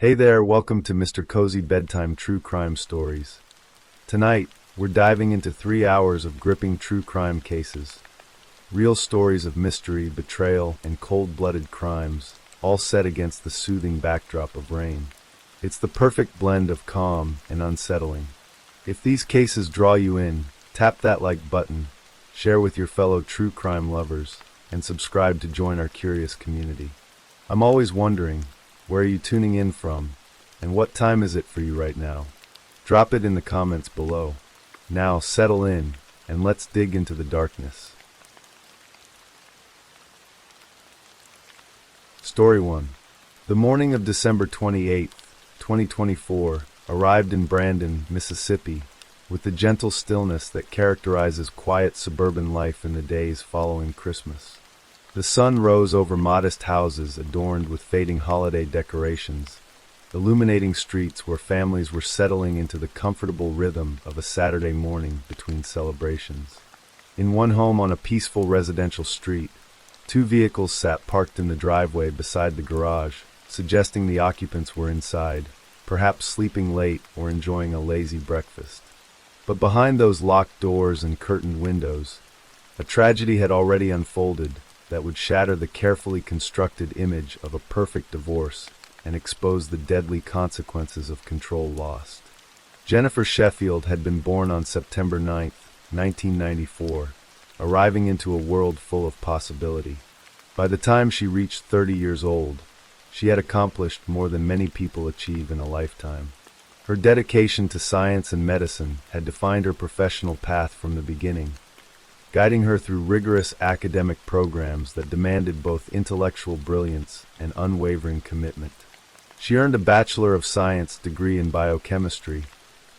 Hey there, welcome to Mr. Cozy Bedtime True Crime Stories. Tonight, we're diving into 3 hours of gripping true crime cases. Real stories of mystery, betrayal, and cold-blooded crimes, all set against the soothing backdrop of rain. It's the perfect blend of calm and unsettling. If these cases draw you in, tap that like button, share with your fellow true crime lovers, and subscribe to join our curious community. I'm always wondering, where are you tuning in from, and what time is it for you right now? Drop it in the comments below. Now settle in, and let's dig into the darkness. Story 1. The morning of December 28, 2024, arrived in Brandon, Mississippi, with the gentle stillness that characterizes quiet suburban life in the days following Christmas. The sun rose over modest houses adorned with fading holiday decorations, illuminating streets where families were settling into the comfortable rhythm of a Saturday morning between celebrations. In one home on a peaceful residential street, 2 vehicles sat parked in the driveway beside the garage, suggesting the occupants were inside, perhaps sleeping late or enjoying a lazy breakfast. But behind those locked doors and curtained windows, a tragedy had already unfolded that would shatter the carefully constructed image of a perfect divorce and expose the deadly consequences of control lost. Jennifer Sheffield had been born on September 9, 1994, arriving into a world full of possibility. By the time she reached 30 years old, she had accomplished more than many people achieve in a lifetime. Her dedication to science and medicine had defined her professional path from the beginning, guiding her through rigorous academic programs that demanded both intellectual brilliance and unwavering commitment. She earned a Bachelor of Science degree in biochemistry,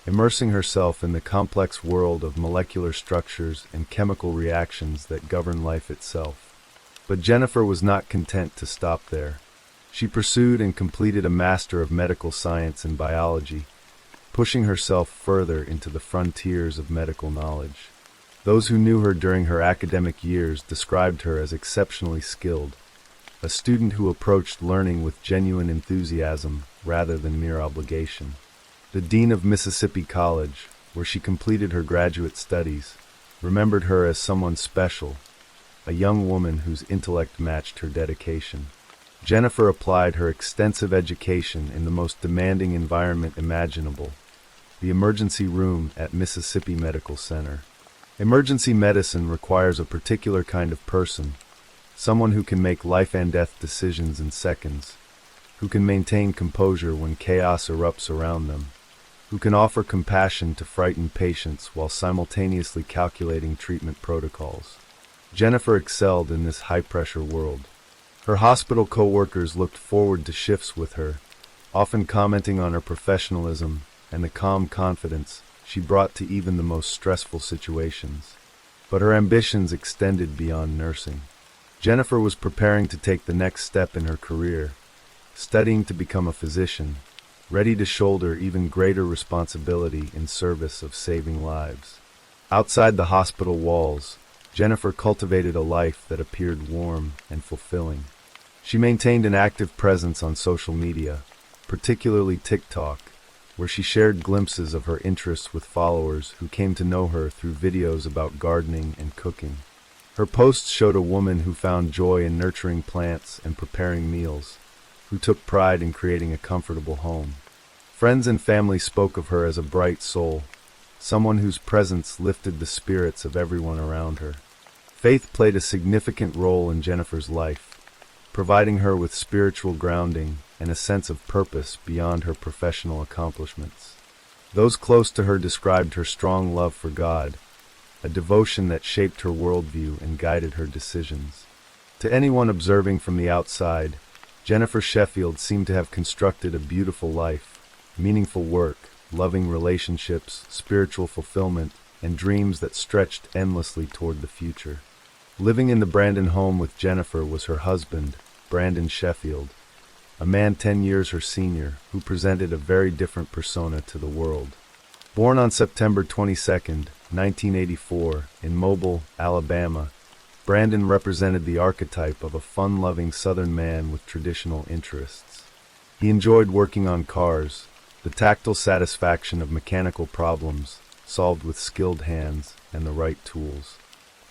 immersing herself in the complex world of molecular structures and chemical reactions that govern life itself. But Jennifer was not content to stop there. She pursued and completed a Master of Medical Science in biology, pushing herself further into the frontiers of medical knowledge. Those who knew her during her academic years described her as exceptionally skilled, a student who approached learning with genuine enthusiasm rather than mere obligation. The Dean of Mississippi College, where she completed her graduate studies, remembered her as someone special, a young woman whose intellect matched her dedication. Jennifer applied her extensive education in the most demanding environment imaginable, the emergency room at Mississippi Medical Center. Emergency medicine requires a particular kind of person, someone who can make life and death decisions in seconds, who can maintain composure when chaos erupts around them, who can offer compassion to frightened patients while simultaneously calculating treatment protocols. Jennifer excelled in this high-pressure world. Her hospital co-workers looked forward to shifts with her, often commenting on her professionalism and the calm confidence she brought to even the most stressful situations. But her ambitions extended beyond nursing. Jennifer was preparing to take the next step in her career, studying to become a physician, ready to shoulder even greater responsibility in service of saving lives. Outside the hospital walls, Jennifer cultivated a life that appeared warm and fulfilling. She maintained an active presence on social media, particularly TikTok, where she shared glimpses of her interests with followers who came to know her through videos about gardening and cooking. Her posts showed a woman who found joy in nurturing plants and preparing meals, who took pride in creating a comfortable home. Friends and family spoke of her as a bright soul, someone whose presence lifted the spirits of everyone around her. Faith played a significant role in Jennifer's life, providing her with spiritual grounding and a sense of purpose beyond her professional accomplishments. Those close to her described her strong love for God, a devotion that shaped her worldview and guided her decisions. To anyone observing from the outside, Jennifer Sheffield seemed to have constructed a beautiful life, meaningful work, loving relationships, spiritual fulfillment, and dreams that stretched endlessly toward the future. Living in the Brandon home with Jennifer was her husband, Brandon Sheffield, a man 10 years her senior, who presented a very different persona to the world. Born on September 22, 1984, in Mobile, Alabama, Brandon represented the archetype of a fun-loving Southern man with traditional interests. He enjoyed working on cars, the tactile satisfaction of mechanical problems solved with skilled hands and the right tools.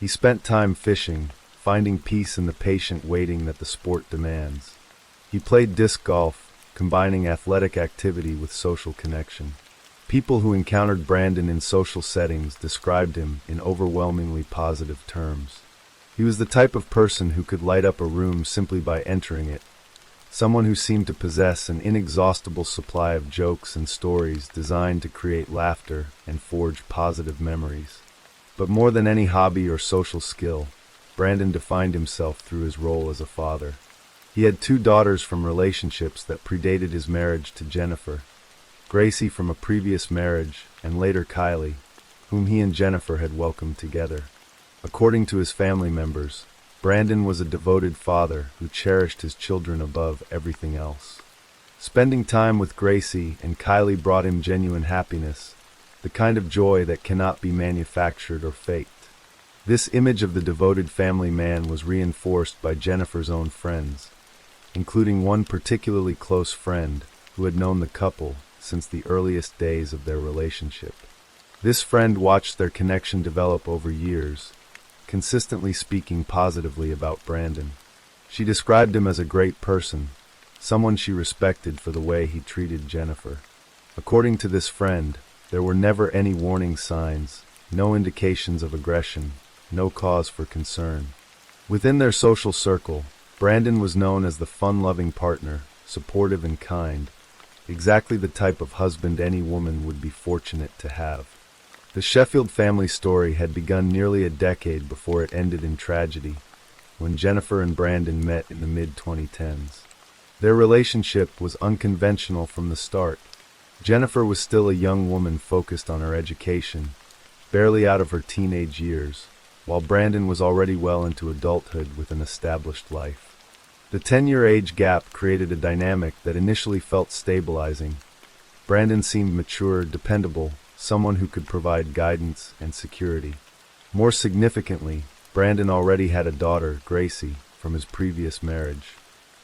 He spent time fishing, finding peace in the patient waiting that the sport demands. He played disc golf, combining athletic activity with social connection. People who encountered Brandon in social settings described him in overwhelmingly positive terms. He was the type of person who could light up a room simply by entering it, someone who seemed to possess an inexhaustible supply of jokes and stories designed to create laughter and forge positive memories. But more than any hobby or social skill, Brandon defined himself through his role as a father. He had 2 daughters from relationships that predated his marriage to Jennifer, Gracie from a previous marriage, and later Kylie, whom he and Jennifer had welcomed together. According to his family members, Brandon was a devoted father who cherished his children above everything else. Spending time with Gracie and Kylie brought him genuine happiness, the kind of joy that cannot be manufactured or faked. This image of the devoted family man was reinforced by Jennifer's own friends, including one particularly close friend who had known the couple since the earliest days of their relationship. This friend watched their connection develop over years, consistently speaking positively about Brandon. She described him as a great person, someone she respected for the way he treated Jennifer. According to this friend, there were never any warning signs, no indications of aggression, no cause for concern. Within their social circle, Brandon was known as the fun-loving partner, supportive and kind, exactly the type of husband any woman would be fortunate to have. The Sheffield family story had begun nearly a decade before it ended in tragedy, when Jennifer and Brandon met in the mid-2010s. Their relationship was unconventional from the start. Jennifer was still a young woman focused on her education, barely out of her teenage years, while Brandon was already well into adulthood with an established life. The 10-year age gap created a dynamic that initially felt stabilizing. Brandon seemed mature, dependable, someone who could provide guidance and security. More significantly, Brandon already had a daughter, Gracie, from his previous marriage.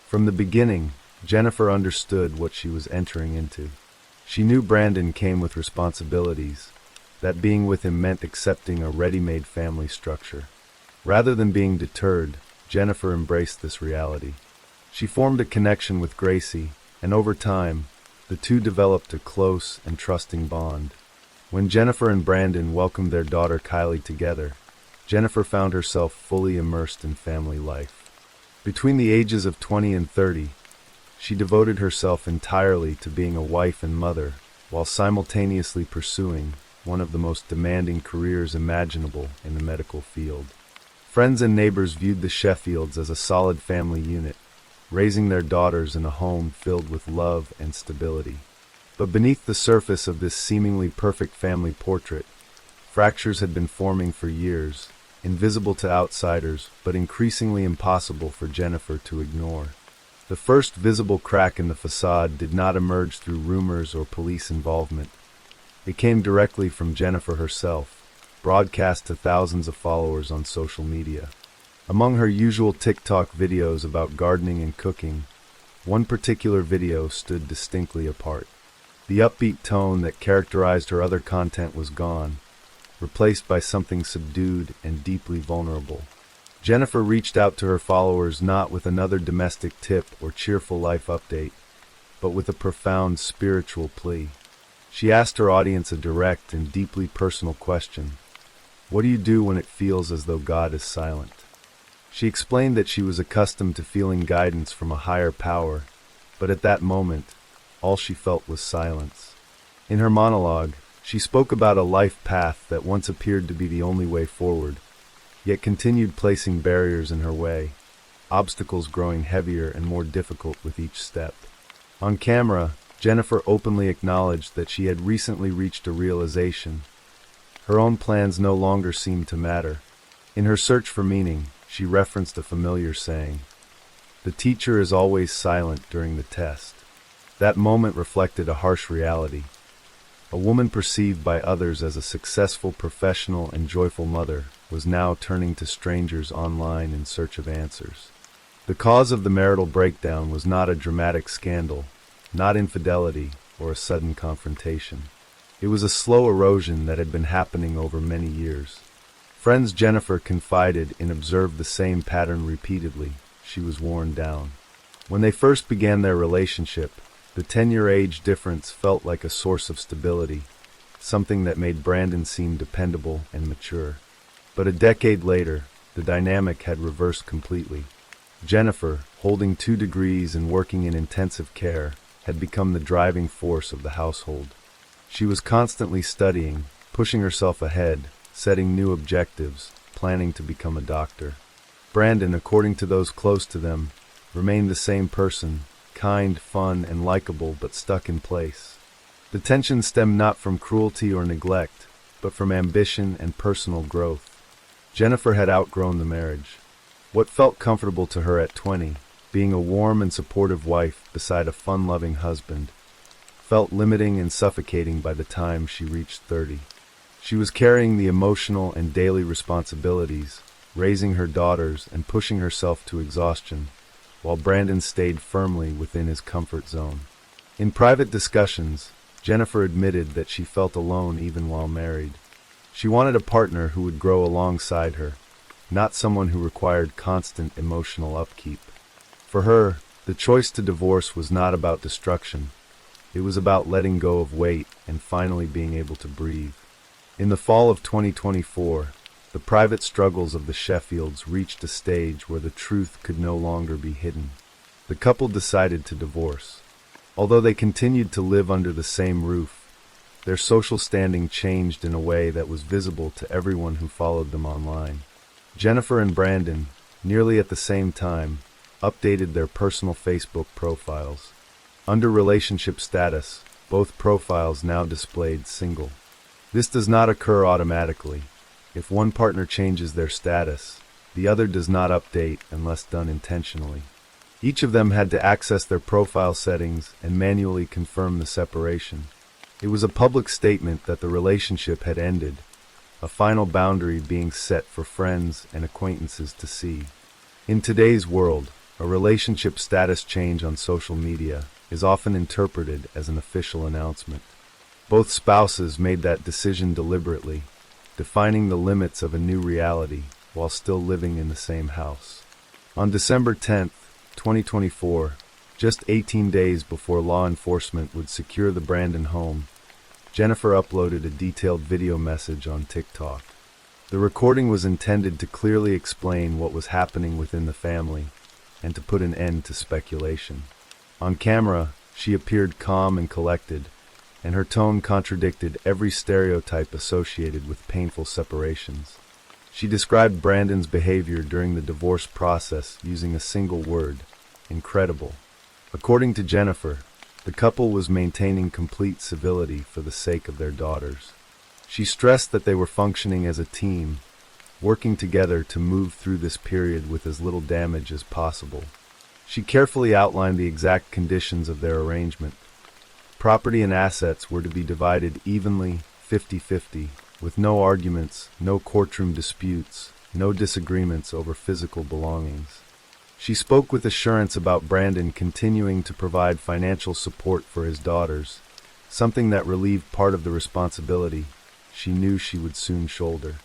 From the beginning, Jennifer understood what she was entering into. She knew Brandon came with responsibilities, that being with him meant accepting a ready-made family structure. Rather than being deterred, Jennifer embraced this reality. She formed a connection with Gracie, and over time, the two developed a close and trusting bond. When Jennifer and Brandon welcomed their daughter Kylie together, Jennifer found herself fully immersed in family life. Between the ages of 20 and 30, she devoted herself entirely to being a wife and mother, while simultaneously pursuing one of the most demanding careers imaginable in the medical field. Friends and neighbors viewed the Sheffields as a solid family unit, raising their daughters in a home filled with love and stability. But beneath the surface of this seemingly perfect family portrait, fractures had been forming for years, invisible to outsiders, but increasingly impossible for Jennifer to ignore. The first visible crack in the facade did not emerge through rumors or police involvement. It came directly from Jennifer herself, broadcast to thousands of followers on social media. Among her usual TikTok videos about gardening and cooking, one particular video stood distinctly apart. The upbeat tone that characterized her other content was gone, replaced by something subdued and deeply vulnerable. Jennifer reached out to her followers not with another domestic tip or cheerful life update, but with a profound spiritual plea. She asked her audience a direct and deeply personal question. What do you do when it feels as though God is silent? She explained that she was accustomed to feeling guidance from a higher power, but at that moment, all she felt was silence. In her monologue, she spoke about a life path that once appeared to be the only way forward, yet continued placing barriers in her way, obstacles growing heavier and more difficult with each step. On camera, Jennifer openly acknowledged that she had recently reached a realization. Her own plans no longer seemed to matter. In her search for meaning, she referenced a familiar saying, "The teacher is always silent during the test." That moment reflected a harsh reality. A woman perceived by others as a successful professional and joyful mother was now turning to strangers online in search of answers. The cause of the marital breakdown was not a dramatic scandal, not infidelity or a sudden confrontation. It was a slow erosion that had been happening over many years. Friends Jennifer confided in observed the same pattern repeatedly. She was worn down. When they first began their relationship, the 10-year age difference felt like a source of stability, something that made Brandon seem dependable and mature. But a decade later, the dynamic had reversed completely. Jennifer, holding 2 degrees and working in intensive care, had become the driving force of the household. She was constantly studying, pushing herself ahead, setting new objectives, planning to become a doctor. Brandon, according to those close to them, remained the same person, kind, fun, and likable, but stuck in place. The tension stemmed not from cruelty or neglect, but from ambition and personal growth. Jennifer had outgrown the marriage. What felt comfortable to her at 20, being a warm and supportive wife beside a fun-loving husband, felt limiting and suffocating by the time she reached 30. She was carrying the emotional and daily responsibilities, raising her daughters and pushing herself to exhaustion, while Brandon stayed firmly within his comfort zone. In private discussions, Jennifer admitted that she felt alone even while married. She wanted a partner who would grow alongside her, not someone who required constant emotional upkeep. For her, the choice to divorce was not about destruction. It was about letting go of weight and finally being able to breathe. In the fall of 2024, the private struggles of the Sheffields reached a stage where the truth could no longer be hidden. The couple decided to divorce. Although they continued to live under the same roof, their social standing changed in a way that was visible to everyone who followed them online. Jennifer and Brandon, nearly at the same time, updated their personal Facebook profiles. Under relationship status, both profiles now displayed single. This does not occur automatically. If one partner changes their status, the other does not update unless done intentionally. Each of them had to access their profile settings and manually confirm the separation. It was a public statement that the relationship had ended, a final boundary being set for friends and acquaintances to see. In today's world, a relationship status change on social media is often interpreted as an official announcement. Both spouses made that decision deliberately, defining the limits of a new reality while still living in the same house. On December 10th, 2024, just 18 days before law enforcement would secure the Brandon home, Jennifer uploaded a detailed video message on TikTok. The recording was intended to clearly explain what was happening within the family and to put an end to speculation. On camera, she appeared calm and collected, and her tone contradicted every stereotype associated with painful separations. She described Brandon's behavior during the divorce process using a single word: incredible. According to Jennifer, the couple was maintaining complete civility for the sake of their daughters. She stressed that they were functioning as a team, working together to move through this period with as little damage as possible. She carefully outlined the exact conditions of their arrangement. Property and assets were to be divided evenly, 50-50, with no arguments, no courtroom disputes, no disagreements over physical belongings. She spoke with assurance about Brandon continuing to provide financial support for his daughters, something that relieved part of the responsibility she knew she would soon shoulder.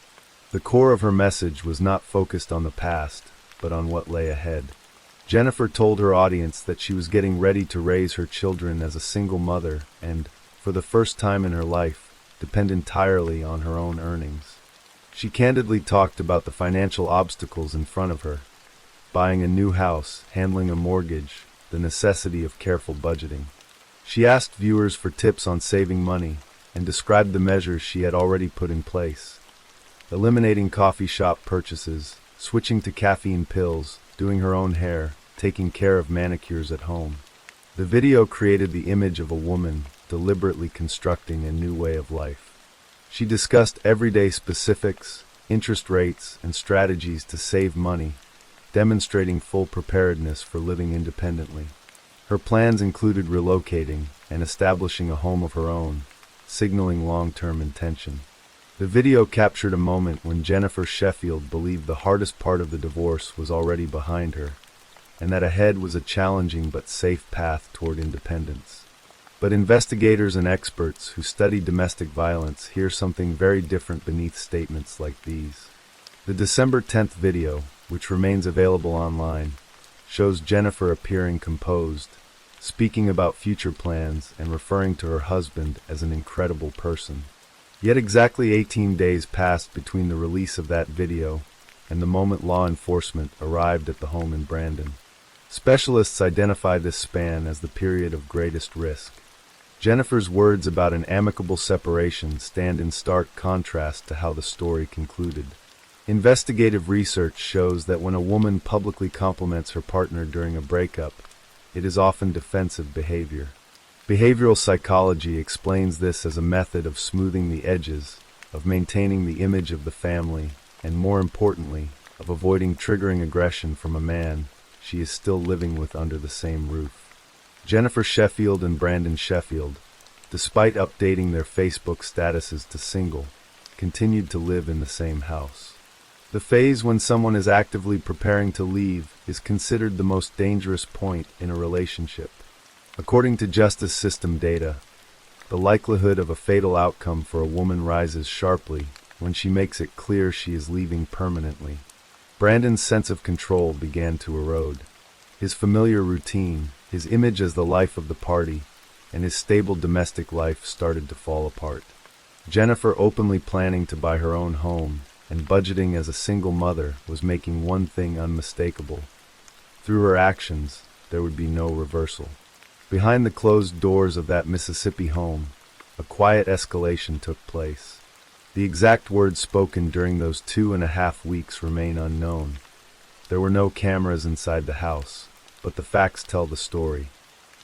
The core of her message was not focused on the past, but on what lay ahead. Jennifer told her audience that she was getting ready to raise her children as a single mother and, for the first time in her life, depend entirely on her own earnings. She candidly talked about the financial obstacles in front of her: buying a new house, handling a mortgage, the necessity of careful budgeting. She asked viewers for tips on saving money and described the measures she had already put in place: eliminating coffee shop purchases, switching to caffeine pills, doing her own hair, taking care of manicures at home. The video created the image of a woman deliberately constructing a new way of life. She discussed everyday specifics, interest rates, and strategies to save money, demonstrating full preparedness for living independently. Her plans included relocating and establishing a home of her own, signaling long-term intention. The video captured a moment when Jennifer Sheffield believed the hardest part of the divorce was already behind her, and that ahead was a challenging but safe path toward independence. But investigators and experts who study domestic violence hear something very different beneath statements like these. The December 10th video, which remains available online, shows Jennifer appearing composed, speaking about future plans and referring to her husband as an incredible person. Yet exactly 18 days passed between the release of that video and the moment law enforcement arrived at the home in Brandon. Specialists identify this span as the period of greatest risk. Jennifer's words about an amicable separation stand in stark contrast to how the story concluded. Investigative research shows that when a woman publicly compliments her partner during a breakup, it is often defensive behavior. Behavioral psychology explains this as a method of smoothing the edges, of maintaining the image of the family, and more importantly, of avoiding triggering aggression from a man she is still living with under the same roof. Jennifer Sheffield and Brandon Sheffield, despite updating their Facebook statuses to single, continued to live in the same house. The phase when someone is actively preparing to leave is considered the most dangerous point in a relationship. According to justice system data, the likelihood of a fatal outcome for a woman rises sharply when she makes it clear she is leaving permanently. Brandon's sense of control began to erode. His familiar routine, his image as the life of the party, and his stable domestic life started to fall apart. Jennifer, openly planning to buy her own home and budgeting as a single mother, was making one thing unmistakable. Through her actions, there would be no reversal. Behind the closed doors of that Mississippi home, a quiet escalation took place. The exact words spoken during those 2.5 weeks remain unknown. There were no cameras inside the house, but the facts tell the story.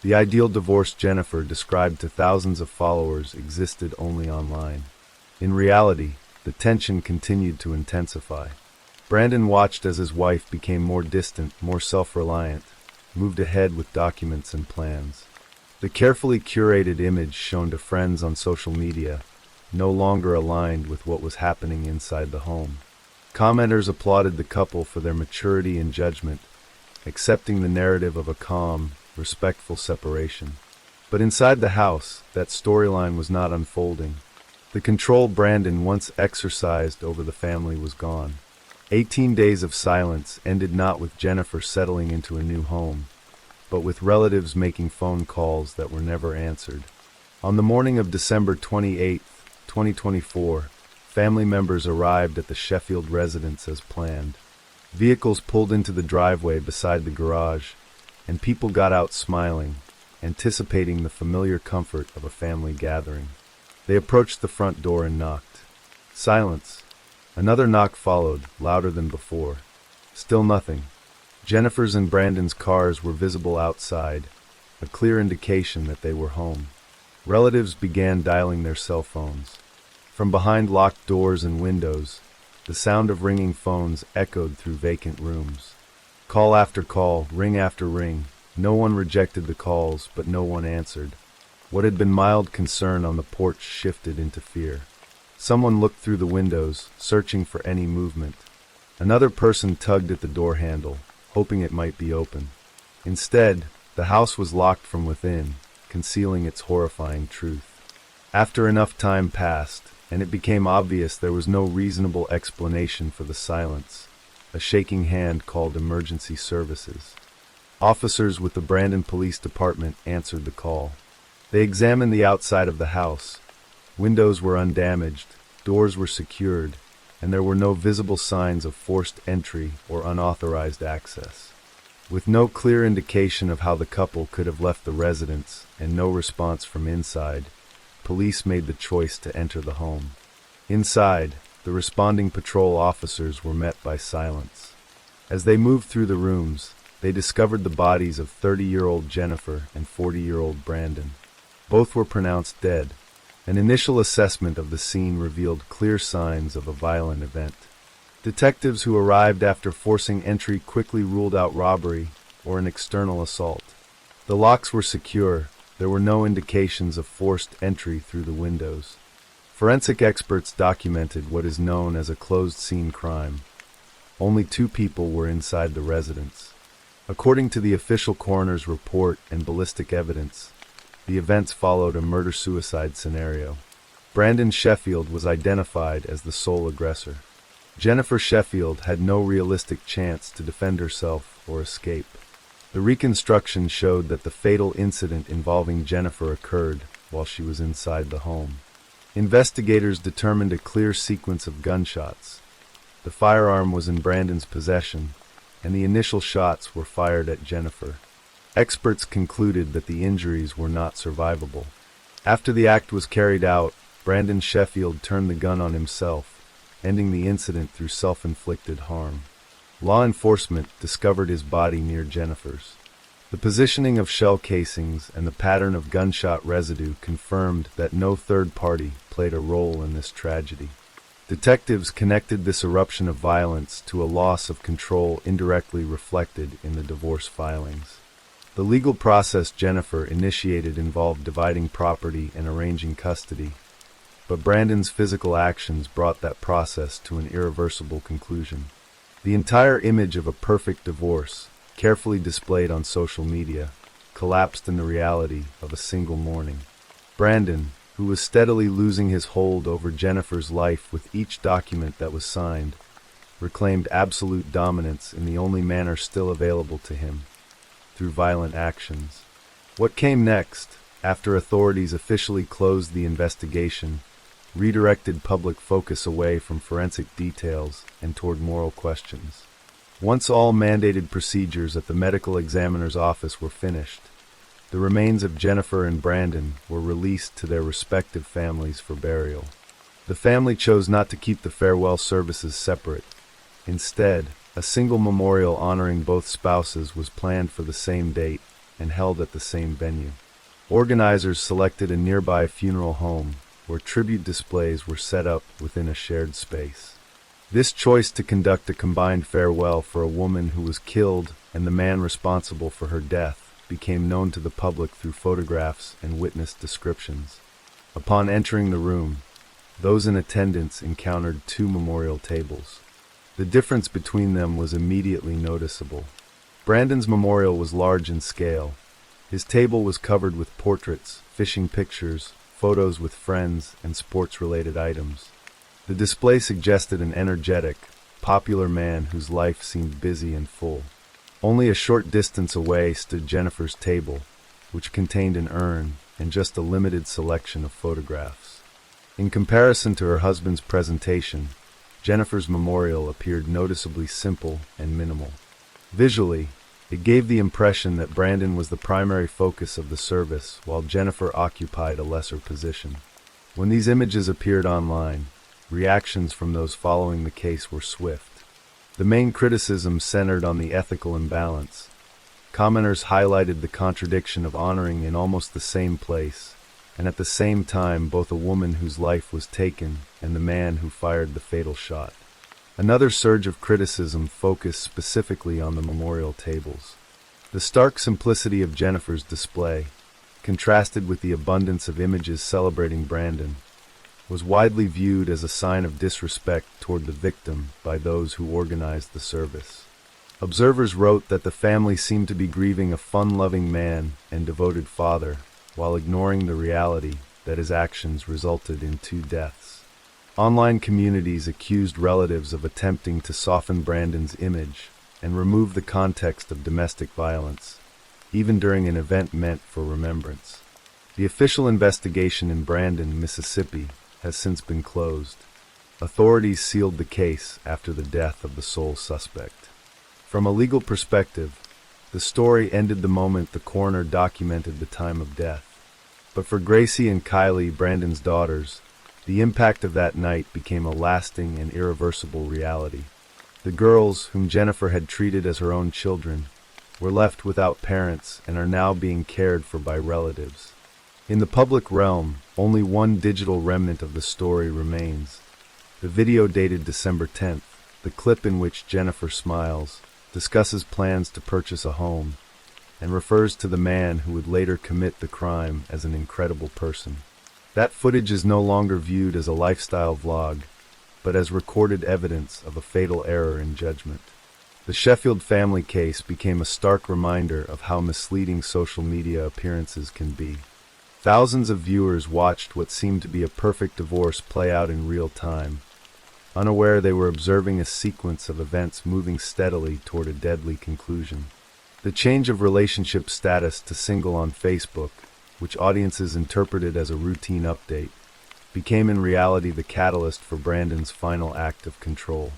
The ideal divorced Jennifer described to thousands of followers existed only online. In reality, the tension continued to intensify. Brandon watched as his wife became more distant, more self-reliant, moved ahead with documents and plans. The carefully curated image shown to friends on social media no longer aligned with what was happening inside the home. Commenters applauded the couple for their maturity and judgment, accepting the narrative of a calm, respectful separation. But inside the house, that storyline was not unfolding. The control Brandon once exercised over the family was gone. 18 days of silence ended not with Jennifer settling into a new home, but with relatives making phone calls that were never answered. On the morning of December 28, 2024, family members arrived at the Sheffield residence as planned. Vehicles pulled into the driveway beside the garage, and people got out smiling, anticipating the familiar comfort of a family gathering. They approached the front door and knocked. Silence. Another knock followed, louder than before. Still nothing. Jennifer's and Brandon's cars were visible outside, a clear indication that they were home. Relatives began dialing their cell phones. From behind locked doors and windows, the sound of ringing phones echoed through vacant rooms. Call after call, ring after ring. No one rejected the calls, but no one answered. What had been mild concern on the porch shifted into fear. Someone looked through the windows, searching for any movement. Another person tugged at the door handle, hoping it might be open. Instead, the house was locked from within, concealing its horrifying truth. After enough time passed, and it became obvious there was no reasonable explanation for the silence, a shaking hand called emergency services. Officers with the Brandon Police Department answered the call. They examined the outside of the house. Windows were undamaged, doors were secured, and there were no visible signs of forced entry or unauthorized access. With no clear indication of how the couple could have left the residence and no response from inside, police made the choice to enter the home. Inside, the responding patrol officers were met by silence. As they moved through the rooms, they discovered the bodies of 30-year-old Jennifer and 40-year-old Brandon. Both were pronounced dead. An initial assessment of the scene revealed clear signs of a violent event. Detectives who arrived after forcing entry quickly ruled out robbery or an external assault. The locks were secure. There were no indications of forced entry through the windows. Forensic experts documented what is known as a closed-scene crime. Only 2 people were inside the residence. According to the official coroner's report and ballistic evidence, the events followed a murder-suicide scenario. Brandon Sheffield was identified as the sole aggressor. Jennifer Sheffield had no realistic chance to defend herself or escape. The reconstruction showed that the fatal incident involving Jennifer occurred while she was inside the home. Investigators determined a clear sequence of gunshots. The firearm was in Brandon's possession, and the initial shots were fired at Jennifer. Experts concluded that the injuries were not survivable. After the act was carried out, Brandon Sheffield turned the gun on himself, ending the incident through self-inflicted harm. Law enforcement discovered his body near Jennifer's. The positioning of shell casings and the pattern of gunshot residue confirmed that no third party played a role in this tragedy. Detectives connected this eruption of violence to a loss of control indirectly reflected in the divorce filings. The legal process Jennifer initiated involved dividing property and arranging custody, but Brandon's physical actions brought that process to an irreversible conclusion. The entire image of a perfect divorce, carefully displayed on social media, collapsed in the reality of a single morning. Brandon, who was steadily losing his hold over Jennifer's life with each document that was signed, reclaimed absolute dominance in the only manner still available to him, through violent actions. What came next, after authorities officially closed the investigation, redirected public focus away from forensic details and toward moral questions. Once all mandated procedures at the medical examiner's office were finished, the remains of Jennifer and Brandon were released to their respective families for burial. The family chose not to keep the farewell services separate. Instead, a single memorial honoring both spouses was planned for the same date and held at the same venue. Organizers selected a nearby funeral home where tribute displays were set up within a shared space. This choice to conduct a combined farewell for a woman who was killed and the man responsible for her death became known to the public through photographs and witness descriptions. Upon entering the room, those in attendance encountered two memorial tables. The difference between them was immediately noticeable. Brandon's memorial was large in scale. His table was covered with portraits, fishing pictures, photos with friends, and sports-related items. The display suggested an energetic, popular man whose life seemed busy and full. Only a short distance away stood Jennifer's table, which contained an urn and just a limited selection of photographs. In comparison to her husband's presentation, Jennifer's memorial appeared noticeably simple and minimal. Visually, it gave the impression that Brandon was the primary focus of the service, while Jennifer occupied a lesser position. When these images appeared online, reactions from those following the case were swift. The main criticism centered on the ethical imbalance. Commenters highlighted the contradiction of honoring in almost the same place, and at the same time both a woman whose life was taken and the man who fired the fatal shot. Another surge of criticism focused specifically on the memorial tables. The stark simplicity of Jennifer's display, contrasted with the abundance of images celebrating Brandon, was widely viewed as a sign of disrespect toward the victim by those who organized the service. Observers wrote that the family seemed to be grieving a fun-loving man and devoted father, while ignoring the reality that his actions resulted in 2 deaths. Online communities accused relatives of attempting to soften Brandon's image and remove the context of domestic violence, even during an event meant for remembrance. The official investigation in Brandon, Mississippi, has since been closed. Authorities sealed the case after the death of the sole suspect. From a legal perspective, the story ended the moment the coroner documented the time of death. But for Gracie and Kylie, Brandon's daughters, the impact of that night became a lasting and irreversible reality. The girls, whom Jennifer had treated as her own children, were left without parents and are now being cared for by relatives. In the public realm, only one digital remnant of the story remains. The video dated December 10th, the clip in which Jennifer smiles, discusses plans to purchase a home, and refers to the man who would later commit the crime as an incredible person. That footage is no longer viewed as a lifestyle vlog, but as recorded evidence of a fatal error in judgment. The Sheffield family case became a stark reminder of how misleading social media appearances can be. Thousands of viewers watched what seemed to be a perfect divorce play out in real time, unaware they were observing a sequence of events moving steadily toward a deadly conclusion. The change of relationship status to single on Facebook, which audiences interpreted as a routine update, became in reality the catalyst for Brandon's final act of control.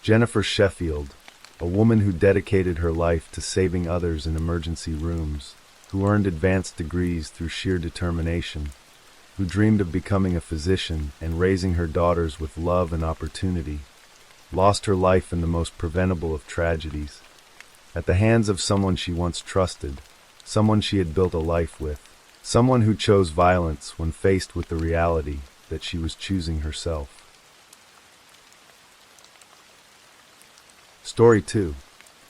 Jennifer Sheffield, a woman who dedicated her life to saving others in emergency rooms, who earned advanced degrees through sheer determination, who dreamed of becoming a physician and raising her daughters with love and opportunity, lost her life in the most preventable of tragedies, at the hands of someone she once trusted, someone she had built a life with, someone who chose violence when faced with the reality that she was choosing herself. Story 2.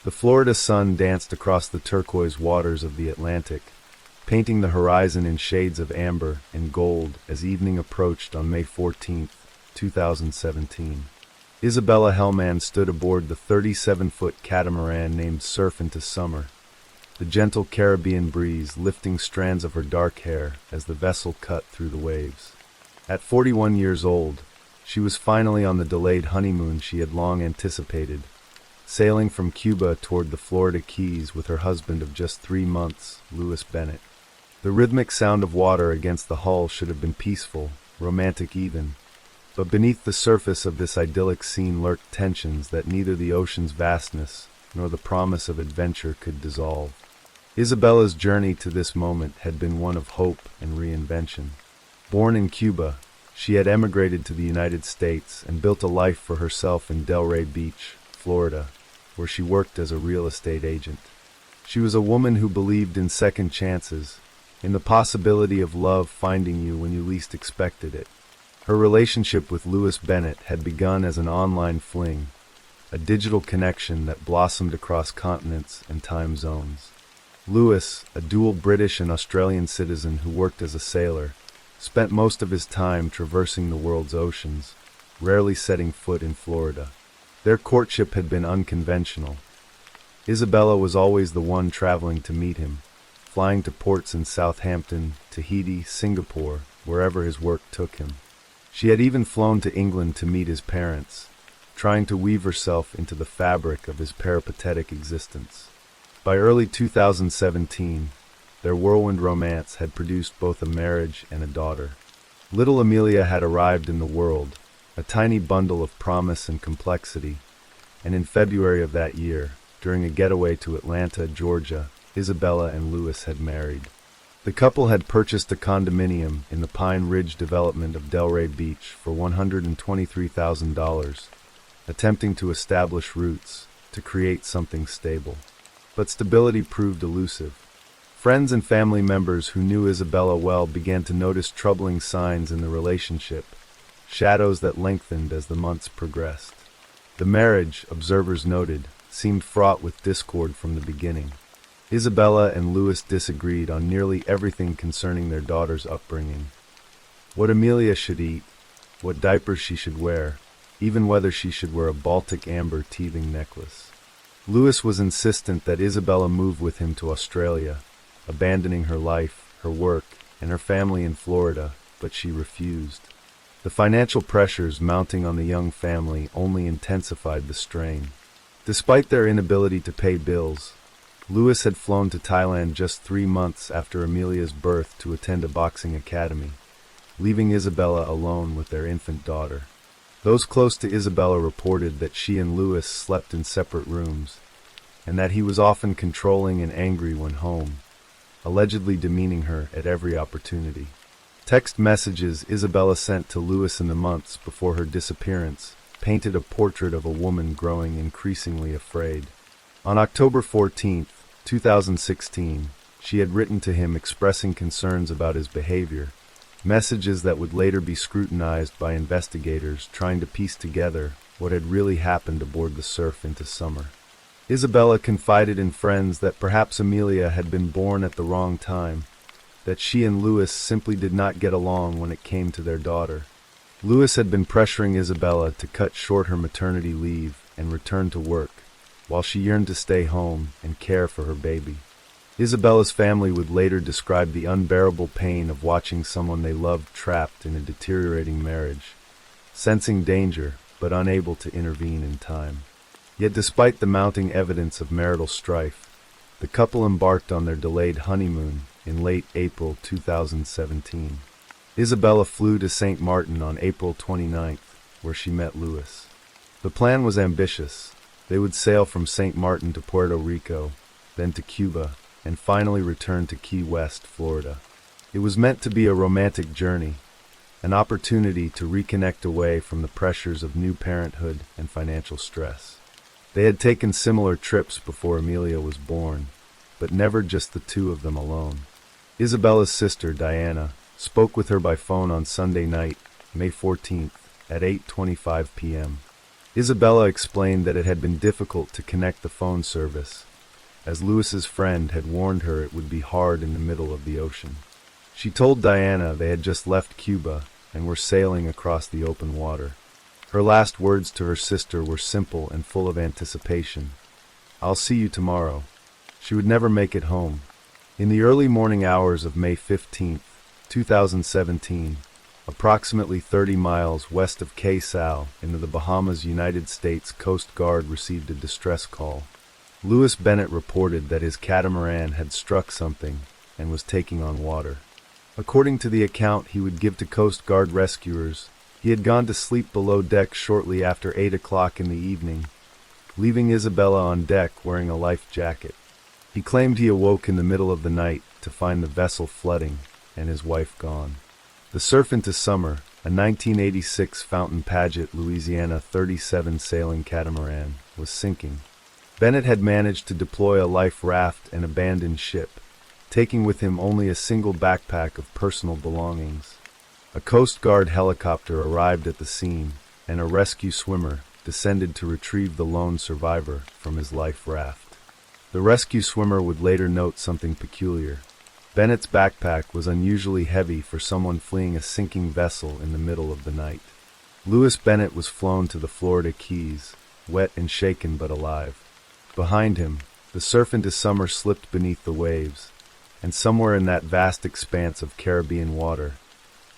The Florida sun danced across the turquoise waters of the Atlantic, painting the horizon in shades of amber and gold as evening approached on May 14, 2017. Isabella Hellman stood aboard the 37-foot catamaran named Surf into Summer, the gentle Caribbean breeze lifting strands of her dark hair as the vessel cut through the waves. At 41 years old, she was finally on the delayed honeymoon she had long anticipated, sailing from Cuba toward the Florida Keys with her husband of just 3 months, Louis Bennett. The rhythmic sound of water against the hull should have been peaceful, romantic even, but beneath the surface of this idyllic scene lurked tensions that neither the ocean's vastness nor the promise of adventure could dissolve. Isabella's journey to this moment had been one of hope and reinvention. Born in Cuba, she had emigrated to the United States and built a life for herself in Delray Beach, Florida, where she worked as a real estate agent. She was a woman who believed in second chances, in the possibility of love finding you when you least expected it. Her relationship with Louis Bennett had begun as an online fling, a digital connection that blossomed across continents and time zones. Louis, a dual British and Australian citizen who worked as a sailor, spent most of his time traversing the world's oceans, rarely setting foot in Florida. Their courtship had been unconventional. Isabella was always the one traveling to meet him, flying to ports in Southampton, Tahiti, Singapore, wherever his work took him. She had even flown to England to meet his parents, trying to weave herself into the fabric of his peripatetic existence. By early 2017, their whirlwind romance had produced both a marriage and a daughter. Little Amelia had arrived in the world, a tiny bundle of promise and complexity, and in February of that year, during a getaway to Atlanta, Georgia, Isabella and Louis had married. The couple had purchased a condominium in the Pine Ridge development of Delray Beach for $123,000, attempting to establish roots, to create something stable. But stability proved elusive. Friends and family members who knew Isabella well began to notice troubling signs in the relationship, shadows that lengthened as the months progressed. The marriage, observers noted, seemed fraught with discord from the beginning. Isabella and Louis disagreed on nearly everything concerning their daughter's upbringing. What Amelia should eat, what diapers she should wear, even whether she should wear a Baltic amber teething necklace. Louis was insistent that Isabella move with him to Australia, abandoning her life, her work, and her family in Florida, but she refused. The financial pressures mounting on the young family only intensified the strain. Despite their inability to pay bills, Louis had flown to Thailand just 3 months after Amelia's birth to attend a boxing academy, leaving Isabella alone with their infant daughter. Those close to Isabella reported that she and Louis slept in separate rooms, and that he was often controlling and angry when home, allegedly demeaning her at every opportunity. Text messages Isabella sent to Louis in the months before her disappearance painted a portrait of a woman growing increasingly afraid. On October 14, 2016, she had written to him expressing concerns about his behavior, messages that would later be scrutinized by investigators trying to piece together what had really happened aboard the Surf into Summer. Isabella confided in friends that perhaps Amelia had been born at the wrong time, that she and Louis simply did not get along when it came to their daughter. Louis had been pressuring Isabella to cut short her maternity leave and return to work, while she yearned to stay home and care for her baby. Isabella's family would later describe the unbearable pain of watching someone they loved trapped in a deteriorating marriage, sensing danger but unable to intervene in time. Yet despite the mounting evidence of marital strife, the couple embarked on their delayed honeymoon in late April 2017. Isabella flew to St. Martin on April 29th, where she met Louis. The plan was ambitious. They would sail from St. Martin to Puerto Rico, then to Cuba, and finally return to Key West, Florida. It was meant to be a romantic journey, an opportunity to reconnect away from the pressures of new parenthood and financial stress. They had taken similar trips before Amelia was born, but never just the two of them alone. Isabella's sister, Diana, spoke with her by phone on Sunday night, May 14th, at 8:25 p.m. Isabella explained that it had been difficult to connect the phone service, as Louis's friend had warned her it would be hard in the middle of the ocean. She told Diana they had just left Cuba and were sailing across the open water. Her last words to her sister were simple and full of anticipation. "I'll see you tomorrow." She would never make it home. In the early morning hours of May 15, 2017, approximately 30 miles west of Cay Sal in the Bahamas, United States Coast Guard received a distress call. Louis Bennett reported that his catamaran had struck something and was taking on water. According to the account he would give to Coast Guard rescuers, he had gone to sleep below deck shortly after 8 o'clock in the evening, leaving Isabella on deck wearing a life jacket. He claimed he awoke in the middle of the night to find the vessel flooding and his wife gone. The Surf Into Summer, a 1986 Fountain Paget, Louisiana 37 sailing catamaran, was sinking. Bennett had managed to deploy a life raft and abandon ship, taking with him only a single backpack of personal belongings. A Coast Guard helicopter arrived at the scene, and a rescue swimmer descended to retrieve the lone survivor from his life raft. The rescue swimmer would later note something peculiar. Bennett's backpack was unusually heavy for someone fleeing a sinking vessel in the middle of the night. Louis Bennett was flown to the Florida Keys, wet and shaken but alive. Behind him, the Surf Into Summer slipped beneath the waves, and somewhere in that vast expanse of Caribbean water,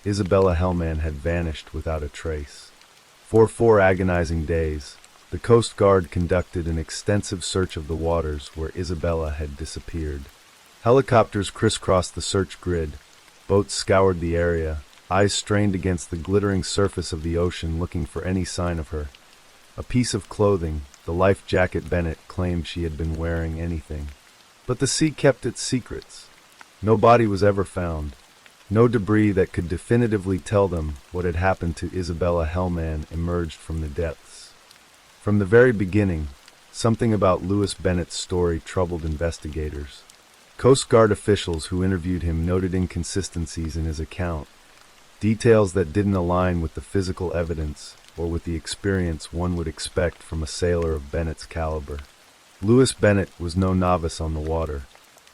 Isabella Hellman had vanished without a trace. For 4 agonizing days, the Coast Guard conducted an extensive search of the waters where Isabella had disappeared. Helicopters crisscrossed the search grid, boats scoured the area, eyes strained against the glittering surface of the ocean looking for any sign of her. A piece of clothing, the life jacket Bennett claimed she had been wearing, anything. But the sea kept its secrets. No body was ever found. No debris that could definitively tell them what had happened to Isabella Hellman emerged from the depths. From the very beginning, something about Louis Bennett's story troubled investigators. Coast Guard officials who interviewed him noted inconsistencies in his account, details that didn't align with the physical evidence or with the experience one would expect from a sailor of Bennett's caliber. Louis Bennett was no novice on the water.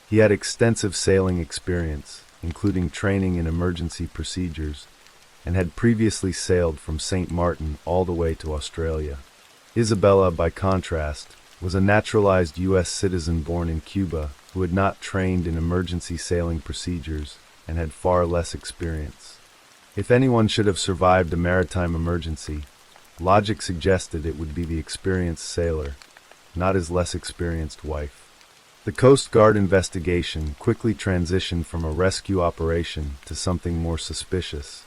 He had extensive sailing experience, including training in emergency procedures, and had previously sailed from St. Martin all the way to Australia. Isabella, by contrast, was a naturalized U.S. citizen born in Cuba who had not trained in emergency sailing procedures and had far less experience. If anyone should have survived a maritime emergency, logic suggested it would be the experienced sailor, not his less experienced wife. The Coast Guard investigation quickly transitioned from a rescue operation to something more suspicious,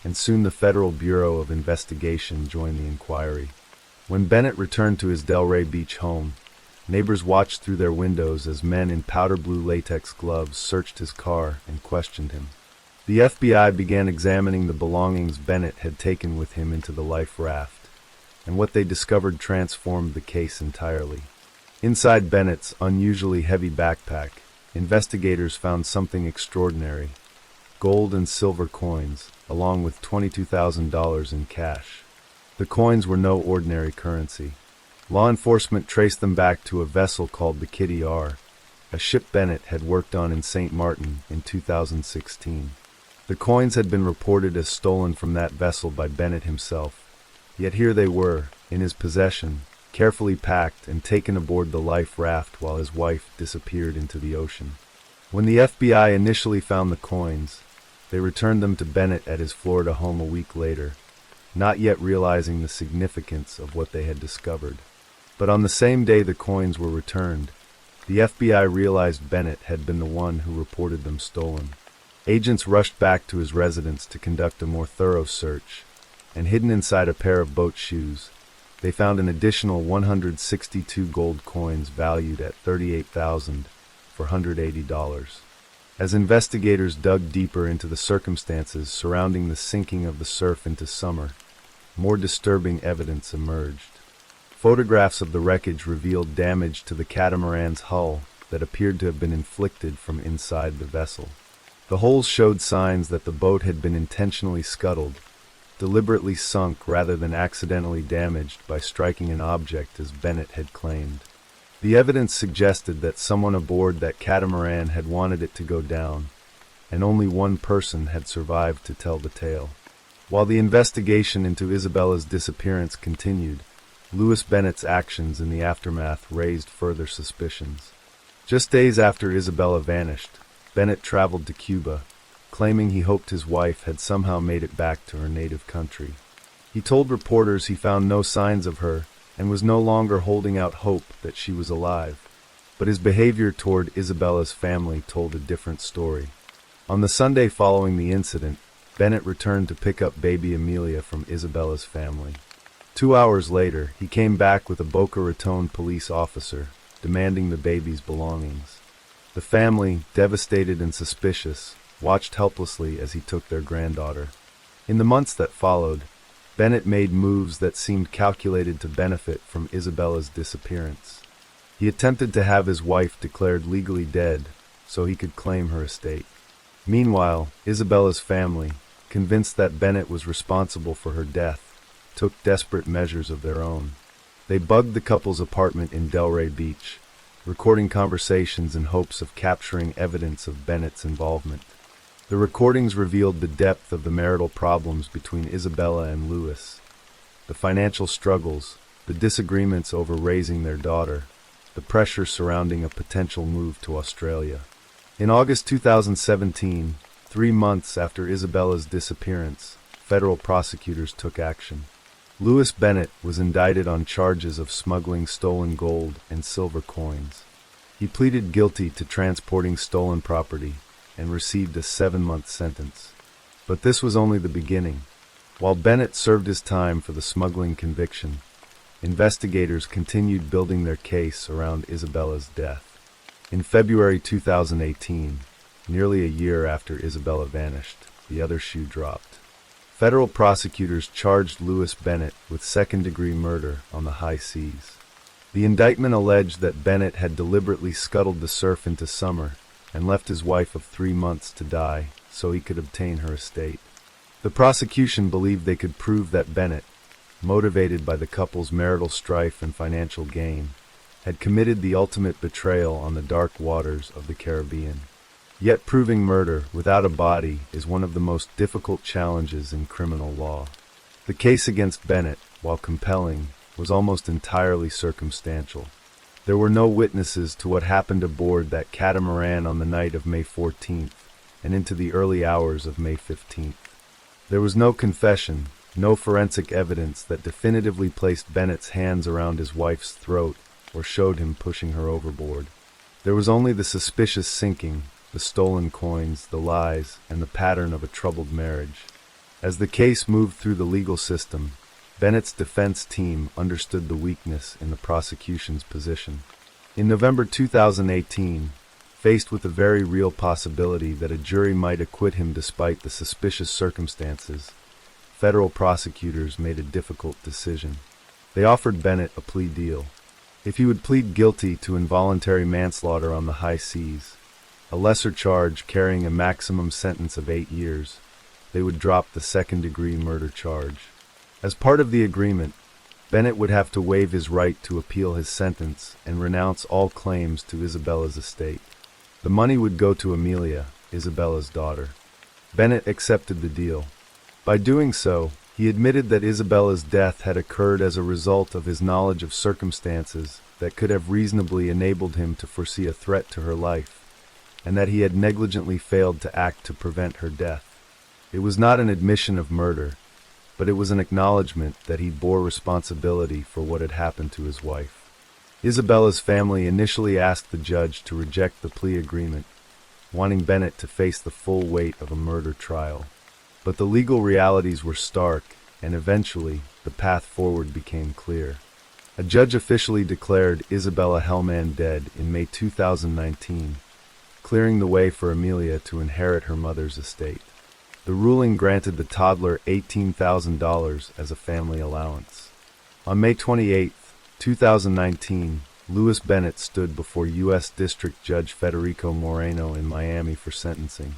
and soon the Federal Bureau of Investigation joined the inquiry. When Bennett returned to his Delray Beach home, neighbors watched through their windows as men in powder blue latex gloves searched his car and questioned him. The FBI began examining the belongings Bennett had taken with him into the life raft, and what they discovered transformed the case entirely. Inside Bennett's unusually heavy backpack, investigators found something extraordinary: gold and silver coins, along with $22,000 in cash. The coins were no ordinary currency. Law enforcement traced them back to a vessel called the Kitty R, a ship Bennett had worked on in St. Martin in 2016. The coins had been reported as stolen from that vessel by Bennett himself, yet here they were, in his possession, carefully packed and taken aboard the life raft while his wife disappeared into the ocean. When the FBI initially found the coins, they returned them to Bennett at his Florida home a week later, not yet realizing the significance of what they had discovered. But on the same day the coins were returned, the FBI realized Bennett had been the one who reported them stolen. Agents rushed back to his residence to conduct a more thorough search, and hidden inside a pair of boat shoes, they found an additional 162 gold coins valued at $38,480. As investigators dug deeper into the circumstances surrounding the sinking of the surf into summer, more disturbing evidence emerged. Photographs of the wreckage revealed damage to the catamaran's hull that appeared to have been inflicted from inside the vessel. The holes showed signs that the boat had been intentionally scuttled, deliberately sunk rather than accidentally damaged by striking an object as Bennett had claimed. The evidence suggested that someone aboard that catamaran had wanted it to go down, and only one person had survived to tell the tale. While the investigation into Isabella's disappearance continued, Louis Bennett's actions in the aftermath raised further suspicions. Just days after Isabella vanished, Bennett traveled to Cuba, claiming he hoped his wife had somehow made it back to her native country. He told reporters he found no signs of her and was no longer holding out hope that she was alive. But his behavior toward Isabella's family told a different story. On the Sunday following the incident, Bennett returned to pick up baby Amelia from Isabella's family. 2 hours later, he came back with a Boca Raton police officer, demanding the baby's belongings. The family, devastated and suspicious, watched helplessly as he took their granddaughter. In the months that followed, Bennett made moves that seemed calculated to benefit from Isabella's disappearance. He attempted to have his wife declared legally dead so he could claim her estate. Meanwhile, Isabella's family, convinced that Bennett was responsible for her death, took desperate measures of their own. They bugged the couple's apartment in Delray Beach, recording conversations in hopes of capturing evidence of Bennett's involvement. The recordings revealed the depth of the marital problems between Isabella and Louis, the financial struggles, the disagreements over raising their daughter, the pressure surrounding a potential move to Australia. In August 2017, 3 months after Isabella's disappearance, federal prosecutors took action. Louis Bennett was indicted on charges of smuggling stolen gold and silver coins. He pleaded guilty to transporting stolen property and received a 7-month sentence. But this was only the beginning. While Bennett served his time for the smuggling conviction, investigators continued building their case around Isabella's death. In February 2018, nearly a year after Isabella vanished, the other shoe dropped. Federal prosecutors charged Louis Bennett with second-degree murder on the high seas. The indictment alleged that Bennett had deliberately scuttled the surf into summer and left his wife of 3 months to die so he could obtain her estate. The prosecution believed they could prove that Bennett, motivated by the couple's marital strife and financial gain, had committed the ultimate betrayal on the dark waters of the Caribbean. Yet proving murder without a body is one of the most difficult challenges in criminal law. The case against Bennett, while compelling, was almost entirely circumstantial. There were no witnesses to what happened aboard that catamaran on the night of May 14th and into the early hours of May 15th. There was no confession, no forensic evidence that definitively placed Bennett's hands around his wife's throat or showed him pushing her overboard. There was only the suspicious sinking, the stolen coins, the lies, and the pattern of a troubled marriage. As the case moved through the legal system, Bennett's defense team understood the weakness in the prosecution's position. In November 2018, faced with the very real possibility that a jury might acquit him despite the suspicious circumstances, federal prosecutors made a difficult decision. They offered Bennett a plea deal. If he would plead guilty to involuntary manslaughter on the high seas, a lesser charge carrying a maximum sentence of 8 years, they would drop the second-degree murder charge. As part of the agreement, Bennett would have to waive his right to appeal his sentence and renounce all claims to Isabella's estate. The money would go to Amelia, Isabella's daughter. Bennett accepted the deal. By doing so, He admitted that Isabella's death had occurred as a result of his knowledge of circumstances that could have reasonably enabled him to foresee a threat to her life, and that he had negligently failed to act to prevent her death. It was not an admission of murder, but it was an acknowledgement that he bore responsibility for what had happened to his wife. Isabella's family initially asked the judge to reject the plea agreement, wanting Bennett to face the full weight of a murder trial. But the legal realities were stark, and eventually, the path forward became clear. A judge officially declared Isabella Hellman dead in May 2019, clearing the way for Amelia to inherit her mother's estate. The ruling granted the toddler $18,000 as a family allowance. On May 28, 2019, Louis Bennett stood before U.S. District Judge Federico Moreno in Miami for sentencing.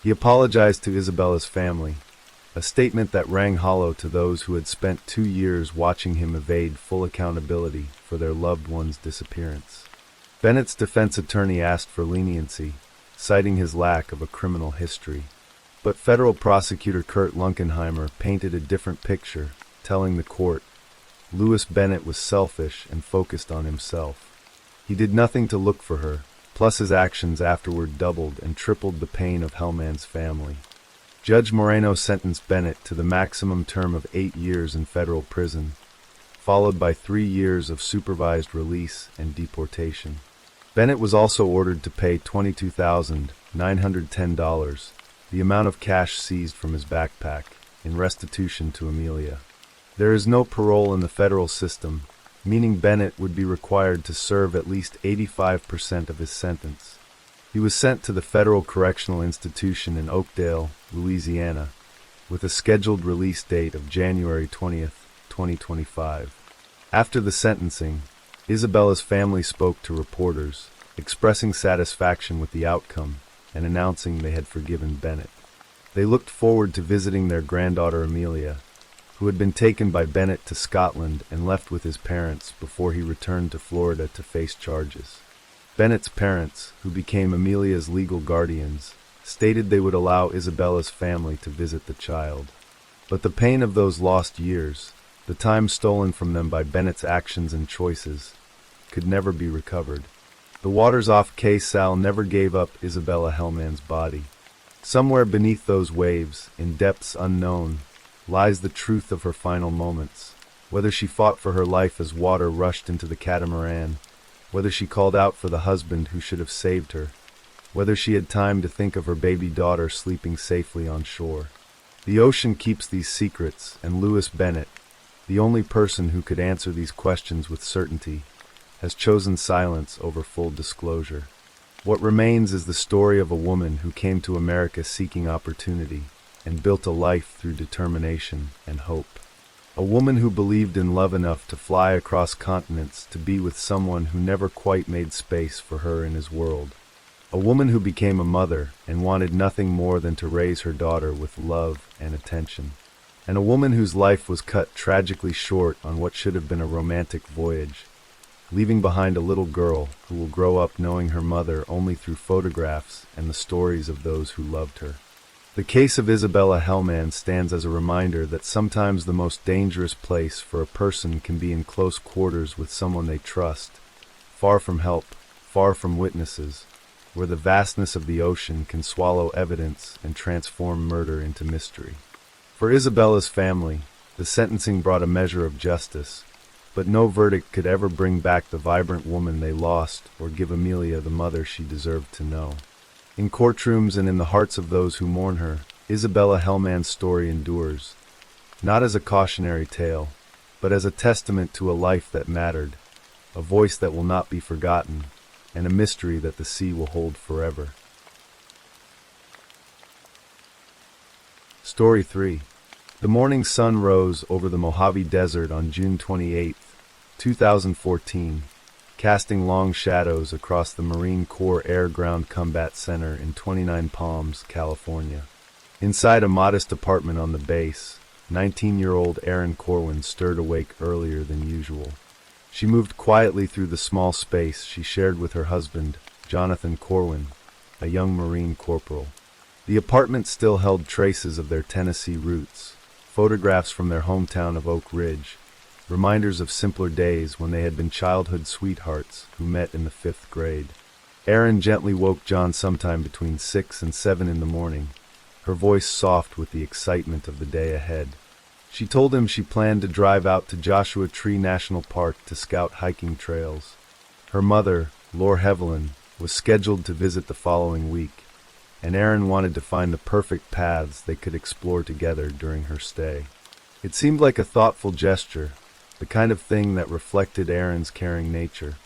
He apologized to Isabella's family, a statement that rang hollow to those who had spent 2 years watching him evade full accountability for their loved one's disappearance. Bennett's defense attorney asked for leniency, citing his lack of a criminal history. But federal prosecutor Kurt Lunkenheimer painted a different picture, telling the court, Louis Bennett was selfish and focused on himself. He did nothing to look for her, plus his actions afterward doubled and tripled the pain of Hellman's family. Judge Moreno sentenced Bennett to the maximum term of 8 years in federal prison, followed by 3 years of supervised release and deportation. Bennett was also ordered to pay $22,910, the amount of cash seized from his backpack, in restitution to Amelia. There is no parole in the federal system, meaning Bennett would be required to serve at least 85% of his sentence. He was sent to the Federal Correctional Institution in Oakdale, Louisiana, with a scheduled release date of January 20th, 2025. After the sentencing, Isabella's family spoke to reporters, expressing satisfaction with the outcome and announcing they had forgiven Bennett. They looked forward to visiting their granddaughter Amelia, who had been taken by Bennett to Scotland and left with his parents before he returned to Florida to face charges. Bennett's parents, who became Amelia's legal guardians, stated they would allow Isabella's family to visit the child. But the pain of those lost years, the time stolen from them by Bennett's actions and choices, could never be recovered. The waters off Cay Sal never gave up Isabella Hellman's body. Somewhere beneath those waves, in depths unknown, lies the truth of her final moments. Whether she fought for her life as water rushed into the catamaran, whether she called out for the husband who should have saved her, whether she had time to think of her baby daughter sleeping safely on shore. The ocean keeps these secrets, and Louis Bennett, the only person who could answer these questions with certainty, has chosen silence over full disclosure. What remains is the story of a woman who came to America seeking opportunity and built a life through determination and hope. A woman who believed in love enough to fly across continents to be with someone who never quite made space for her in his world. A woman who became a mother and wanted nothing more than to raise her daughter with love and attention. And a woman whose life was cut tragically short on what should have been a romantic voyage, leaving behind a little girl who will grow up knowing her mother only through photographs and the stories of those who loved her. The case of Isabella Hellman stands as a reminder that sometimes the most dangerous place for a person can be in close quarters with someone they trust, far from help, far from witnesses, where the vastness of the ocean can swallow evidence and transform murder into mystery. For Isabella's family, the sentencing brought a measure of justice, but no verdict could ever bring back the vibrant woman they lost or give Amelia the mother she deserved to know. In courtrooms and in the hearts of those who mourn her, Isabella Hellman's story endures, not as a cautionary tale, but as a testament to a life that mattered, a voice that will not be forgotten, and a mystery that the sea will hold forever. Story 3. The morning sun rose over the Mojave Desert on June 28, 2014, casting long shadows across the Marine Corps Air Ground Combat Center in 29 Palms, California. Inside a modest apartment on the base, 19-year-old Erin Corwin stirred awake earlier than usual. She moved quietly through the small space she shared with her husband, Jonathan Corwin, a young Marine corporal. The apartment still held traces of their Tennessee roots, photographs from their hometown of Oak Ridge, reminders of simpler days when they had been childhood sweethearts who met in the 5th grade. Erin gently woke John sometime between 6 and 7 in the morning, her voice soft with the excitement of the day ahead. She told him she planned to drive out to Joshua Tree National Park to scout hiking trails. Her mother, Lore Hevelin, was scheduled to visit the following week, and Erin wanted to find the perfect paths they could explore together during her stay. It seemed like a thoughtful gesture, the kind of thing that reflected Erin's caring nature.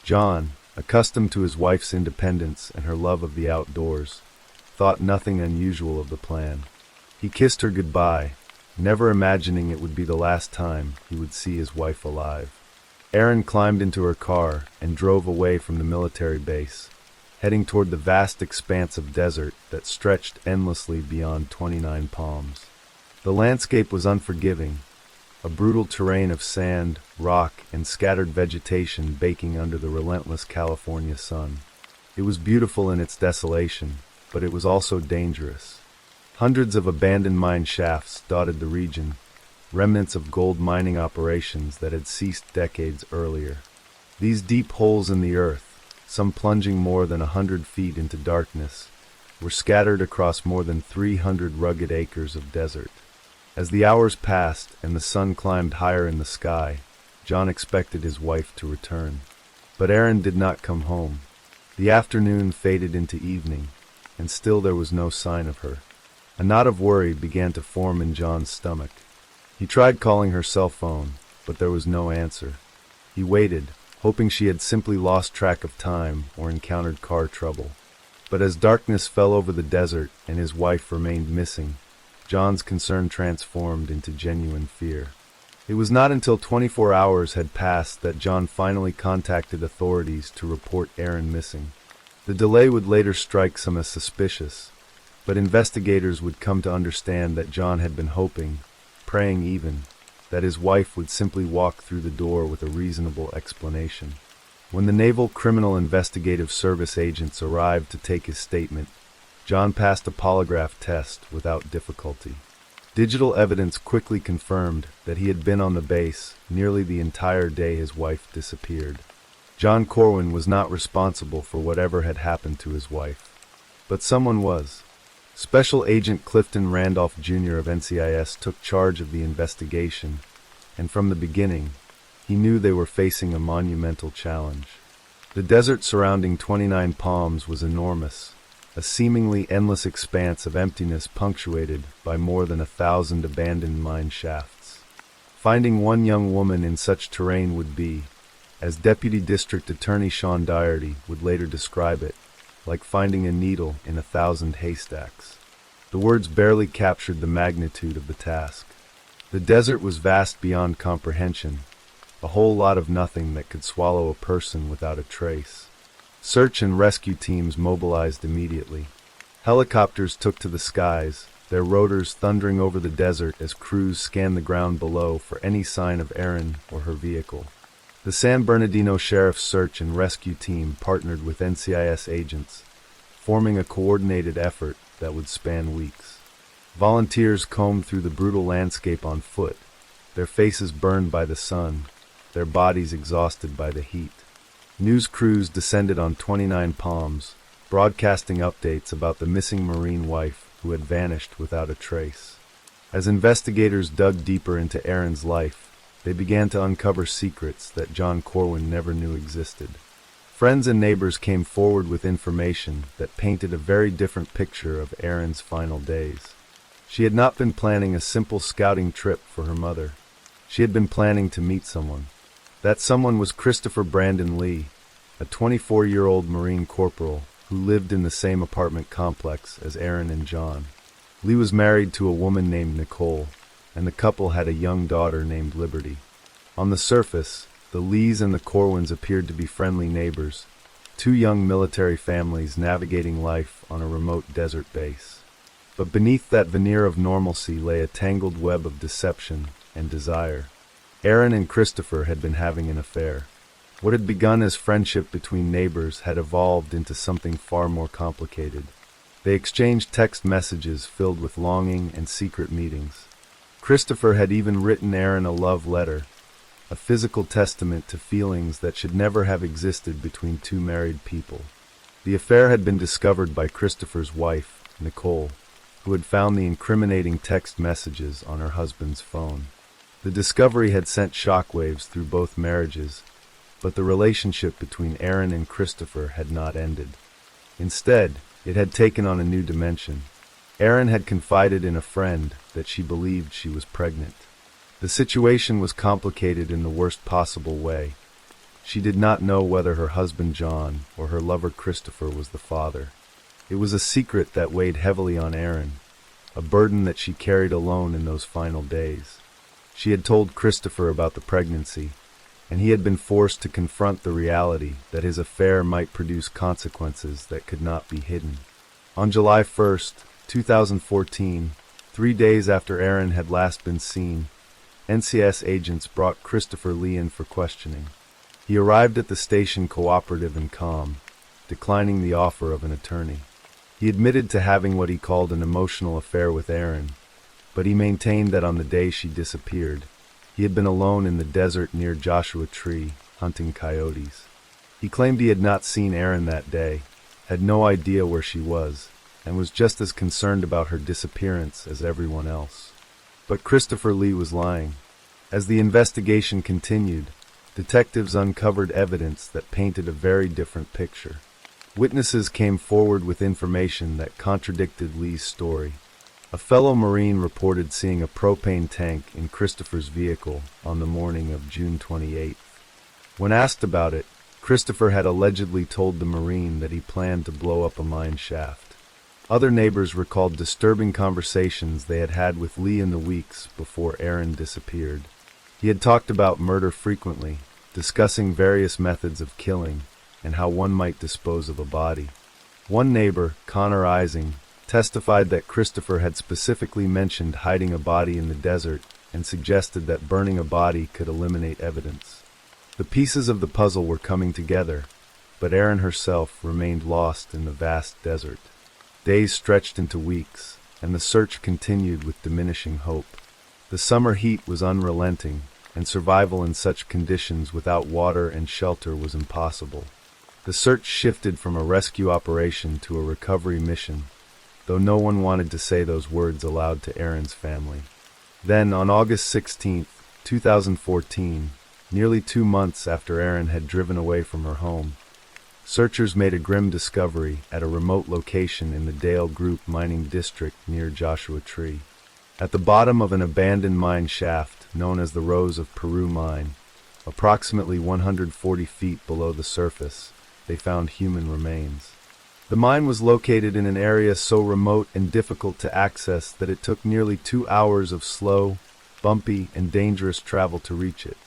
John, accustomed to his wife's independence and her love of the outdoors, thought nothing unusual of the plan. He kissed her goodbye, never imagining it would be the last time he would see his wife alive. Erin climbed into her car and drove away from the military base, heading toward the vast expanse of desert that stretched endlessly beyond 29 Palms. The landscape was unforgiving, a brutal terrain of sand, rock, and scattered vegetation baking under the relentless California sun. It was beautiful in its desolation, but it was also dangerous. Hundreds of abandoned mine shafts dotted the region, remnants of gold mining operations that had ceased decades earlier. These deep holes in the earth, some plunging more than 100 feet into darkness, were scattered across more than 300 rugged acres of desert. As the hours passed and the sun climbed higher in the sky, John expected his wife to return. But Erin did not come home. The afternoon faded into evening, and still there was no sign of her. A knot of worry began to form in John's stomach. He tried calling her cell phone, but there was no answer. He waited, hoping she had simply lost track of time or encountered car trouble. But as darkness fell over the desert and his wife remained missing, John's concern transformed into genuine fear. It was not until 24 hours had passed that John finally contacted authorities to report Erin missing. The delay would later strike some as suspicious, but investigators would come to understand that John had been hoping, praying even, that his wife would simply walk through the door with a reasonable explanation. When the Naval Criminal Investigative Service agents arrived to take his statement, John passed a polygraph test without difficulty. Digital evidence quickly confirmed that he had been on the base nearly the entire day his wife disappeared. John Corwin was not responsible for whatever had happened to his wife. But someone was. Special Agent Clifton Randolph Jr. of NCIS took charge of the investigation, and from the beginning, he knew they were facing a monumental challenge. The desert surrounding 29 Palms was enormous, a seemingly endless expanse of emptiness punctuated by more than 1,000 abandoned mine shafts. Finding one young woman in such terrain would be, as Deputy District Attorney Sean Doherty would later describe it, like finding a needle in 1,000 haystacks. The words barely captured the magnitude of the task. The desert was vast beyond comprehension, a whole lot of nothing that could swallow a person without a trace. Search and rescue teams mobilized immediately. Helicopters took to the skies, their rotors thundering over the desert as crews scanned the ground below for any sign of Erin or her vehicle. The San Bernardino Sheriff's Search and Rescue Team partnered with NCIS agents, forming a coordinated effort that would span weeks. Volunteers combed through the brutal landscape on foot, their faces burned by the sun, their bodies exhausted by the heat. News crews descended on 29 Palms, broadcasting updates about the missing Marine wife who had vanished without a trace. As investigators dug deeper into Erin's life, they began to uncover secrets that John Corwin never knew existed. Friends and neighbors came forward with information that painted a very different picture of Erin's final days. She had not been planning a simple scouting trip for her mother. She had been planning to meet someone. That someone was Christopher Brandon Lee, a 24-year-old Marine corporal who lived in the same apartment complex as Erin and John. Lee was married to a woman named Nicole, and the couple had a young daughter named Liberty. On the surface, the Lees and the Corwins appeared to be friendly neighbors, two young military families navigating life on a remote desert base. But beneath that veneer of normalcy lay a tangled web of deception and desire. Erin and Christopher had been having an affair. What had begun as friendship between neighbors had evolved into something far more complicated. They exchanged text messages filled with longing and secret meetings. Christopher had even written Aaron a love letter, a physical testament to feelings that should never have existed between two married people. The affair had been discovered by Christopher's wife, Nicole, who had found the incriminating text messages on her husband's phone. The discovery had sent shockwaves through both marriages, but the relationship between Aaron and Christopher had not ended. Instead, it had taken on a new dimension. Aaron had confided in a friend that she believed she was pregnant. The situation was complicated in the worst possible way. She did not know whether her husband John or her lover Christopher was the father. It was a secret that weighed heavily on Aaron, a burden that she carried alone in those final days. She had told Christopher about the pregnancy, and he had been forced to confront the reality that his affair might produce consequences that could not be hidden. On July 1st, 2014, 3 days after Aaron had last been seen, NCS agents brought Christopher Lee in for questioning. He arrived at the station cooperative and calm, declining the offer of an attorney. He admitted to having what he called an emotional affair with Aaron, but he maintained that on the day she disappeared, he had been alone in the desert near Joshua Tree, hunting coyotes. He claimed he had not seen Aaron that day, had no idea where she was, and was just as concerned about her disappearance as everyone else. But Christopher Lee was lying. As the investigation continued, detectives uncovered evidence that painted a very different picture. Witnesses came forward with information that contradicted Lee's story. A fellow Marine reported seeing a propane tank in Christopher's vehicle on the morning of June 28th. When asked about it, Christopher had allegedly told the Marine that he planned to blow up a mine shaft. Other neighbors recalled disturbing conversations they had had with Lee in the weeks before Aaron disappeared. He had talked about murder frequently, discussing various methods of killing and how one might dispose of a body. One neighbor, Connor Ising, testified that Christopher had specifically mentioned hiding a body in the desert and suggested that burning a body could eliminate evidence. The pieces of the puzzle were coming together, but Aaron herself remained lost in the vast desert. Days stretched into weeks, and the search continued with diminishing hope. The summer heat was unrelenting, and survival in such conditions without water and shelter was impossible. The search shifted from a rescue operation to a recovery mission, though no one wanted to say those words aloud to Aaron's family. Then, on August 16, 2014, nearly 2 months after Aaron had driven away from her home, searchers made a grim discovery at a remote location in the Dale Group mining district near Joshua Tree. At the bottom of an abandoned mine shaft known as the Rose of Peru mine, approximately 140 feet below the surface, they found human remains. The mine was located in an area so remote and difficult to access that it took nearly 2 hours of slow, bumpy, and dangerous travel to reach it.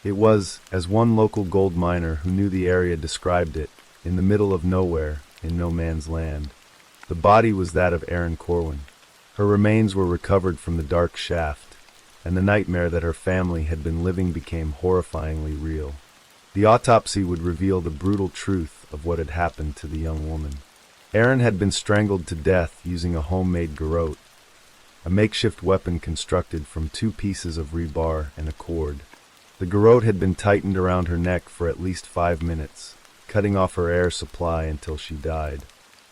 It was, as one local gold miner who knew the area described it, in the middle of nowhere, in no man's land. The body was that of Aaron Corwin. Her remains were recovered from the dark shaft, and the nightmare that her family had been living became horrifyingly real. The autopsy would reveal the brutal truth of what had happened to the young woman. Aaron had been strangled to death using a homemade garrote, a makeshift weapon constructed from 2 pieces of rebar and a cord. The garrote had been tightened around her neck for at least 5 minutes, cutting off her air supply until she died.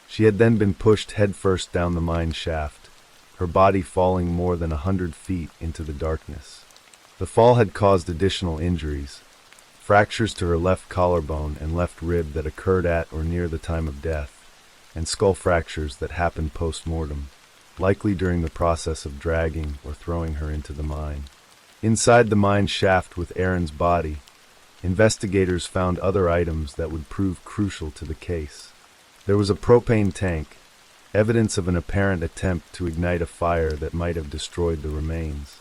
She had then been pushed headfirst down the mine shaft, her body falling more than 100 feet into the darkness. The fall had caused additional injuries, fractures to her left collarbone and left rib that occurred at or near the time of death, and skull fractures that happened post-mortem, likely during the process of dragging or throwing her into the mine. Inside the mine shaft with Aaron's body, investigators found other items that would prove crucial to the case. There was a propane tank, evidence of an apparent attempt to ignite a fire that might have destroyed the remains.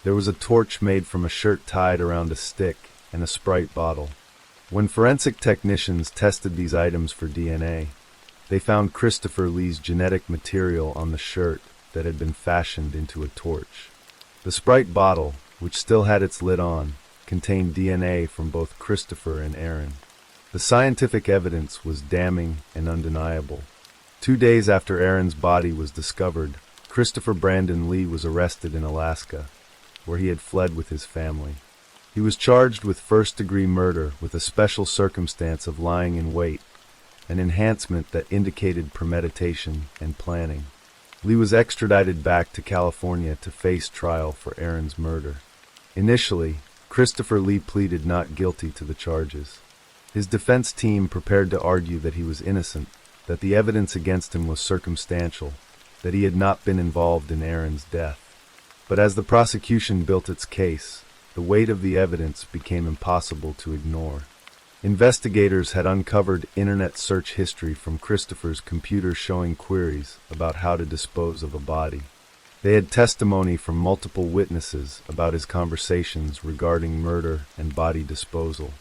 There was a torch made from a shirt tied around a stick and a Sprite bottle. When forensic technicians tested these items for DNA, they found Christopher Lee's genetic material on the shirt that had been fashioned into a torch. The Sprite bottle, which still had its lid on, contained DNA from both Christopher and Aaron. The scientific evidence was damning and undeniable. 2 days after Aaron's body was discovered, Christopher Brandon Lee was arrested in Alaska. where he had fled with his family. He was charged with first-degree murder with a special circumstance of lying in wait, an enhancement that indicated premeditation and planning. Lee was extradited back to California to face trial for Aaron's murder. Initially, Christopher Lee pleaded not guilty to the charges. His defense team prepared to argue that he was innocent, that the evidence against him was circumstantial, that he had not been involved in Aaron's death. But as the prosecution built its case, the weight of the evidence became impossible to ignore. Investigators had uncovered internet search history from Christopher's computer showing queries about how to dispose of a body. They had testimony from multiple witnesses about his conversations regarding murder and body disposal.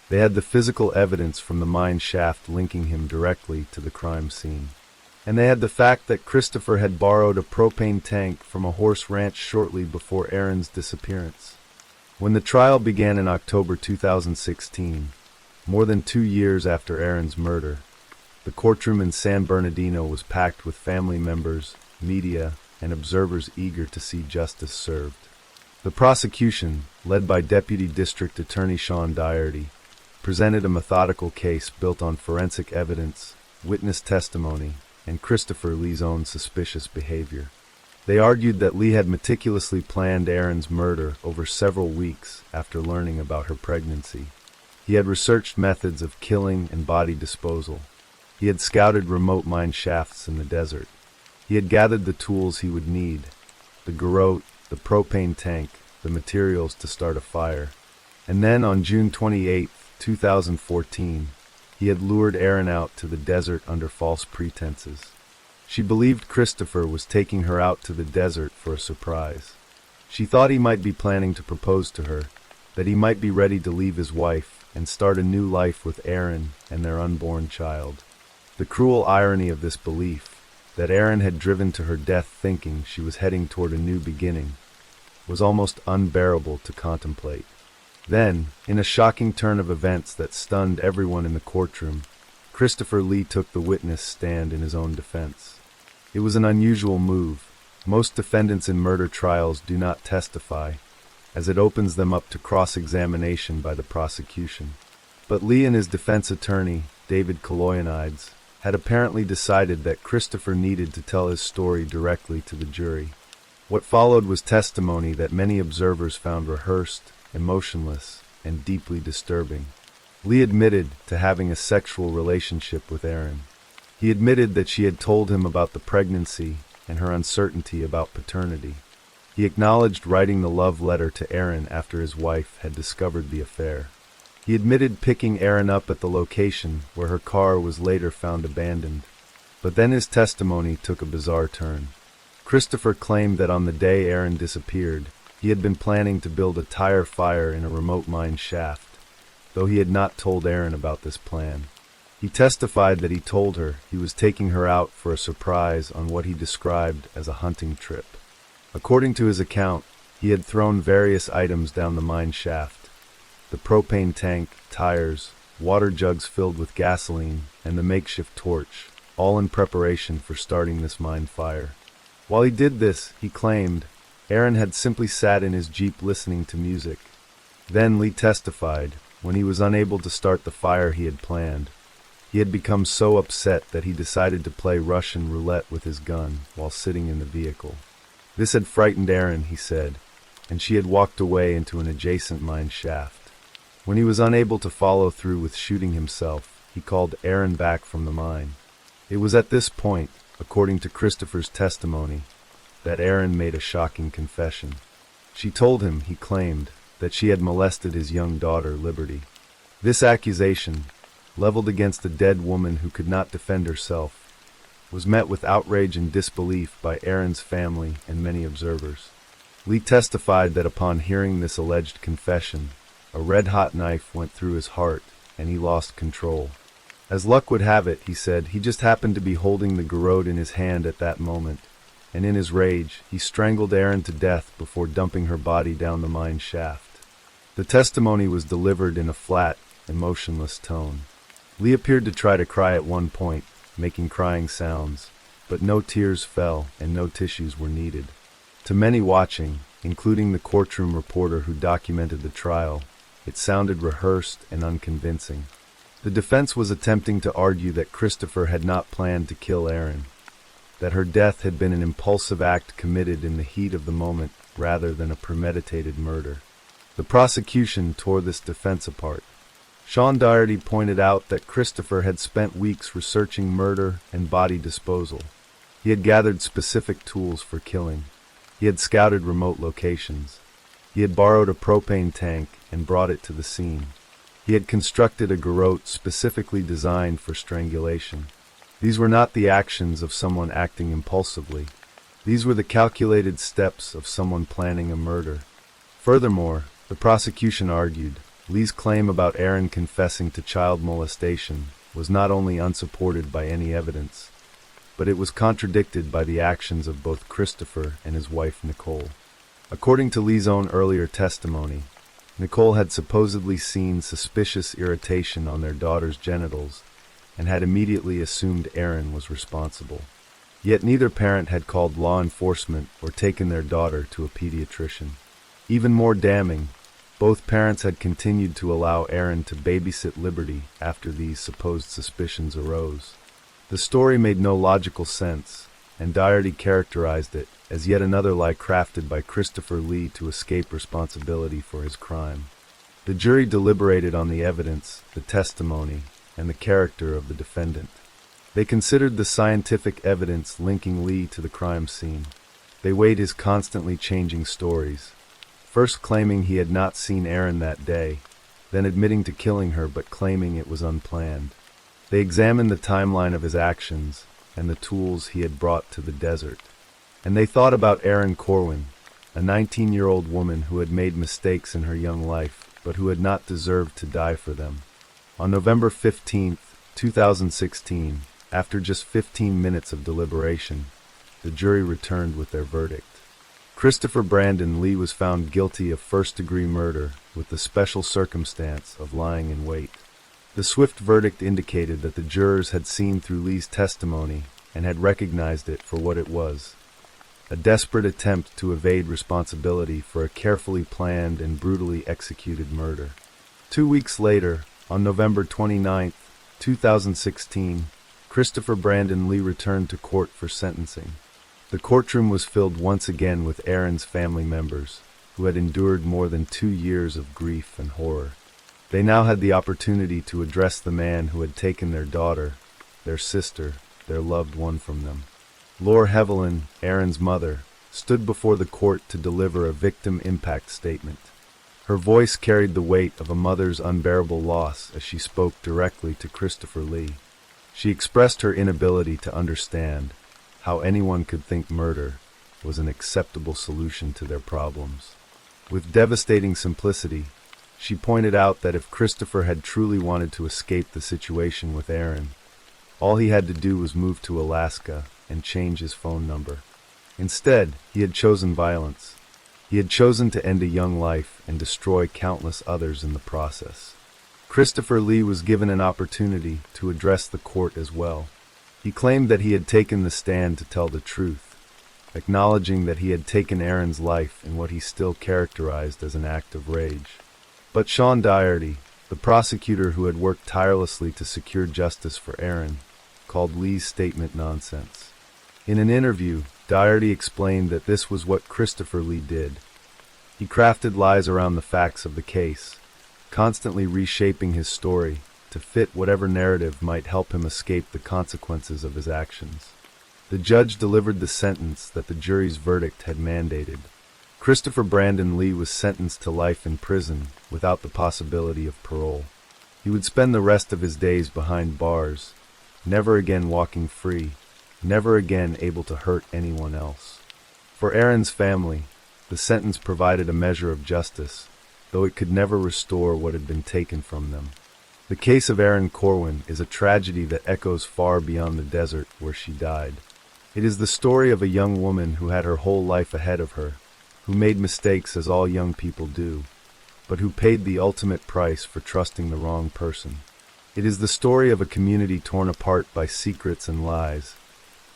They had the physical evidence from the mine shaft linking him directly to the crime scene. And they had the fact that Christopher had borrowed a propane tank from a horse ranch shortly before Aaron's disappearance. When the trial began in October 2016, more than 2 years after Aaron's murder, the courtroom in San Bernardino was packed with family members, media, and observers eager to see justice served. The prosecution, led by Deputy District Attorney Sean Doherty, presented a methodical case built on forensic evidence, witness testimony, and Christopher Lee's own suspicious behavior. They argued that Lee had meticulously planned Aaron's murder over several weeks after learning about her pregnancy. He had researched methods of killing and body disposal. He had scouted remote mine shafts in the desert. He had gathered the tools he would need: the garrote, the propane tank, the materials to start a fire. And then on June 28, 2014, he had lured Aaron out to the desert under false pretenses. She believed Christopher was taking her out to the desert for a surprise. She thought he might be planning to propose to her, that he might be ready to leave his wife and start a new life with Aaron and their unborn child. The cruel irony of this belief, that Aaron had driven to her death thinking she was heading toward a new beginning, was almost unbearable to contemplate. Then, in a shocking turn of events that stunned everyone in the courtroom, Christopher Lee took the witness stand in his own defense. It was an unusual move. Most defendants in murder trials do not testify, as it opens them up to cross-examination by the prosecution. But Lee and his defense attorney, David Koloyanides, had apparently decided that Christopher needed to tell his story directly to the jury. What followed was testimony that many observers found rehearsed, emotionless, and deeply disturbing. Lee admitted to having a sexual relationship with Aaron. He admitted that she had told him about the pregnancy and her uncertainty about paternity. He acknowledged writing the love letter to Aaron after his wife had discovered the affair. He admitted picking Aaron up at the location where her car was later found abandoned. But then his testimony took a bizarre turn. Christopher claimed that on the day Aaron disappeared, he had been planning to build a tire fire in a remote mine shaft, though he had not told Aaron about this plan. He testified that he told her he was taking her out for a surprise on what he described as a hunting trip. According to his account, he had thrown various items down the mine shaft: the propane tank, tires, water jugs filled with gasoline, and the makeshift torch, all in preparation for starting this mine fire. While he did this, he claimed, Aaron had simply sat in his Jeep listening to music. Then Lee testified, when he was unable to start the fire he had planned, he had become so upset that he decided to play Russian roulette with his gun while sitting in the vehicle. This had frightened Aaron, he said, and she had walked away into an adjacent mine shaft. When he was unable to follow through with shooting himself, he called Aaron back from the mine. It was at this point, according to Christopher's testimony, that Aaron made a shocking confession. She told him, he claimed, that she had molested his young daughter, Liberty. This accusation, leveled against a dead woman who could not defend herself, was met with outrage and disbelief by Aaron's family and many observers. Lee testified that upon hearing this alleged confession, a red-hot knife went through his heart and he lost control. As luck would have it, he said, he just happened to be holding the garrote in his hand at that moment, and in his rage, he strangled Aaron to death before dumping her body down the mine shaft. The testimony was delivered in a flat, emotionless tone. Lee appeared to try to cry at one point, making crying sounds, but no tears fell and no tissues were needed. To many watching, including the courtroom reporter who documented the trial, it sounded rehearsed and unconvincing. The defense was attempting to argue that Christopher had not planned to kill Erin, that her death had been an impulsive act committed in the heat of the moment rather than a premeditated murder. The prosecution tore this defense apart. Sean Doherty pointed out that Christopher had spent weeks researching murder and body disposal. He had gathered specific tools for killing. He had scouted remote locations. He had borrowed a propane tank and brought it to the scene. He had constructed a garrote specifically designed for strangulation. These were not the actions of someone acting impulsively. These were the calculated steps of someone planning a murder. Furthermore, the prosecution argued, Leigh's claim about Erin confessing to child molestation was not only unsupported by any evidence, but it was contradicted by the actions of both Christopher and his wife Nicole. According to Leigh's own earlier testimony, Nicole had supposedly seen suspicious irritation on their daughter's genitals and had immediately assumed Erin was responsible. Yet neither parent had called law enforcement or taken their daughter to a pediatrician. Even more damning, both parents had continued to allow Erin to babysit Liberty after these supposed suspicions arose. The story made no logical sense, and Doherty characterized it as yet another lie crafted by Christopher Leigh to escape responsibility for his crime. The jury deliberated on the evidence, the testimony, and the character of the defendant. They considered the scientific evidence linking Leigh to the crime scene. They weighed his constantly changing stories, first claiming he had not seen Erin that day, then admitting to killing her but claiming it was unplanned. They examined the timeline of his actions and the tools he had brought to the desert. And they thought about Erin Corwin, a 19-year-old woman who had made mistakes in her young life, but who had not deserved to die for them. On November 15, 2016, after just 15 minutes of deliberation, the jury returned with their verdict. Christopher Brandon Leigh was found guilty of first-degree murder with the special circumstance of lying in wait. The swift verdict indicated that the jurors had seen through Leigh's testimony and had recognized it for what it was, a desperate attempt to evade responsibility for a carefully planned and brutally executed murder. 2 weeks later, on November 29, 2016, Christopher Brandon Leigh returned to court for sentencing. The courtroom was filled once again with Erin's family members, who had endured more than 2 years of grief and horror. They now had the opportunity to address the man who had taken their daughter, their sister, their loved one from them. Laura Hevelin, Erin's mother, stood before the court to deliver a victim impact statement. Her voice carried the weight of a mother's unbearable loss as she spoke directly to Christopher Leigh. She expressed her inability to understand how anyone could think murder was an acceptable solution to their problems. With devastating simplicity, she pointed out that if Christopher had truly wanted to escape the situation with Erin, all he had to do was move to Alaska and change his phone number. Instead, he had chosen violence. He had chosen to end a young life and destroy countless others in the process. Christopher Leigh was given an opportunity to address the court as well. He claimed that he had taken the stand to tell the truth, acknowledging that he had taken Erin's life in what he still characterized as an act of rage. But Sean Doherty, the prosecutor who had worked tirelessly to secure justice for Erin, called Leigh's statement nonsense. In an interview, Doherty explained that this was what Christopher Leigh did. He crafted lies around the facts of the case, constantly reshaping his story to fit whatever narrative might help him escape the consequences of his actions. The judge delivered the sentence that the jury's verdict had mandated. Christopher Brandon Leigh was sentenced to life in prison without the possibility of parole. He would spend the rest of his days behind bars, never again walking free, never again able to hurt anyone else. For Erin's family, the sentence provided a measure of justice, though it could never restore what had been taken from them. The case of Erin Corwin is a tragedy that echoes far beyond the desert where she died. It is the story of a young woman who had her whole life ahead of her, who made mistakes as all young people do, but who paid the ultimate price for trusting the wrong person. It is the story of a community torn apart by secrets and lies,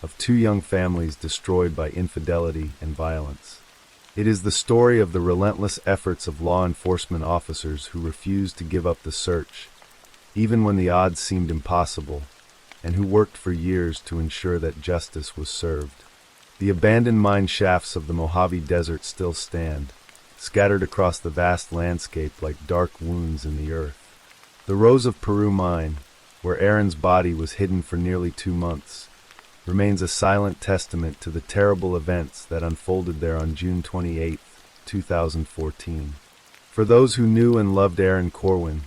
of 2 young families destroyed by infidelity and violence. It is the story of the relentless efforts of law enforcement officers who refused to give up the search, even when the odds seemed impossible, and who worked for years to ensure that justice was served. The abandoned mine shafts of the Mojave Desert still stand, scattered across the vast landscape like dark wounds in the earth. The Rose of Peru mine, where Aaron's body was hidden for nearly 2 months, remains a silent testament to the terrible events that unfolded there on June 28, 2014. For those who knew and loved Erin Corwin,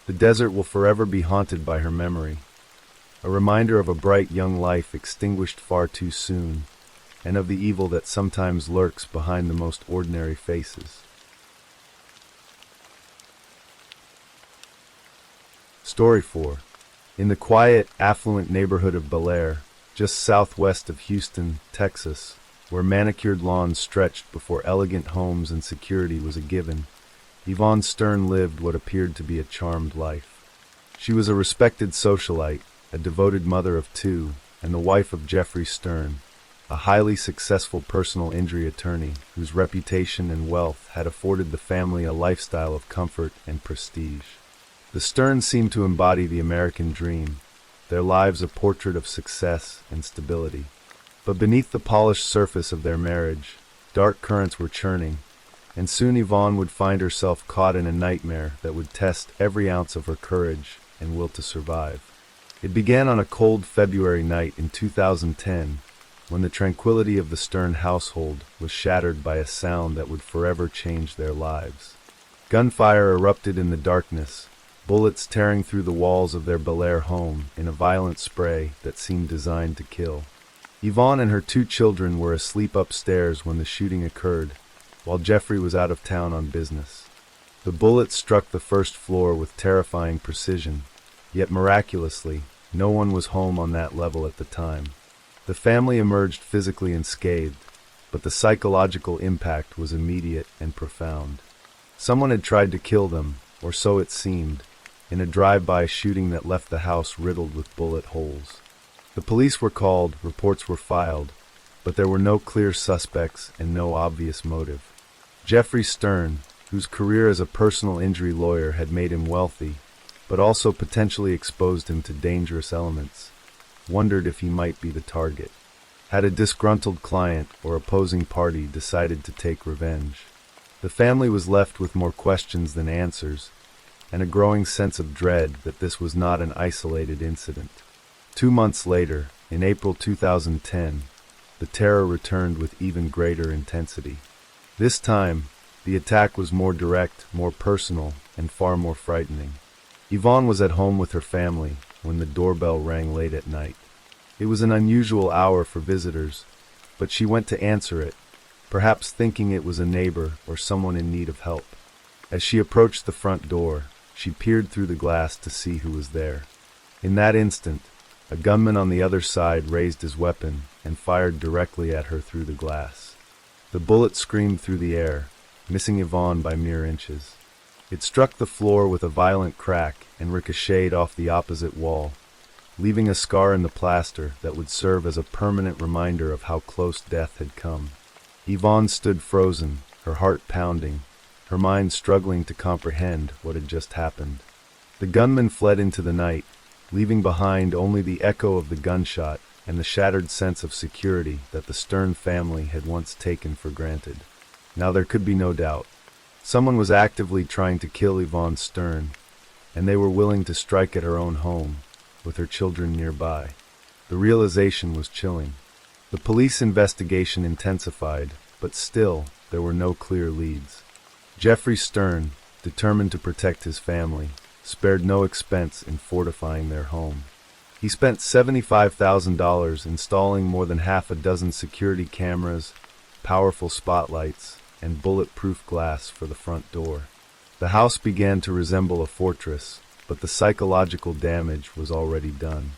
the desert will forever be haunted by her memory, a reminder of a bright young life extinguished far too soon, and of the evil that sometimes lurks behind the most ordinary faces. Story 4. In the quiet, affluent neighborhood of Blaise, just southwest of Houston, Texas, where manicured lawns stretched before elegant homes and security was a given, Ivonne Stern lived what appeared to be a charmed life. She was a respected socialite, a devoted mother of 2, and the wife of Jeffrey Stern, a highly successful personal injury attorney whose reputation and wealth had afforded the family a lifestyle of comfort and prestige. The Sterns seemed to embody the American dream, their lives a portrait of success and stability. But beneath the polished surface of their marriage, dark currents were churning, and soon Ivonne would find herself caught in a nightmare that would test every ounce of her courage and will to survive. It began on a cold February night in 2010, when the tranquility of the Stern household was shattered by a sound that would forever change their lives. Gunfire erupted in the darkness, bullets tearing through the walls of their Blaise home in a violent spray that seemed designed to kill. Ivonne and her 2 children were asleep upstairs when the shooting occurred, while Jeffrey was out of town on business. The bullets struck the first floor with terrifying precision, yet miraculously, no one was home on that level at the time. The family emerged physically unscathed, but the psychological impact was immediate and profound. Someone had tried to kill them, or so it seemed, in a drive-by shooting that left the house riddled with bullet holes. The police were called, reports were filed, but there were no clear suspects and no obvious motive. Jeffrey Stern, whose career as a personal injury lawyer had made him wealthy, but also potentially exposed him to dangerous elements, wondered if he might be the target. Had a disgruntled client or opposing party decided to take revenge? The family was left with more questions than answers, and a growing sense of dread that this was not an isolated incident. 2 months later, in April 2010, the terror returned with even greater intensity. This time, the attack was more direct, more personal, and far more frightening. Ivonne was at home with her family when the doorbell rang late at night. It was an unusual hour for visitors, but she went to answer it, perhaps thinking it was a neighbor or someone in need of help. As she approached the front door, she peered through the glass to see who was there. In that instant, a gunman on the other side raised his weapon and fired directly at her through the glass. The bullet screamed through the air, missing Ivonne by mere inches. It struck the floor with a violent crack and ricocheted off the opposite wall, leaving a scar in the plaster that would serve as a permanent reminder of how close death had come. Ivonne stood frozen, her heart pounding, her mind struggling to comprehend what had just happened. The gunman fled into the night, leaving behind only the echo of the gunshot and the shattered sense of security that the Stern family had once taken for granted. Now there could be no doubt. Someone was actively trying to kill Ivonne Stern, and they were willing to strike at her own home, with her children nearby. The realization was chilling. The police investigation intensified, but still, there were no clear leads. Jeffrey Stern, determined to protect his family, spared no expense in fortifying their home. He spent $75,000 installing more than half a dozen security cameras, powerful spotlights, and bulletproof glass for the front door. The house began to resemble a fortress, but the psychological damage was already done.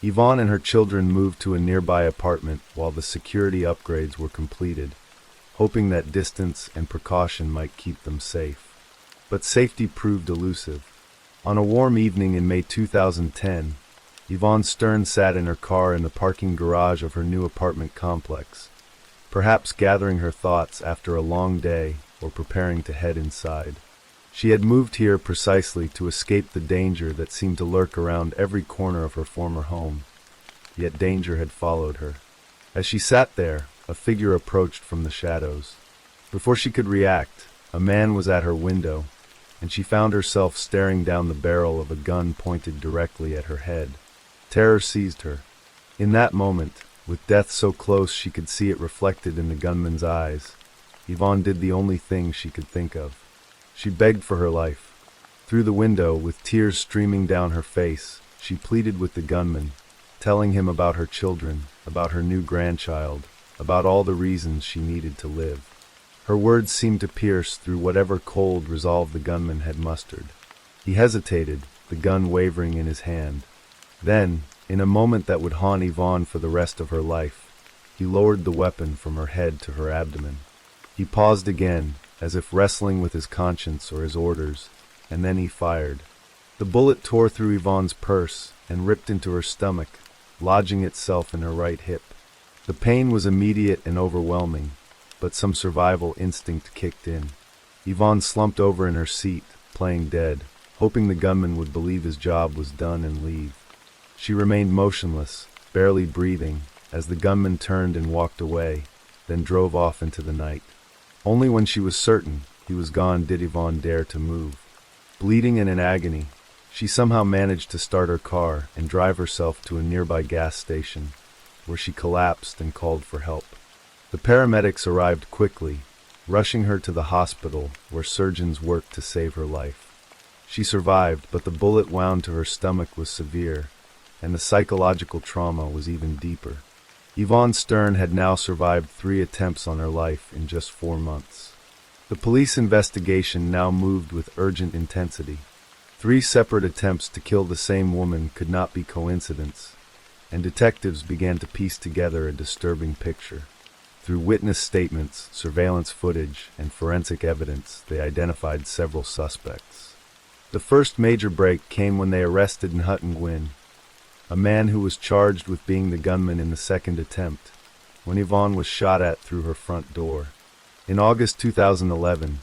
Ivonne and her children moved to a nearby apartment while the security upgrades were completed, hoping that distance and precaution might keep them safe. But safety proved elusive. On a warm evening in May 2010, Ivonne Stern sat in her car in the parking garage of her new apartment complex, perhaps gathering her thoughts after a long day or preparing to head inside. She had moved here precisely to escape the danger that seemed to lurk around every corner of her former home, yet danger had followed her. As she sat there, a figure approached from the shadows. Before she could react, a man was at her window, and she found herself staring down the barrel of a gun pointed directly at her head. Terror seized her. In that moment, with death so close she could see it reflected in the gunman's eyes, Ivonne did the only thing she could think of. She begged for her life. Through the window, with tears streaming down her face, she pleaded with the gunman, telling him about her children, about her new grandchild, about all the reasons she needed to live. Her words seemed to pierce through whatever cold resolve the gunman had mustered. He hesitated, the gun wavering in his hand. Then, in a moment that would haunt Ivonne for the rest of her life, he lowered the weapon from her head to her abdomen. He paused again, as if wrestling with his conscience or his orders, and then he fired. The bullet tore through Yvonne's purse and ripped into her stomach, lodging itself in her right hip. The pain was immediate and overwhelming, but some survival instinct kicked in. Yvonne slumped over in her seat, playing dead, hoping the gunman would believe his job was done and leave. She remained motionless, barely breathing, as the gunman turned and walked away, then drove off into the night. Only when she was certain he was gone did Yvonne dare to move. Bleeding and in agony, she somehow managed to start her car and drive herself to a nearby gas station, where she collapsed and called for help. The paramedics arrived quickly, rushing her to the hospital where surgeons worked to save her life. She survived, but the bullet wound to her stomach was severe, and the psychological trauma was even deeper. Yvonne Stern had now survived 3 attempts on her life in just 4 months. The police investigation now moved with urgent intensity. 3 separate attempts to kill the same woman could not be coincidence, and detectives began to piece together a disturbing picture. Through witness statements, surveillance footage, and forensic evidence, they identified several suspects. The first major break came when they arrested Nhut Nguyen, a man who was charged with being the gunman in the second attempt, when Yvonne was shot at through her front door. In August 2011,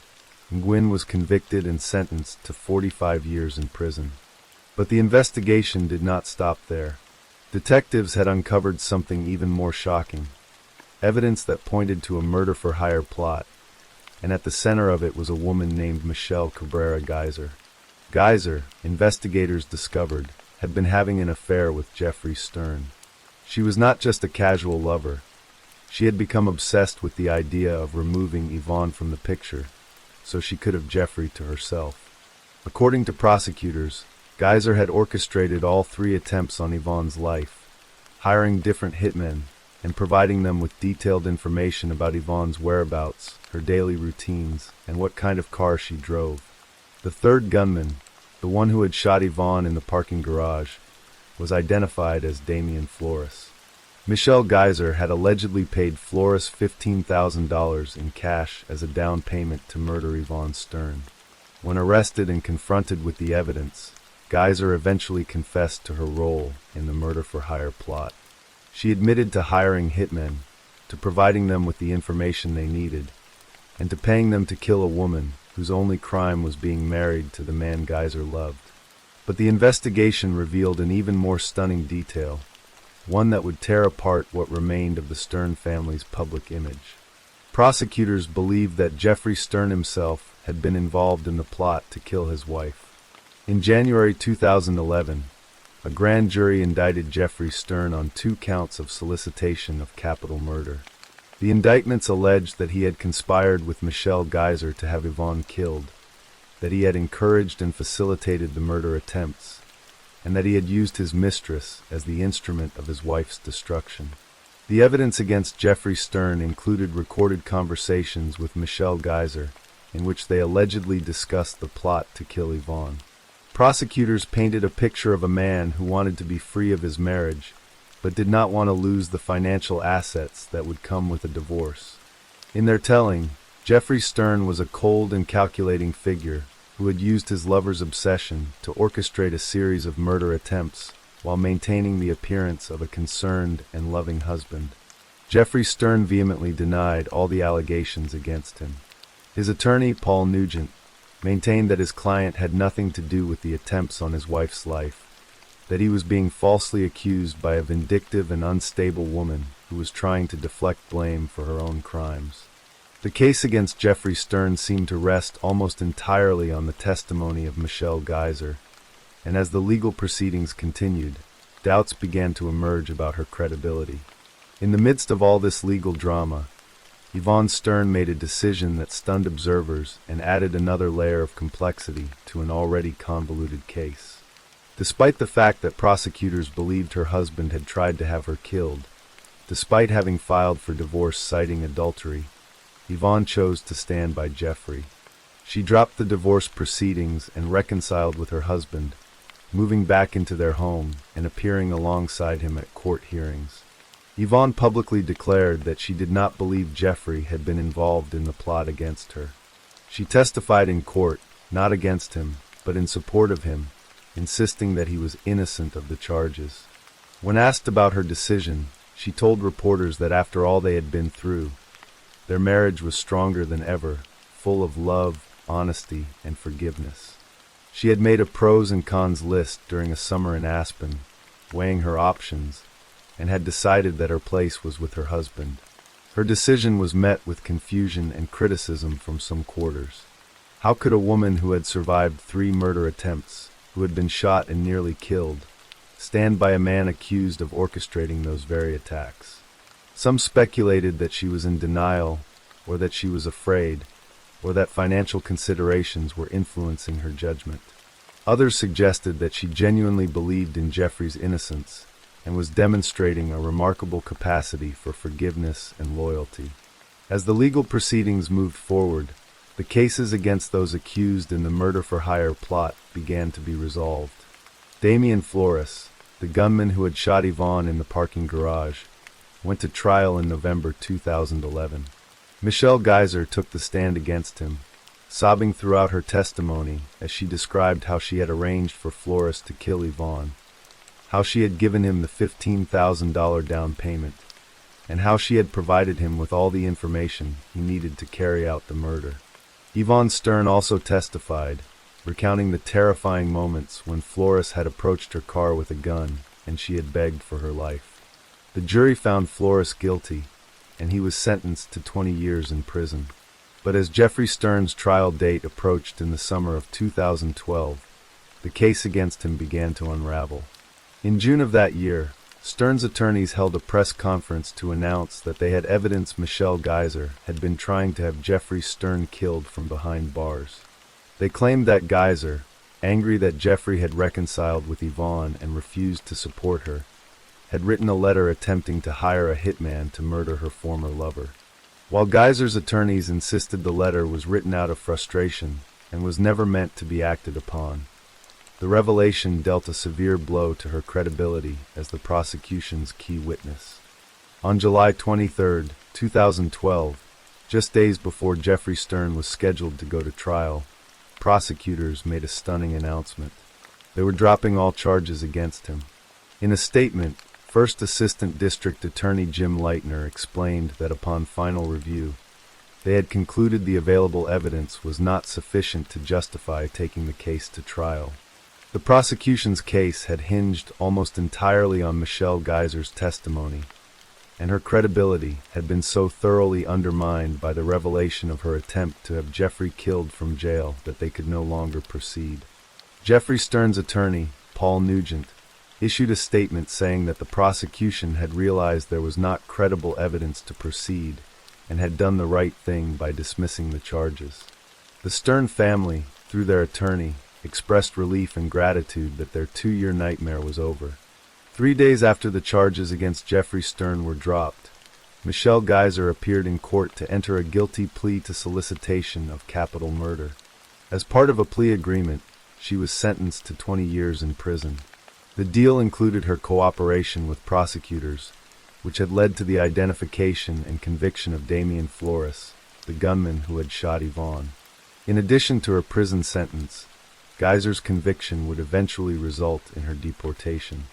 Nguyen was convicted and sentenced to 45 years in prison. But the investigation did not stop there. Detectives had uncovered something even more shocking, evidence that pointed to a murder-for-hire plot, and at the center of it was a woman named Michelle Cabrera Geyser. Geyser, investigators discovered, had been having an affair with Jeffrey Stern. She was not just a casual lover. She had become obsessed with the idea of removing Yvonne from the picture, so she could have Jeffrey to herself. According to prosecutors, Geyser had orchestrated all 3 attempts on Yvonne's life, hiring different hitmen and providing them with detailed information about Yvonne's whereabouts, her daily routines, and what kind of car she drove. The third gunman, the one who had shot Yvonne in the parking garage, was identified as Damien Flores. Michelle Geyser had allegedly paid Flores $15,000 in cash as a down payment to murder Yvonne Stern. When arrested and confronted with the evidence, Geyser eventually confessed to her role in the murder-for-hire plot. She admitted to hiring hitmen, to providing them with the information they needed, and to paying them to kill a woman whose only crime was being married to the man Geyser loved. But the investigation revealed an even more stunning detail, one that would tear apart what remained of the Stern family's public image. Prosecutors believed that Jeffrey Stern himself had been involved in the plot to kill his wife. In January 2011, a grand jury indicted Jeffrey Stern on 2 counts of solicitation of capital murder. The indictments alleged that he had conspired with Michelle Geyser to have Yvonne killed, that he had encouraged and facilitated the murder attempts, and that he had used his mistress as the instrument of his wife's destruction. The evidence against Jeffrey Stern included recorded conversations with Michelle Geyser, in which they allegedly discussed the plot to kill Yvonne. Prosecutors painted a picture of a man who wanted to be free of his marriage, but did not want to lose the financial assets that would come with a divorce. In their telling, Jeffrey Stern was a cold and calculating figure who had used his lover's obsession to orchestrate a series of murder attempts while maintaining the appearance of a concerned and loving husband. Jeffrey Stern vehemently denied all the allegations against him. His attorney, Paul Nugent, maintained that his client had nothing to do with the attempts on his wife's life, that he was being falsely accused by a vindictive and unstable woman who was trying to deflect blame for her own crimes. The case against Jeffrey Stern seemed to rest almost entirely on the testimony of Michelle Geyser, and as the legal proceedings continued, doubts began to emerge about her credibility. In the midst of all this legal drama, Ivonne Stern made a decision that stunned observers and added another layer of complexity to an already convoluted case. Despite the fact that prosecutors believed her husband had tried to have her killed, despite having filed for divorce citing adultery, Ivonne chose to stand by Jeffrey. She dropped the divorce proceedings and reconciled with her husband, moving back into their home and appearing alongside him at court hearings. Ivonne publicly declared that she did not believe Jeffrey had been involved in the plot against her. She testified in court, not against him, but in support of him, insisting that he was innocent of the charges. When asked about her decision, she told reporters that after all they had been through, their marriage was stronger than ever, full of love, honesty, and forgiveness. She had made a pros and cons list during a summer in Aspen, weighing her options, and had decided that her place was with her husband. Her decision was met with confusion and criticism from some quarters. How could a woman who had survived 3 murder attempts, who had been shot and nearly killed, stand by a man accused of orchestrating those very attacks? Some speculated that she was in denial, or that she was afraid, or that financial considerations were influencing her judgment. Others suggested that she genuinely believed in Jeffrey's innocence and was demonstrating a remarkable capacity for forgiveness and loyalty. As the legal proceedings moved forward, the cases against those accused in the murder-for-hire plot began to be resolved. Damien Flores, the gunman who had shot Ivonne in the parking garage, went to trial in November 2011. Michelle Geyser took the stand against him, sobbing throughout her testimony as she described how she had arranged for Flores to kill Ivonne, how she had given him the $15,000 down payment, and how she had provided him with all the information he needed to carry out the murder. Ivonne Stern also testified, recounting the terrifying moments when Flores had approached her car with a gun and she had begged for her life. The jury found Flores guilty, and he was sentenced to 20 years in prison. But as Jeffrey Stern's trial date approached in the summer of 2012, the case against him began to unravel. In June of that year, Stern's attorneys held a press conference to announce that they had evidence Michelle Geyser had been trying to have Jeffrey Stern killed from behind bars. They claimed that Geyser, angry that Jeffrey had reconciled with Ivonne and refused to support her, had written a letter attempting to hire a hitman to murder her former lover. While Geyser's attorneys insisted the letter was written out of frustration and was never meant to be acted upon, the revelation dealt a severe blow to her credibility as the prosecution's key witness. On July 23, 2012, just days before Jeffrey Stern was scheduled to go to trial, prosecutors made a stunning announcement. They were dropping all charges against him. In a statement, First Assistant District Attorney Jim Leitner explained that upon final review, they had concluded the available evidence was not sufficient to justify taking the case to trial. The prosecution's case had hinged almost entirely on Michelle Geyser's testimony, and her credibility had been so thoroughly undermined by the revelation of her attempt to have Jeffrey killed from jail that they could no longer proceed. Jeffrey Stern's attorney, Paul Nugent, issued a statement saying that the prosecution had realized there was not credible evidence to proceed and had done the right thing by dismissing the charges. The Stern family, through their attorney, expressed relief and gratitude that their 2-year nightmare was over. 3 days after the charges against Jeffrey Stern were dropped, Michelle Geyser appeared in court to enter a guilty plea to solicitation of capital murder. As part of a plea agreement, she was sentenced to 20 years in prison. The deal included her cooperation with prosecutors, which had led to the identification and conviction of Damien Flores, the gunman who had shot Ivonne. In addition to her prison sentence, Geyser's conviction would eventually result in her deportation.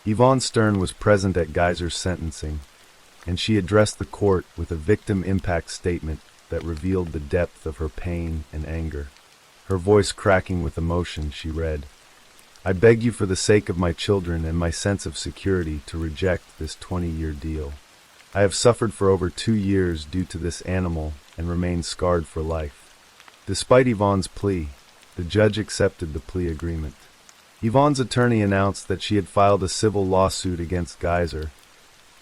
Ivonne Stern was present at Geyser's sentencing, and she addressed the court with a victim impact statement that revealed the depth of her pain and anger. Her voice cracking with emotion, she read, "I beg you for the sake of my children and my sense of security to reject this 20-year deal. I have suffered for over 2 years due to this animal and remain scarred for life." Despite Yvonne's plea, the judge accepted the plea agreement. Yvonne's attorney announced that she had filed a civil lawsuit against Geyser,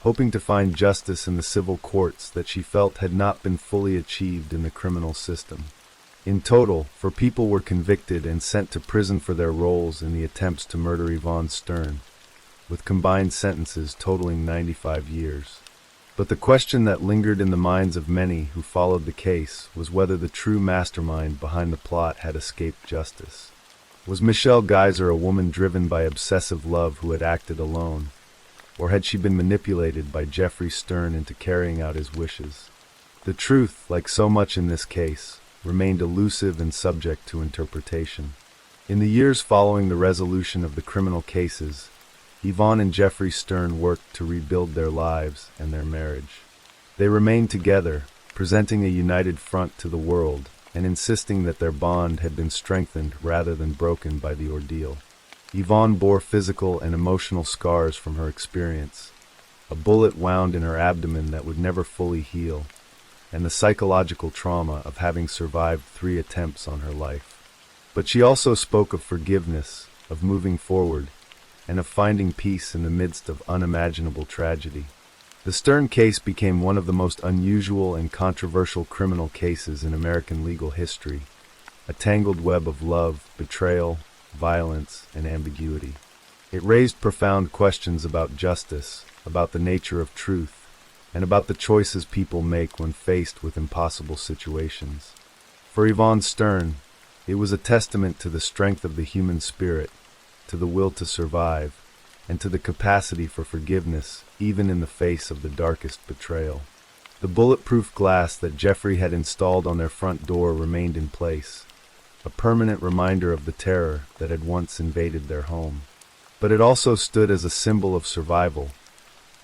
hoping to find justice in the civil courts that she felt had not been fully achieved in the criminal system. In total, 4 people were convicted and sent to prison for their roles in the attempts to murder Yvonne Stern, with combined sentences totaling 95 years. But the question that lingered in the minds of many who followed the case was whether the true mastermind behind the plot had escaped justice. Was Michelle Geyser a woman driven by obsessive love who had acted alone, or had she been manipulated by Jeffrey Stern into carrying out his wishes? The truth, like so much in this case, remained elusive and subject to interpretation. In the years following the resolution of the criminal cases, Yvonne and Jeffrey Stern worked to rebuild their lives and their marriage. They remained together, presenting a united front to the world and insisting that their bond had been strengthened rather than broken by the ordeal. Yvonne bore physical and emotional scars from her experience, a bullet wound in her abdomen that would never fully heal, and the psychological trauma of having survived 3 attempts on her life. But she also spoke of forgiveness, of moving forward, and of finding peace in the midst of unimaginable tragedy. The Stern case became one of the most unusual and controversial criminal cases in American legal history, a tangled web of love, betrayal, violence, and ambiguity. It raised profound questions about justice, about the nature of truth, and about the choices people make when faced with impossible situations. For Yvonne Stern, it was a testament to the strength of the human spirit, to the will to survive, and to the capacity for forgiveness, even in the face of the darkest betrayal. The bulletproof glass that Jeffrey had installed on their front door remained in place, a permanent reminder of the terror that had once invaded their home. But it also stood as a symbol of survival,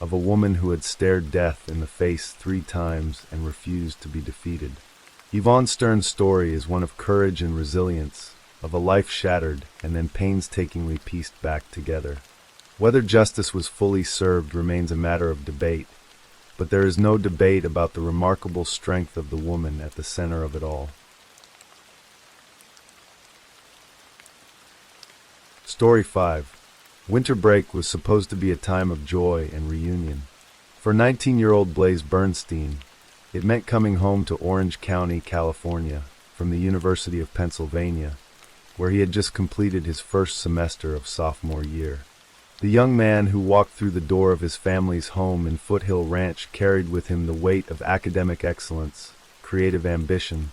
of a woman who had stared death in the face 3 times and refused to be defeated. Yvonne Stern's story is one of courage and resilience, of a life shattered and then painstakingly pieced back together. Whether justice was fully served remains a matter of debate, but there is no debate about the remarkable strength of the woman at the center of it all. Story 5. Winter break was supposed to be a time of joy and reunion. For 19-year-old Blaise Bernstein, it meant coming home to Orange County, California, from the University of Pennsylvania, where he had just completed his first semester of sophomore year. The young man who walked through the door of his family's home in Foothill Ranch carried with him the weight of academic excellence, creative ambition,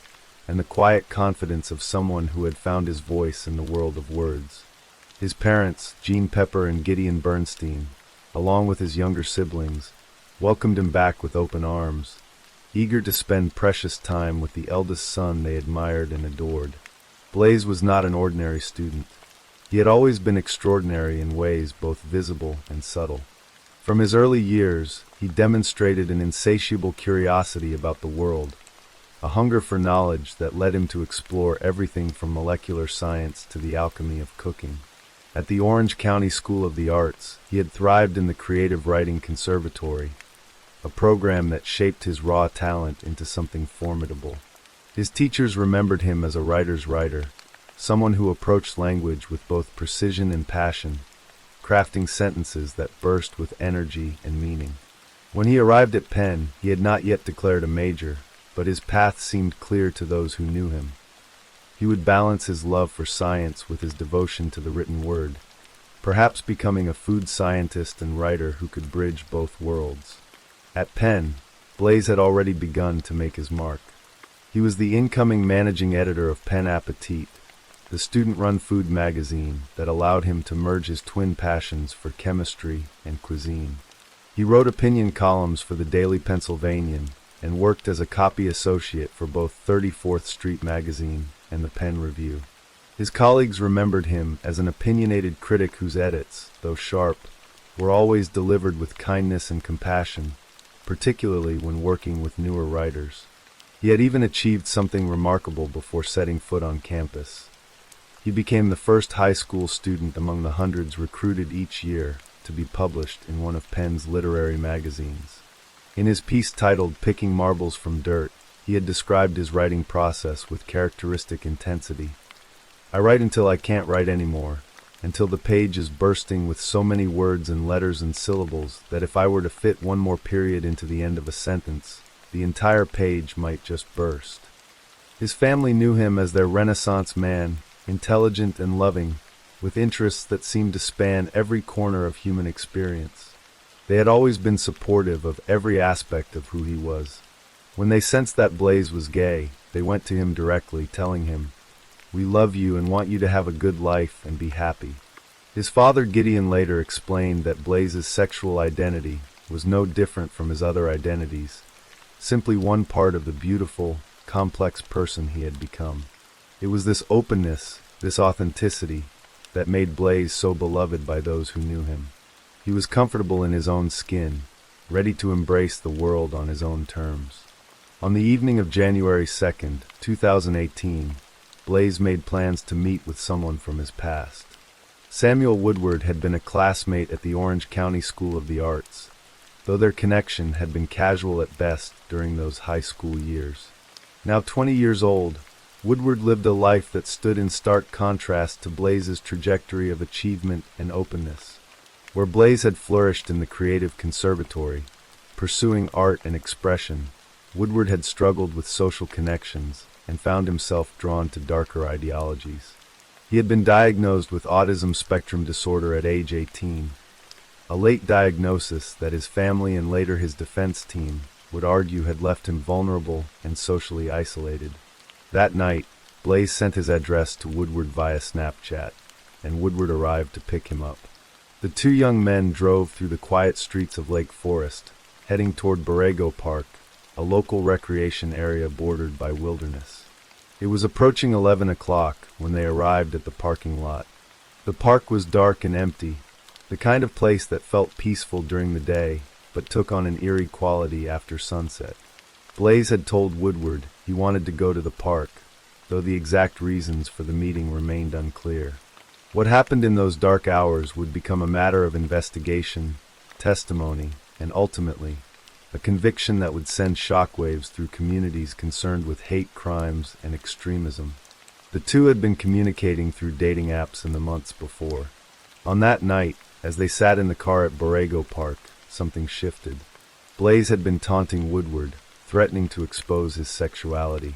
and the quiet confidence of someone who had found his voice in the world of words. His parents, Jean Pepper and Gideon Bernstein, along with his younger siblings, welcomed him back with open arms, eager to spend precious time with the eldest son they admired and adored. Blaise was not an ordinary student. He had always been extraordinary in ways both visible and subtle. From his early years, he demonstrated an insatiable curiosity about the world, a hunger for knowledge that led him to explore everything from molecular science to the alchemy of cooking. At the Orange County School of the Arts, he had thrived in the Creative Writing Conservatory, a program that shaped his raw talent into something formidable. His teachers remembered him as a writer's writer, someone who approached language with both precision and passion, crafting sentences that burst with energy and meaning. When he arrived at Penn, he had not yet declared a major, but his path seemed clear to those who knew him. He would balance his love for science with his devotion to the written word, perhaps becoming a food scientist and writer who could bridge both worlds. At Penn, Blaise had already begun to make his mark. He was the incoming managing editor of Pen Appetit, the student-run food magazine that allowed him to merge his twin passions for chemistry and cuisine. He wrote opinion columns for the Daily Pennsylvanian and worked as a copy associate for both 34th Street magazine and the Penn Review. His colleagues remembered him as an opinionated critic whose edits, though sharp, were always delivered with kindness and compassion, particularly when working with newer writers. He had even achieved something remarkable before setting foot on campus. He became the first high school student among the hundreds recruited each year to be published in one of Penn's literary magazines. In his piece titled "Picking Marbles from Dirt," he had described his writing process with characteristic intensity. "I write until I can't write anymore, until the page is bursting with so many words and letters and syllables that if I were to fit one more period into the end of a sentence, the entire page might just burst." His family knew him as their Renaissance man, intelligent and loving, with interests that seemed to span every corner of human experience. They had always been supportive of every aspect of who he was. When they sensed that Blaise was gay, they went to him directly, telling him, "We love you and want you to have a good life and be happy." His father Gideon later explained that Blaise's sexual identity was no different from his other identities, simply one part of the beautiful, complex person he had become. It was this openness, this authenticity, that made Blaise so beloved by those who knew him. He was comfortable in his own skin, ready to embrace the world on his own terms. On the evening of January 2nd, 2018, Blaise made plans to meet with someone from his past. Samuel Woodward had been a classmate at the Orange County School of the Arts, though their connection had been casual at best during those high school years. Now 20 years old, Woodward lived a life that stood in stark contrast to Blaise's trajectory of achievement and openness. Where Blaise had flourished in the creative conservatory, pursuing art and expression, Woodward had struggled with social connections and found himself drawn to darker ideologies. He had been diagnosed with autism spectrum disorder at age 18, a late diagnosis that his family and later his defense team would argue had left him vulnerable and socially isolated. That night, Blaise sent his address to Woodward via Snapchat, and Woodward arrived to pick him up. The two young men drove through the quiet streets of Lake Forest, heading toward Borrego Park, a local recreation area bordered by wilderness. It was approaching 11 o'clock when they arrived at the parking lot. The park was dark and empty, the kind of place that felt peaceful during the day, but took on an eerie quality after sunset. Blaise had told Woodward he wanted to go to the park, though the exact reasons for the meeting remained unclear. What happened in those dark hours would become a matter of investigation, testimony, and ultimately, a conviction that would send shockwaves through communities concerned with hate crimes and extremism. The two had been communicating through dating apps in the months before. On that night, as they sat in the car at Borrego Park, something shifted. Blaise had been taunting Woodward, threatening to expose his sexuality.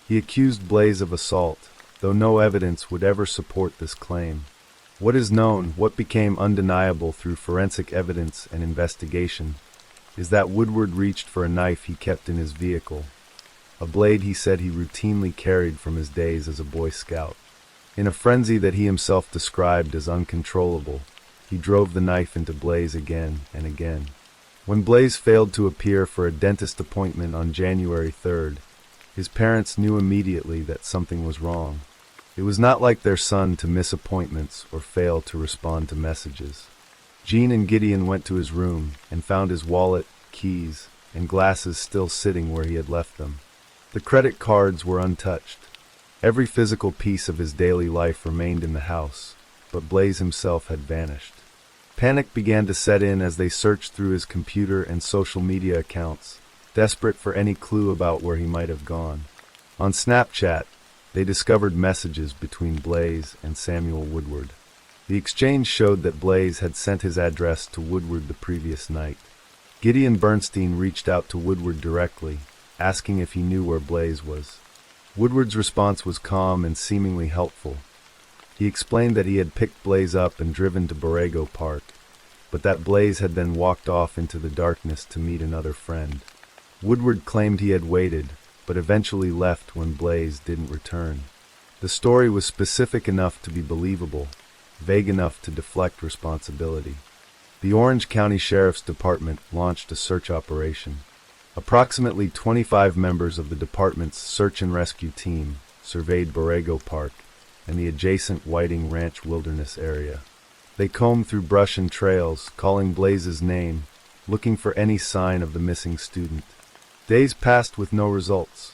He accused Blaise of assault, though no evidence would ever support this claim. What is known, what became undeniable through forensic evidence and investigation, is that Woodward reached for a knife he kept in his vehicle, a blade he said he routinely carried from his days as a Boy Scout. In a frenzy that he himself described as uncontrollable, he drove the knife into Blaise again and again. When Blaise failed to appear for a dentist appointment on January 3rd, his parents knew immediately that something was wrong. It was not like their son to miss appointments or fail to respond to messages. Jean and Gideon went to his room and found his wallet, keys, and glasses still sitting where he had left them. The credit cards were untouched. Every physical piece of his daily life remained in the house, but Blaise himself had vanished. Panic began to set in as they searched through his computer and social media accounts, desperate for any clue about where he might have gone. On Snapchat, they discovered messages between Blaise and Samuel Woodward. The exchange showed that Blaise had sent his address to Woodward the previous night. Gideon Bernstein reached out to Woodward directly, asking if he knew where Blaise was. Woodward's response was calm and seemingly helpful. He explained that he had picked Blaise up and driven to Borrego Park, but that Blaise had then walked off into the darkness to meet another friend. Woodward claimed he had waited, but eventually left when Blaise didn't return. The story was specific enough to be believable, vague enough to deflect responsibility. The Orange County Sheriff's Department launched a search operation. Approximately 25 members of the department's search and rescue team surveyed Borrego Park and the adjacent Whiting Ranch wilderness area. They combed through brush and trails, calling Blaise's name, looking for any sign of the missing student. Days passed with no results.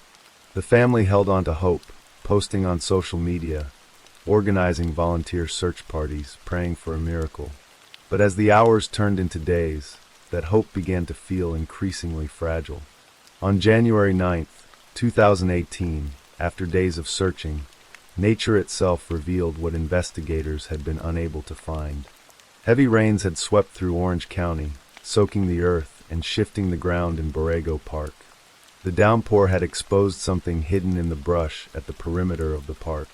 The family held on to hope, posting on social media, organizing volunteer search parties, praying for a miracle. But as the hours turned into days, that hope began to feel increasingly fragile. On January 9th, 2018, after days of searching, nature itself revealed what investigators had been unable to find. Heavy rains had swept through Orange County, soaking the earth and shifting the ground in Borrego Park. The downpour had exposed something hidden in the brush at the perimeter of the park.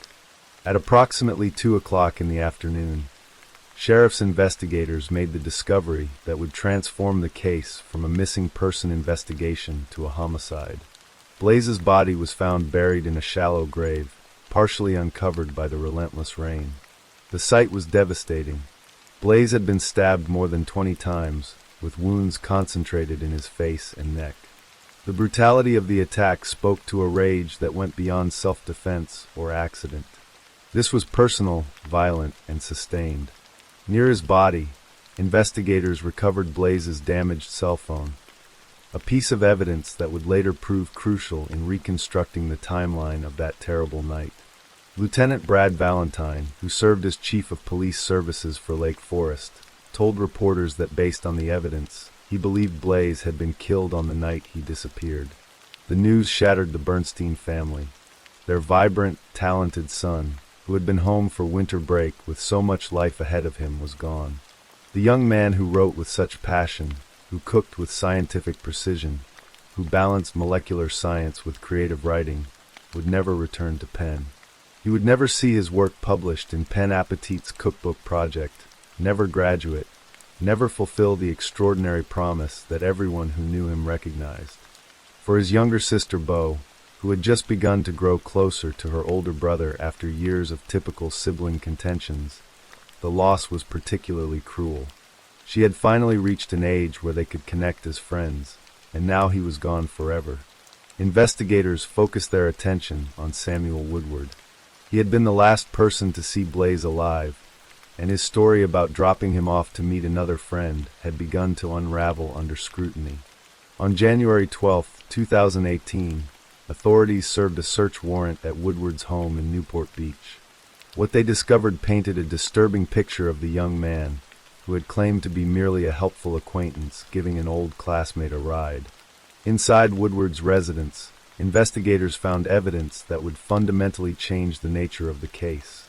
At approximately 2 o'clock in the afternoon, sheriff's investigators made the discovery that would transform the case from a missing person investigation to a homicide. Blaise's body was found buried in a shallow grave, partially uncovered by the relentless rain. The sight was devastating. Blaise had been stabbed more than 20 times, with wounds concentrated in his face and neck. The brutality of the attack spoke to a rage that went beyond self-defense or accident. This was personal, violent, and sustained. Near his body, investigators recovered Blaise's damaged cell phone, a piece of evidence that would later prove crucial in reconstructing the timeline of that terrible night. Lieutenant Brad Valentine, who served as chief of police services for Lake Forest, told reporters that based on the evidence, he believed Blaise had been killed on the night he disappeared. The news shattered the Bernstein family. Their vibrant, talented son, who had been home for winter break with so much life ahead of him, was gone. The young man who wrote with such passion, who cooked with scientific precision, who balanced molecular science with creative writing, would never return to pen. He would never see his work published in Pen Appetit's cookbook project, never graduate, never fulfill the extraordinary promise that everyone who knew him recognized. For his younger sister Beau, who had just begun to grow closer to her older brother after years of typical sibling contentions, the loss was particularly cruel. She had finally reached an age where they could connect as friends, and now he was gone forever. Investigators focused their attention on Samuel Woodward. He had been the last person to see Blaise alive, and his story about dropping him off to meet another friend had begun to unravel under scrutiny. On January 12, 2018, authorities served a search warrant at Woodward's home in Newport Beach. What they discovered painted a disturbing picture of the young man, who had claimed to be merely a helpful acquaintance giving an old classmate a ride. Inside Woodward's residence, investigators found evidence that would fundamentally change the nature of the case.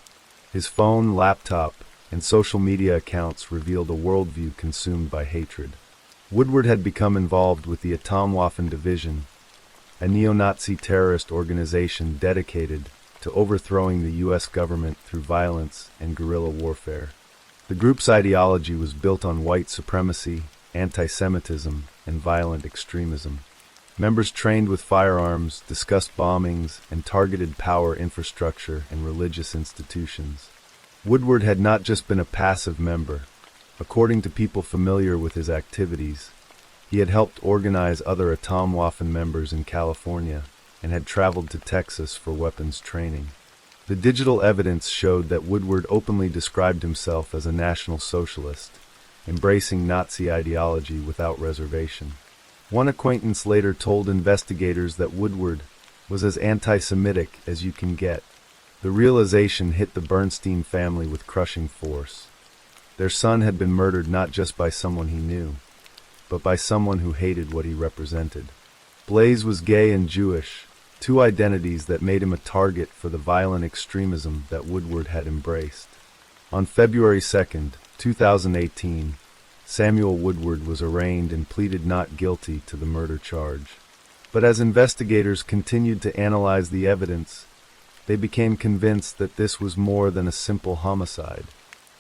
His phone, laptop, and social media accounts revealed a worldview consumed by hatred. Woodward had become involved with the Atomwaffen Division, a neo-Nazi terrorist organization dedicated to overthrowing the U.S. government through violence and guerrilla warfare. The group's ideology was built on white supremacy, anti-Semitism, and violent extremism. Members trained with firearms, discussed bombings, and targeted power infrastructure and religious institutions. Woodward had not just been a passive member. According to people familiar with his activities, he had helped organize other Atomwaffen members in California and had traveled to Texas for weapons training. The digital evidence showed that Woodward openly described himself as a National Socialist, embracing Nazi ideology without reservation. One acquaintance later told investigators that Woodward was as anti-Semitic as you can get. The realization hit the Bernstein family with crushing force. Their son had been murdered not just by someone he knew, but by someone who hated what he represented. Blaise was gay and Jewish, two identities that made him a target for the violent extremism that Woodward had embraced. On February 2, 2018, Samuel Woodward was arraigned and pleaded not guilty to the murder charge. But as investigators continued to analyze the evidence, they became convinced that this was more than a simple homicide.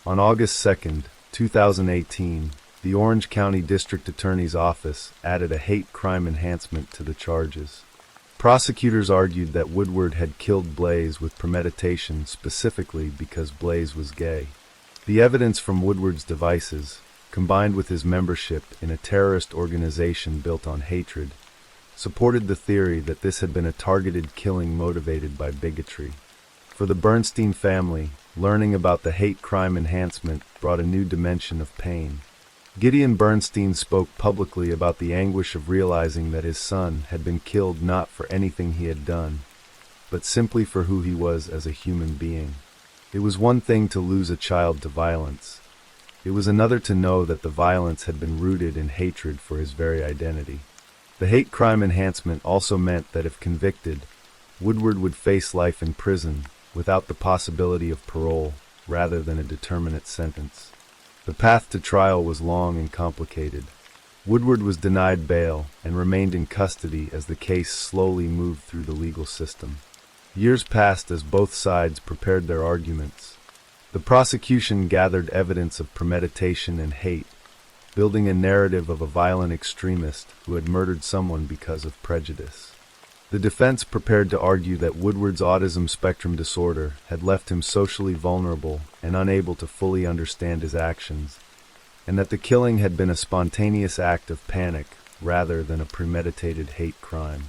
On August 2, 2018, the Orange County District Attorney's Office added a hate crime enhancement to the charges. Prosecutors argued that Woodward had killed Blaise with premeditation specifically because Blaise was gay. The evidence from Woodward's devices, combined with his membership in a terrorist organization built on hatred, supported the theory that this had been a targeted killing motivated by bigotry. For the Bernstein family, learning about the hate crime enhancement brought a new dimension of pain. Gideon Bernstein spoke publicly about the anguish of realizing that his son had been killed not for anything he had done, but simply for who he was as a human being. It was one thing to lose a child to violence. It was another to know that the violence had been rooted in hatred for his very identity. The hate crime enhancement also meant that if convicted, Woodward would face life in prison without the possibility of parole rather than a determinate sentence. The path to trial was long and complicated. Woodward was denied bail and remained in custody as the case slowly moved through the legal system. Years passed as both sides prepared their arguments. The prosecution gathered evidence of premeditation and hate, building a narrative of a violent extremist who had murdered someone because of prejudice. The defense prepared to argue that Woodward's autism spectrum disorder had left him socially vulnerable and unable to fully understand his actions, and that the killing had been a spontaneous act of panic rather than a premeditated hate crime.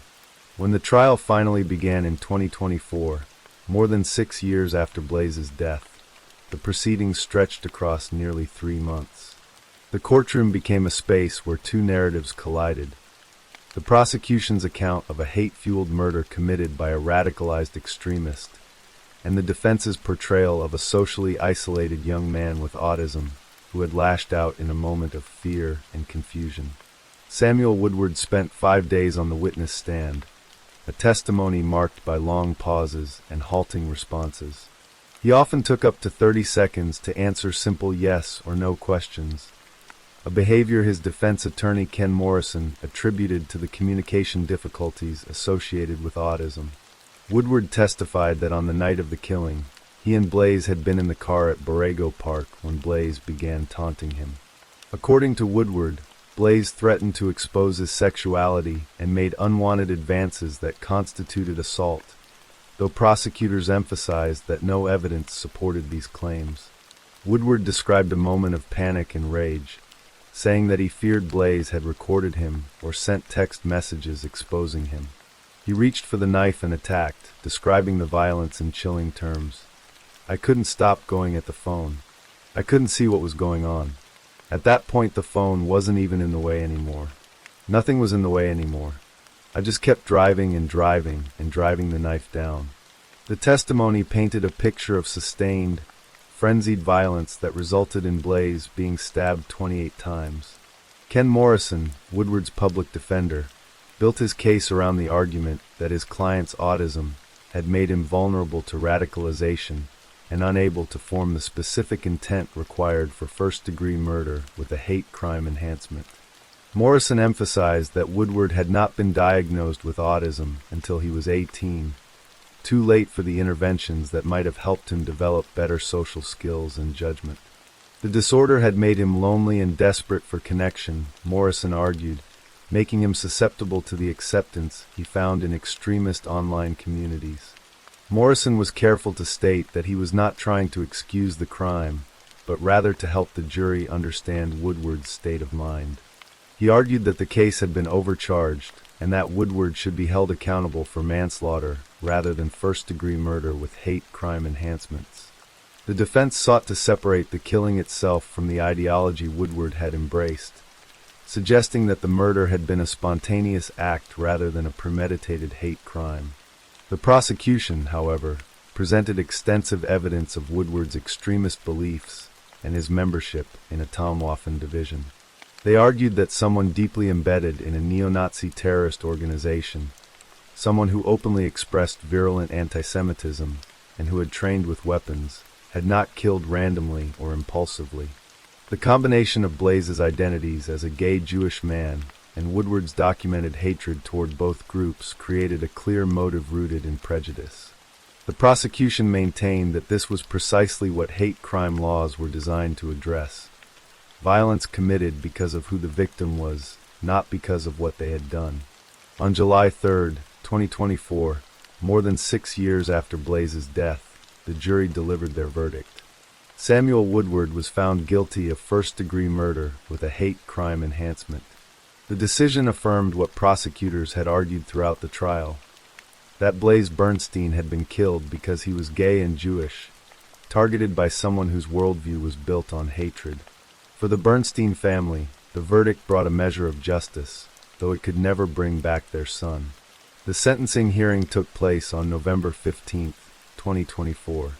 When the trial finally began in 2024, more than 6 years after Blaise's death, the proceedings stretched across nearly 3 months. The courtroom became a space where two narratives collided: the prosecution's account of a hate-fueled murder committed by a radicalized extremist, and the defense's portrayal of a socially isolated young man with autism who had lashed out in a moment of fear and confusion. Samuel Woodward spent 5 days on the witness stand, a testimony marked by long pauses and halting responses. He often took up to 30 seconds to answer simple yes or no questions, a behavior his defense attorney Ken Morrison attributed to the communication difficulties associated with autism. Woodward testified that on the night of the killing, he and Blaise had been in the car at Borrego Park when Blaise began taunting him. According to Woodward, Blaise threatened to expose his sexuality and made unwanted advances that constituted assault, though prosecutors emphasized that no evidence supported these claims. Woodward described a moment of panic and rage, saying that he feared Blaise had recorded him or sent text messages exposing him. He reached for the knife and attacked, describing the violence in chilling terms. "I couldn't stop going at the phone. I couldn't see what was going on. At that point the phone wasn't even in the way anymore. Nothing was in the way anymore. I just kept driving and driving and driving the knife down." The testimony painted a picture of sustained, frenzied violence that resulted in Blaise being stabbed 28 times. Ken Morrison, Woodward's public defender, built his case around the argument that his client's autism had made him vulnerable to radicalization and unable to form the specific intent required for first-degree murder with a hate crime enhancement. Morrison emphasized that Woodward had not been diagnosed with autism until he was 18, too late for the interventions that might have helped him develop better social skills and judgment. The disorder had made him lonely and desperate for connection, Morrison argued, making him susceptible to the acceptance he found in extremist online communities. Morrison was careful to state that he was not trying to excuse the crime, but rather to help the jury understand Woodward's state of mind. He argued that the case had been overcharged and that Woodward should be held accountable for manslaughter rather than first-degree murder with hate crime enhancements. The defense sought to separate the killing itself from the ideology Woodward had embraced, suggesting that the murder had been a spontaneous act rather than a premeditated hate crime. The prosecution, however, presented extensive evidence of Woodward's extremist beliefs and his membership in a Atomwaffen division. They argued that someone deeply embedded in a neo-Nazi terrorist organization, someone who openly expressed virulent anti-Semitism and who had trained with weapons, had not killed randomly or impulsively. The combination of Blaise's identities as a gay Jewish man and Woodward's documented hatred toward both groups created a clear motive rooted in prejudice. The prosecution maintained that this was precisely what hate crime laws were designed to address: violence committed because of who the victim was, not because of what they had done. On July 3, 2024, more than 6 years after Blaise's death, the jury delivered their verdict. Samuel Woodward was found guilty of first-degree murder with a hate crime enhancement. The decision affirmed what prosecutors had argued throughout the trial: that Blaise Bernstein had been killed because he was gay and Jewish, targeted by someone whose worldview was built on hatred. For the Bernstein family, the verdict brought a measure of justice, though it could never bring back their son. The sentencing hearing took place on November 15, 2024.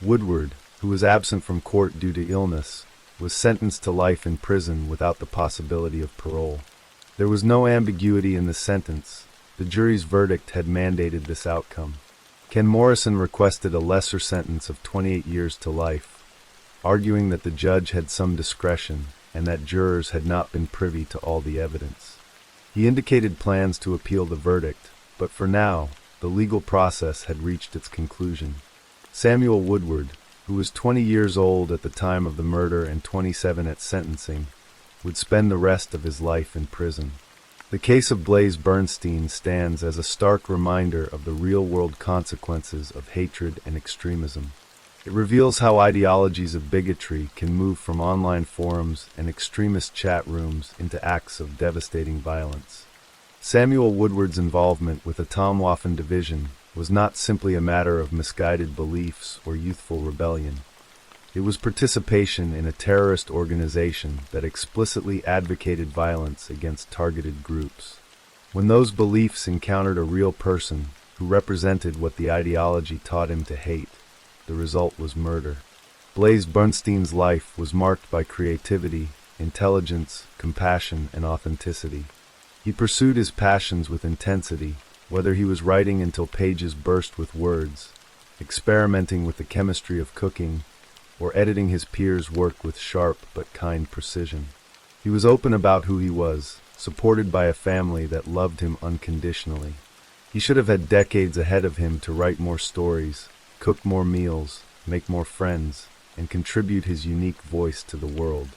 Woodward, who was absent from court due to illness, was sentenced to life in prison without the possibility of parole. There was no ambiguity in the sentence. The jury's verdict had mandated this outcome. Ken Morrison requested a lesser sentence of 28 years to life, arguing that the judge had some discretion and that jurors had not been privy to all the evidence. He indicated plans to appeal the verdict, but for now, the legal process had reached its conclusion. Samuel Woodward, who was 20 years old at the time of the murder and 27 at sentencing, would spend the rest of his life in prison. The case of Blaise Bernstein stands as a stark reminder of the real-world consequences of hatred and extremism. It reveals how ideologies of bigotry can move from online forums and extremist chat rooms into acts of devastating violence. Samuel Woodward's involvement with the Atomwaffen division was not simply a matter of misguided beliefs or youthful rebellion. It was participation in a terrorist organization that explicitly advocated violence against targeted groups. When those beliefs encountered a real person who represented what the ideology taught him to hate, the result was murder. Blaise Bernstein's life was marked by creativity, intelligence, compassion, and authenticity. He pursued his passions with intensity, whether he was writing until pages burst with words, experimenting with the chemistry of cooking, or editing his peers' work with sharp but kind precision. He was open about who he was, supported by a family that loved him unconditionally. He should have had decades ahead of him to write more stories, cook more meals, make more friends, and contribute his unique voice to the world.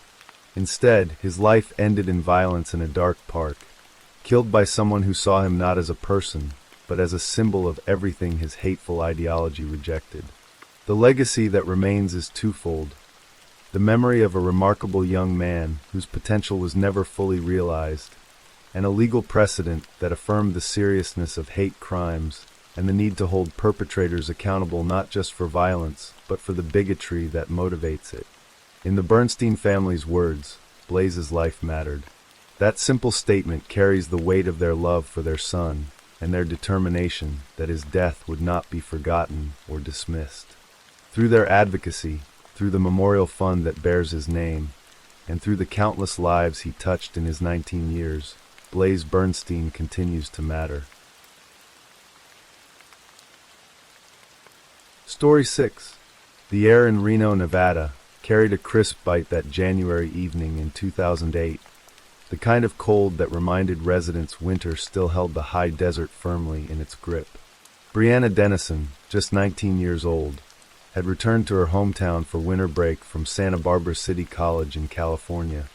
Instead, his life ended in violence in a dark park, killed by someone who saw him not as a person, but as a symbol of everything his hateful ideology rejected. The legacy that remains is twofold: the memory of a remarkable young man whose potential was never fully realized, and a legal precedent that affirmed the seriousness of hate crimes and the need to hold perpetrators accountable not just for violence, but for the bigotry that motivates it. In the Bernstein family's words, Blaise's life mattered. That simple statement carries the weight of their love for their son and their determination that his death would not be forgotten or dismissed. Through their advocacy, through the memorial fund that bears his name, and through the countless lives he touched in his 19 years, Blaise Bernstein continues to matter. Story 6. The air in Reno, Nevada, carried a crisp bite that January evening in 2008, the kind of cold that reminded residents winter still held the high desert firmly in its grip. Brianna Dennison, just 19 years old, had returned to her hometown for winter break from Santa Barbara City College in California,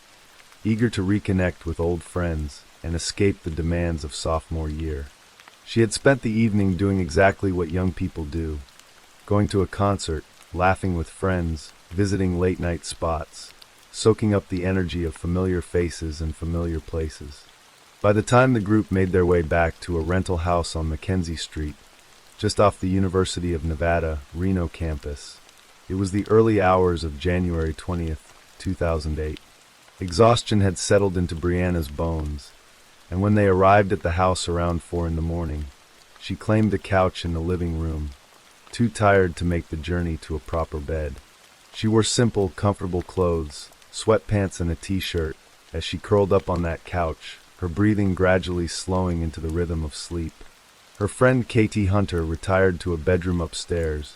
eager to reconnect with old friends and escape the demands of sophomore year. She had spent the evening doing exactly what young people do: going to a concert, laughing with friends, visiting late-night spots, soaking up the energy of familiar faces and familiar places. By the time the group made their way back to a rental house on Mackenzie Street, just off the University of Nevada, Reno campus, it was the early hours of January 20th, 2008. Exhaustion had settled into Brianna's bones, and when they arrived at the house around 4 a.m, she claimed the couch in the living room, too tired to make the journey to a proper bed. She wore simple, comfortable clothes, sweatpants and a t-shirt, as she curled up on that couch, her breathing gradually slowing into the rhythm of sleep. Her friend Katie Hunter retired to a bedroom upstairs,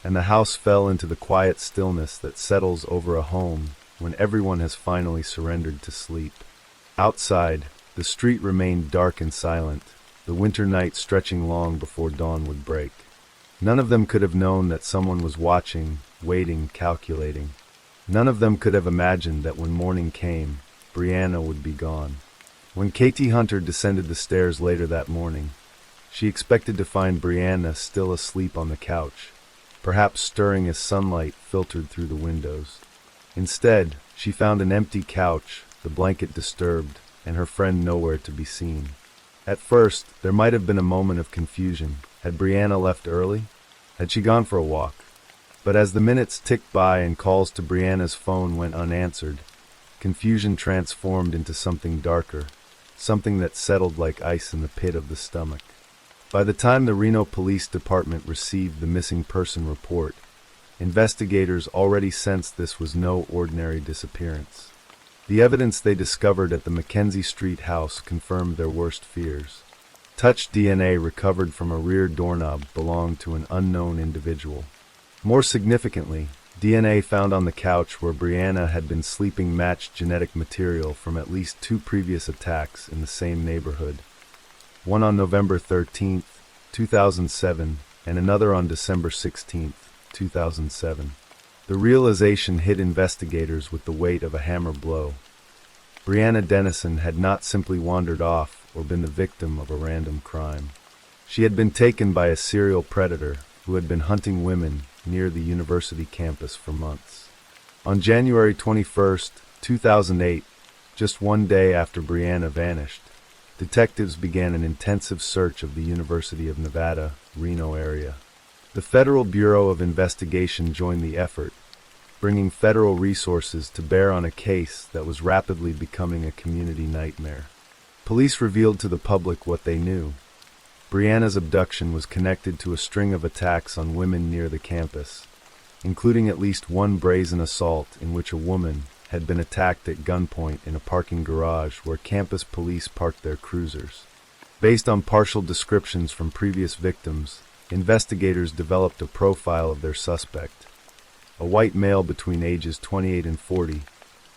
and the house fell into the quiet stillness that settles over a home when everyone has finally surrendered to sleep. Outside, the street remained dark and silent, the winter night stretching long before dawn would break. None of them could have known that someone was watching, waiting, calculating. None of them could have imagined that when morning came, Brianna would be gone. When Katie Hunter descended the stairs later that morning, she expected to find Brianna still asleep on the couch, perhaps stirring as sunlight filtered through the windows. Instead, she found an empty couch, the blanket disturbed, and her friend nowhere to be seen. At first, there might have been a moment of confusion. Had Brianna left early? Had she gone for a walk? But as the minutes ticked by and calls to Brianna's phone went unanswered, confusion transformed into something darker, something that settled like ice in the pit of the stomach. By the time the Reno Police Department received the missing person report, investigators already sensed this was no ordinary disappearance. The evidence they discovered at the Mackenzie Street house confirmed their worst fears. Touch DNA recovered from a rear doorknob belonged to an unknown individual. More significantly, DNA found on the couch where Brianna had been sleeping matched genetic material from at least 2 previous attacks in the same neighborhood. One on November 13, 2007, and another on December 16, 2007. The realization hit investigators with the weight of a hammer blow. Brianna Dennison had not simply wandered off or been the victim of a random crime. She had been taken by a serial predator who had been hunting women near the university campus for months. On January 21, 2008, just one day after Brianna vanished, detectives began an intensive search of the University of Nevada, Reno area. The Federal Bureau of Investigation joined the effort, bringing federal resources to bear on a case that was rapidly becoming a community nightmare. Police revealed to the public what they knew. Brianna's abduction was connected to a string of attacks on women near the campus, including at least one brazen assault in which a woman had been attacked at gunpoint in a parking garage where campus police parked their cruisers. Based on partial descriptions from previous victims, investigators developed a profile of their suspect. A white male between ages 28 and 40,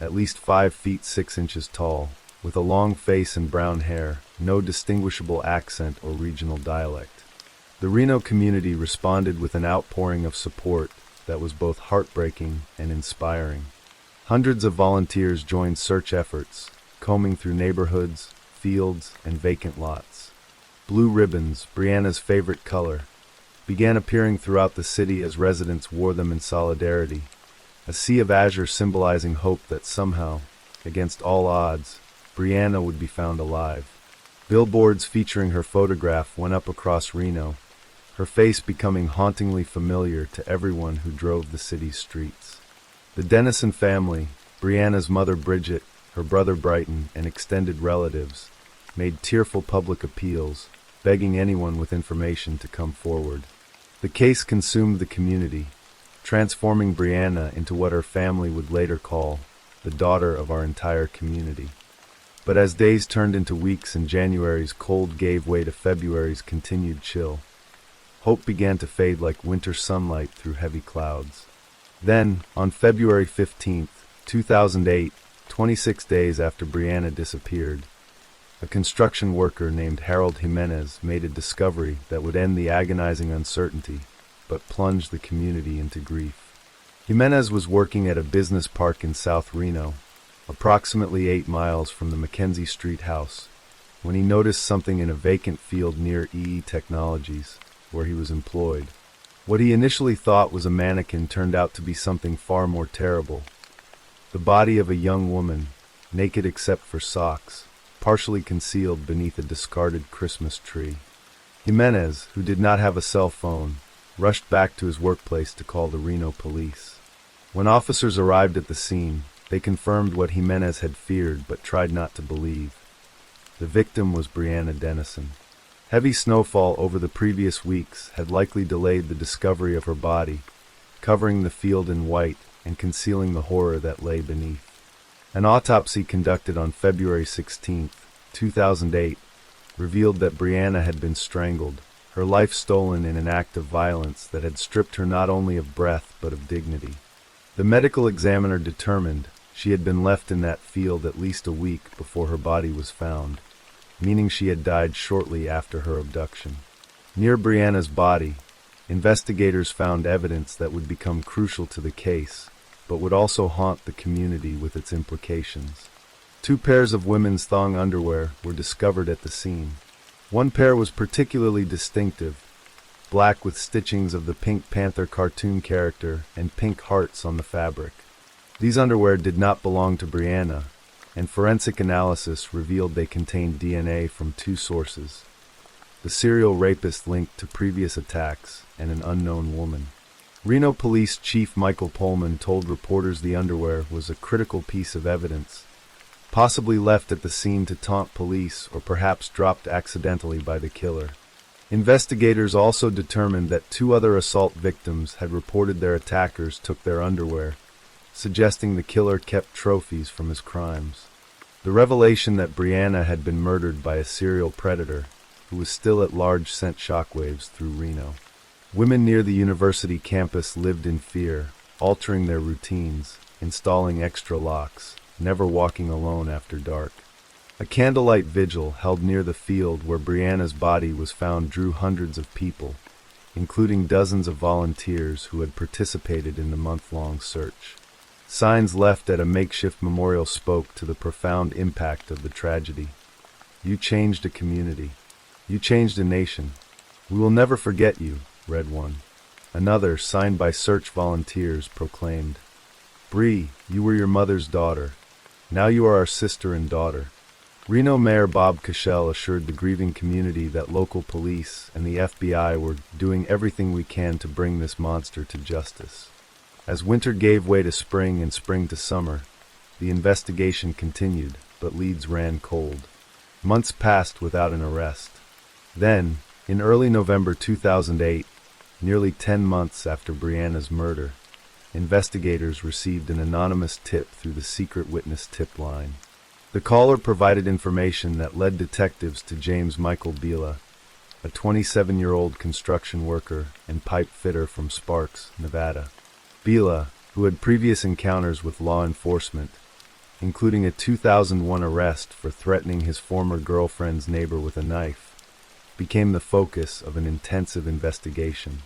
at least 5 feet 6 inches tall, with a long face and brown hair, no distinguishable accent or regional dialect. The Reno community responded with an outpouring of support that was both heartbreaking and inspiring. Hundreds of volunteers joined search efforts, combing through neighborhoods, fields, and vacant lots. Blue ribbons, Brianna's favorite color, began appearing throughout the city as residents wore them in solidarity, a sea of azure symbolizing hope that somehow, against all odds, Brianna would be found alive. Billboards featuring her photograph went up across Reno, her face becoming hauntingly familiar to everyone who drove the city's streets. The Dennison family, Brianna's mother Bridget, her brother Brighton, and extended relatives, made tearful public appeals, begging anyone with information to come forward. The case consumed the community, transforming Brianna into what her family would later call the daughter of our entire community. But as days turned into weeks and January's cold gave way to February's continued chill, hope began to fade like winter sunlight through heavy clouds. Then, on February 15, 2008, 26 days after Brianna disappeared, a construction worker named Harold Jimenez made a discovery that would end the agonizing uncertainty, but plunge the community into grief. Jimenez was working at a business park in South Reno, approximately 8 miles from the Mackenzie Street house, when he noticed something in a vacant field near EE Technologies, where he was employed. What he initially thought was a mannequin turned out to be something far more terrible. The body of a young woman, naked except for socks, partially concealed beneath a discarded Christmas tree. Jimenez, who did not have a cell phone, rushed back to his workplace to call the Reno police. When officers arrived at the scene, they confirmed what Jimenez had feared but tried not to believe. The victim was Brianna Dennison. Heavy snowfall over the previous weeks had likely delayed the discovery of her body, covering the field in white and concealing the horror that lay beneath. An autopsy conducted on February 16, 2008, revealed that Brianna had been strangled, her life stolen in an act of violence that had stripped her not only of breath but of dignity. The medical examiner determined she had been left in that field at least a week before her body was found, meaning she had died shortly after her abduction. Near Brianna's body, investigators found evidence that would become crucial to the case, but would also haunt the community with its implications. 2 pairs of women's thong underwear were discovered at the scene. One pair was particularly distinctive, black with stitchings of the Pink Panther cartoon character and pink hearts on the fabric. These underwear did not belong to Brianna, and forensic analysis revealed they contained DNA from 2 sources: the serial rapist linked to previous attacks and an unknown woman. Reno Police Chief Michael Pullman told reporters the underwear was a critical piece of evidence, possibly left at the scene to taunt police or perhaps dropped accidentally by the killer. Investigators also determined that 2 other assault victims had reported their attackers took their underwear, suggesting the killer kept trophies from his crimes. The revelation that Brianna had been murdered by a serial predator, who was still at large, sent shockwaves through Reno. Women near the university campus lived in fear, altering their routines, installing extra locks, never walking alone after dark. A candlelight vigil held near the field where Brianna's body was found drew hundreds of people, including dozens of volunteers who had participated in the month-long search. Signs left at a makeshift memorial spoke to the profound impact of the tragedy. "You changed a community. You changed a nation. We will never forget you," read one. Another, signed by search volunteers, proclaimed, "Bree, you were your mother's daughter. Now you are our sister and daughter." Reno Mayor Bob Cashel assured the grieving community that local police and the FBI were doing everything we can to bring this monster to justice. As winter gave way to spring and spring to summer, the investigation continued, but leads ran cold. Months passed without an arrest. Then, in early November 2008, nearly 10 months after Brianna's murder, investigators received an anonymous tip through the secret witness tip line. The caller provided information that led detectives to James Michael Bila, a 27-year-old construction worker and pipe fitter from Sparks, Nevada. Bila, who had previous encounters with law enforcement, including a 2001 arrest for threatening his former girlfriend's neighbor with a knife, became the focus of an intensive investigation.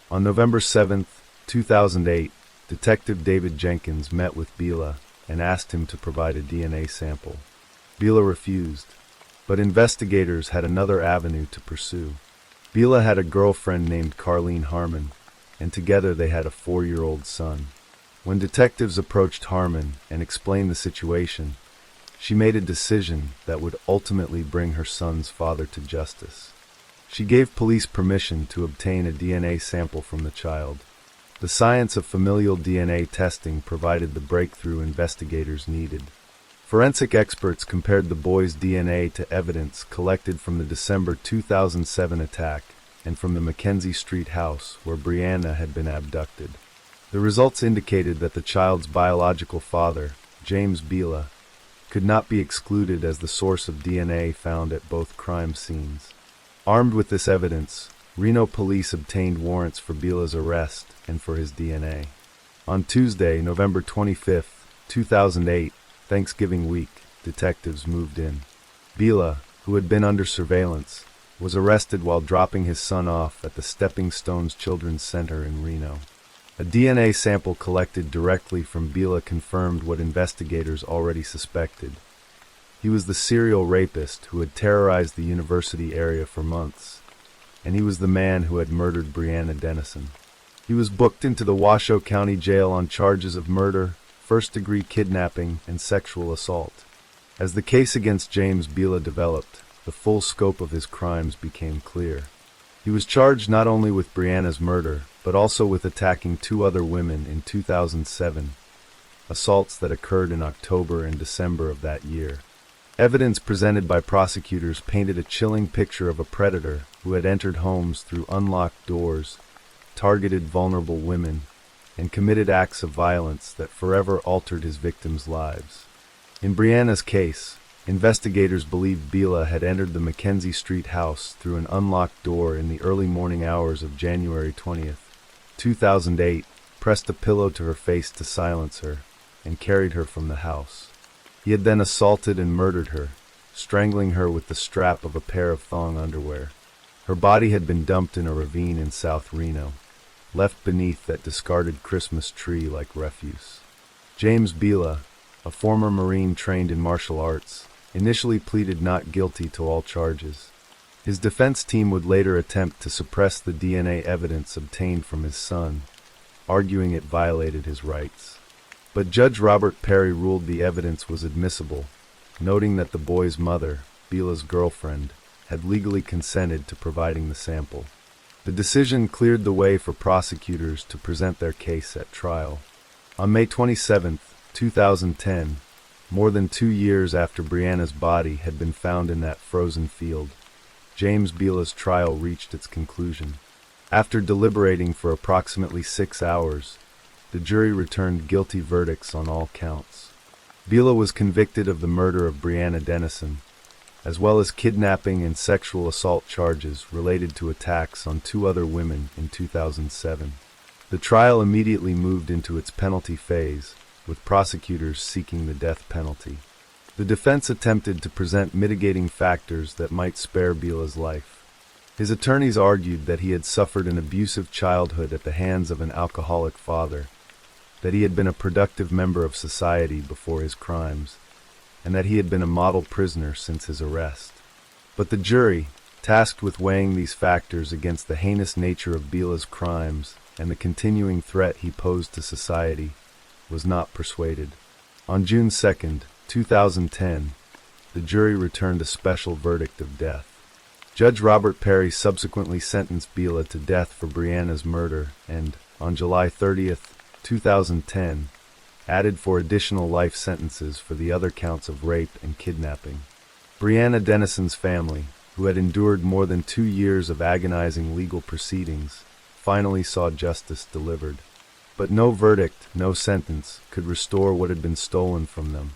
On November 7, 2008, Detective David Jenkins met with Bila and asked him to provide a DNA sample. Bila refused, but investigators had another avenue to pursue. Bila had a girlfriend named Carlene Harmon, and together they had a 4-year-old son. When detectives approached Harmon and explained the situation, she made a decision that would ultimately bring her son's father to justice. She gave police permission to obtain a DNA sample from the child. The science of familial DNA testing provided the breakthrough investigators needed. Forensic experts compared the boy's DNA to evidence collected from the December 2007 attack and from the Mackenzie Street house where Brianna had been abducted. The results indicated that the child's biological father, James Bila, could not be excluded as the source of DNA found at both crime scenes. Armed with this evidence, Reno police obtained warrants for Bila's arrest and for his DNA. On Tuesday, November 25, 2008, Thanksgiving week, detectives moved in. Bila, who had been under surveillance, was arrested while dropping his son off at the Stepping Stones Children's Center in Reno. A DNA sample collected directly from Bila confirmed what investigators already suspected. He was the serial rapist who had terrorized the university area for months, and he was the man who had murdered Brianna Dennison. He was booked into the Washoe County Jail on charges of murder, first-degree kidnapping, and sexual assault. As the case against James Bila developed, the full scope of his crimes became clear. He was charged not only with Brianna's murder, but also with attacking 2 other women in 2007, assaults that occurred in October and December of that year. Evidence presented by prosecutors painted a chilling picture of a predator who had entered homes through unlocked doors, targeted vulnerable women, and committed acts of violence that forever altered his victims' lives. In Brianna's case, investigators believed Bila had entered the Mackenzie Street house through an unlocked door in the early morning hours of January 20th, 2008, pressed a pillow to her face to silence her, and carried her from the house. He had then assaulted and murdered her, strangling her with the strap of a pair of thong underwear. Her body had been dumped in a ravine in South Reno, left beneath that discarded Christmas tree like refuse. James Bila, a former Marine trained in martial arts, initially pleaded not guilty to all charges. His defense team would later attempt to suppress the DNA evidence obtained from his son, arguing it violated his rights. But Judge Robert Perry ruled the evidence was admissible, noting that the boy's mother, Bila's girlfriend, had legally consented to providing the sample. The decision cleared the way for prosecutors to present their case at trial. On May 27, 2010, more than 2 years after Brianna's body had been found in that frozen field, James Biela's trial reached its conclusion. After deliberating for approximately 6 hours, the jury returned guilty verdicts on all counts. Biela was convicted of the murder of Brianna Dennison, as well as kidnapping and sexual assault charges related to attacks on 2 other women in 2007. The trial immediately moved into its penalty phase, with prosecutors seeking the death penalty. The defense attempted to present mitigating factors that might spare Biela's life. His attorneys argued that he had suffered an abusive childhood at the hands of an alcoholic father, that he had been a productive member of society before his crimes, and that he had been a model prisoner since his arrest. But the jury, tasked with weighing these factors against the heinous nature of Biela's crimes and the continuing threat he posed to society, was not persuaded. On June 2, 2010, the jury returned a special verdict of death. Judge Robert Perry subsequently sentenced Biela to death for Brianna's murder and, on July 30, 2010, added 4 additional life sentences for the other counts of rape and kidnapping. Brianna Dennison's family, who had endured more than 2 years of agonizing legal proceedings, finally saw justice delivered. But no verdict, no sentence, could restore what had been stolen from them.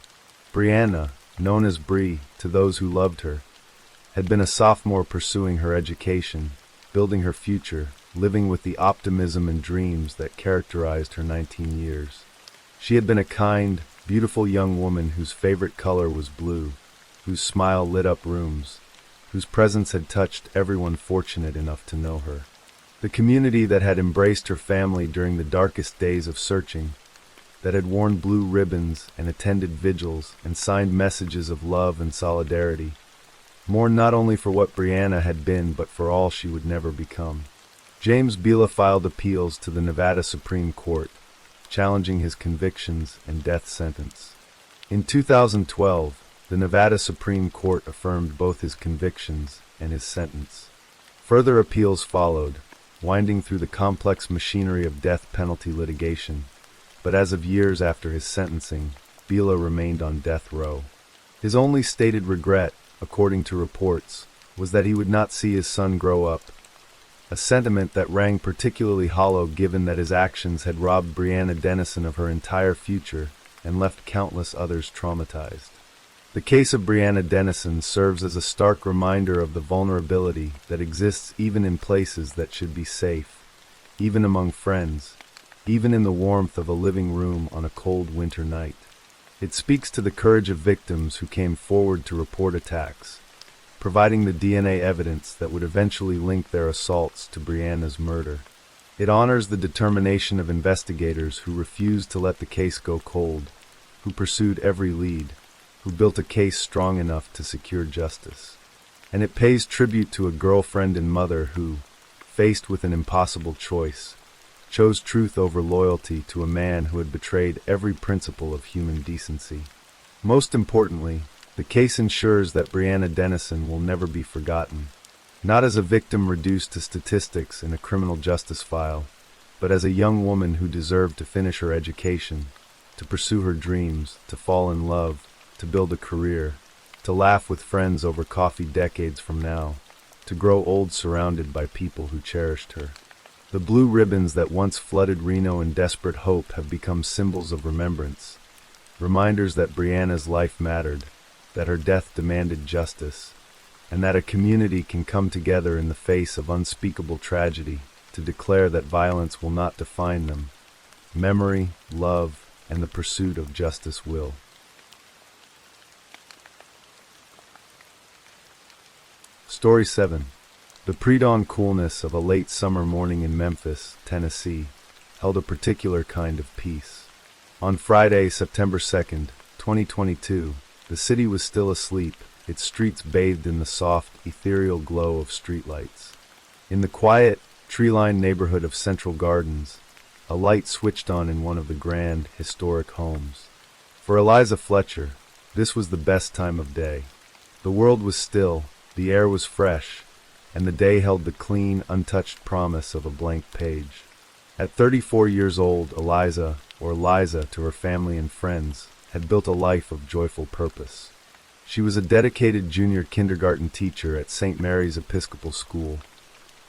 Brianna, known as Bree to those who loved her, had been a sophomore pursuing her education, building her future, living with the optimism and dreams that characterized her 19 years. She had been a kind, beautiful young woman whose favorite color was blue, whose smile lit up rooms, whose presence had touched everyone fortunate enough to know her. The community that had embraced her family during the darkest days of searching, that had worn blue ribbons and attended vigils and signed messages of love and solidarity, mourned not only for what Brianna had been but for all she would never become. James Biela filed appeals to the Nevada Supreme Court, challenging his convictions and death sentence. In 2012, the Nevada Supreme Court affirmed both his convictions and his sentence. Further appeals followed, winding through the complex machinery of death penalty litigation, but as of years after his sentencing, Biela remained on death row. His only stated regret, according to reports, was that he would not see his son grow up, a sentiment that rang particularly hollow given that his actions had robbed Brianna Dennison of her entire future and left countless others traumatized. The case of Brianna Dennison serves as a stark reminder of the vulnerability that exists even in places that should be safe, even among friends, even in the warmth of a living room on a cold winter night. It speaks to the courage of victims who came forward to report attacks, providing the DNA evidence that would eventually link their assaults to Brianna's murder. It honors the determination of investigators who refused to let the case go cold, who pursued every lead, who built a case strong enough to secure justice. And it pays tribute to a girlfriend and mother who, faced with an impossible choice, chose truth over loyalty to a man who had betrayed every principle of human decency. Most importantly, the case ensures that Brianna Dennison will never be forgotten, not as a victim reduced to statistics in a criminal justice file, but as a young woman who deserved to finish her education, to pursue her dreams, to fall in love, to build a career, to laugh with friends over coffee decades from now, to grow old surrounded by people who cherished her. The blue ribbons that once flooded Reno in desperate hope have become symbols of remembrance, reminders that Brianna's life mattered, that her death demanded justice, and that a community can come together in the face of unspeakable tragedy to declare that violence will not define them. Memory, love, and the pursuit of justice will. Story 7. The pre-dawn coolness of a late summer morning in Memphis, Tennessee, held a particular kind of peace. On Friday, September 2nd, 2022, the city was still asleep, its streets bathed in the soft, ethereal glow of streetlights. In the quiet, tree-lined neighborhood of Central Gardens, a light switched on in one of the grand, historic homes. For Eliza Fletcher, this was the best time of day. The world was still, the air was fresh, and the day held the clean, untouched promise of a blank page. At 34 years old, Eliza, or Liza to her family and friends, had built a life of joyful purpose. She was a dedicated junior kindergarten teacher at St. Mary's Episcopal School,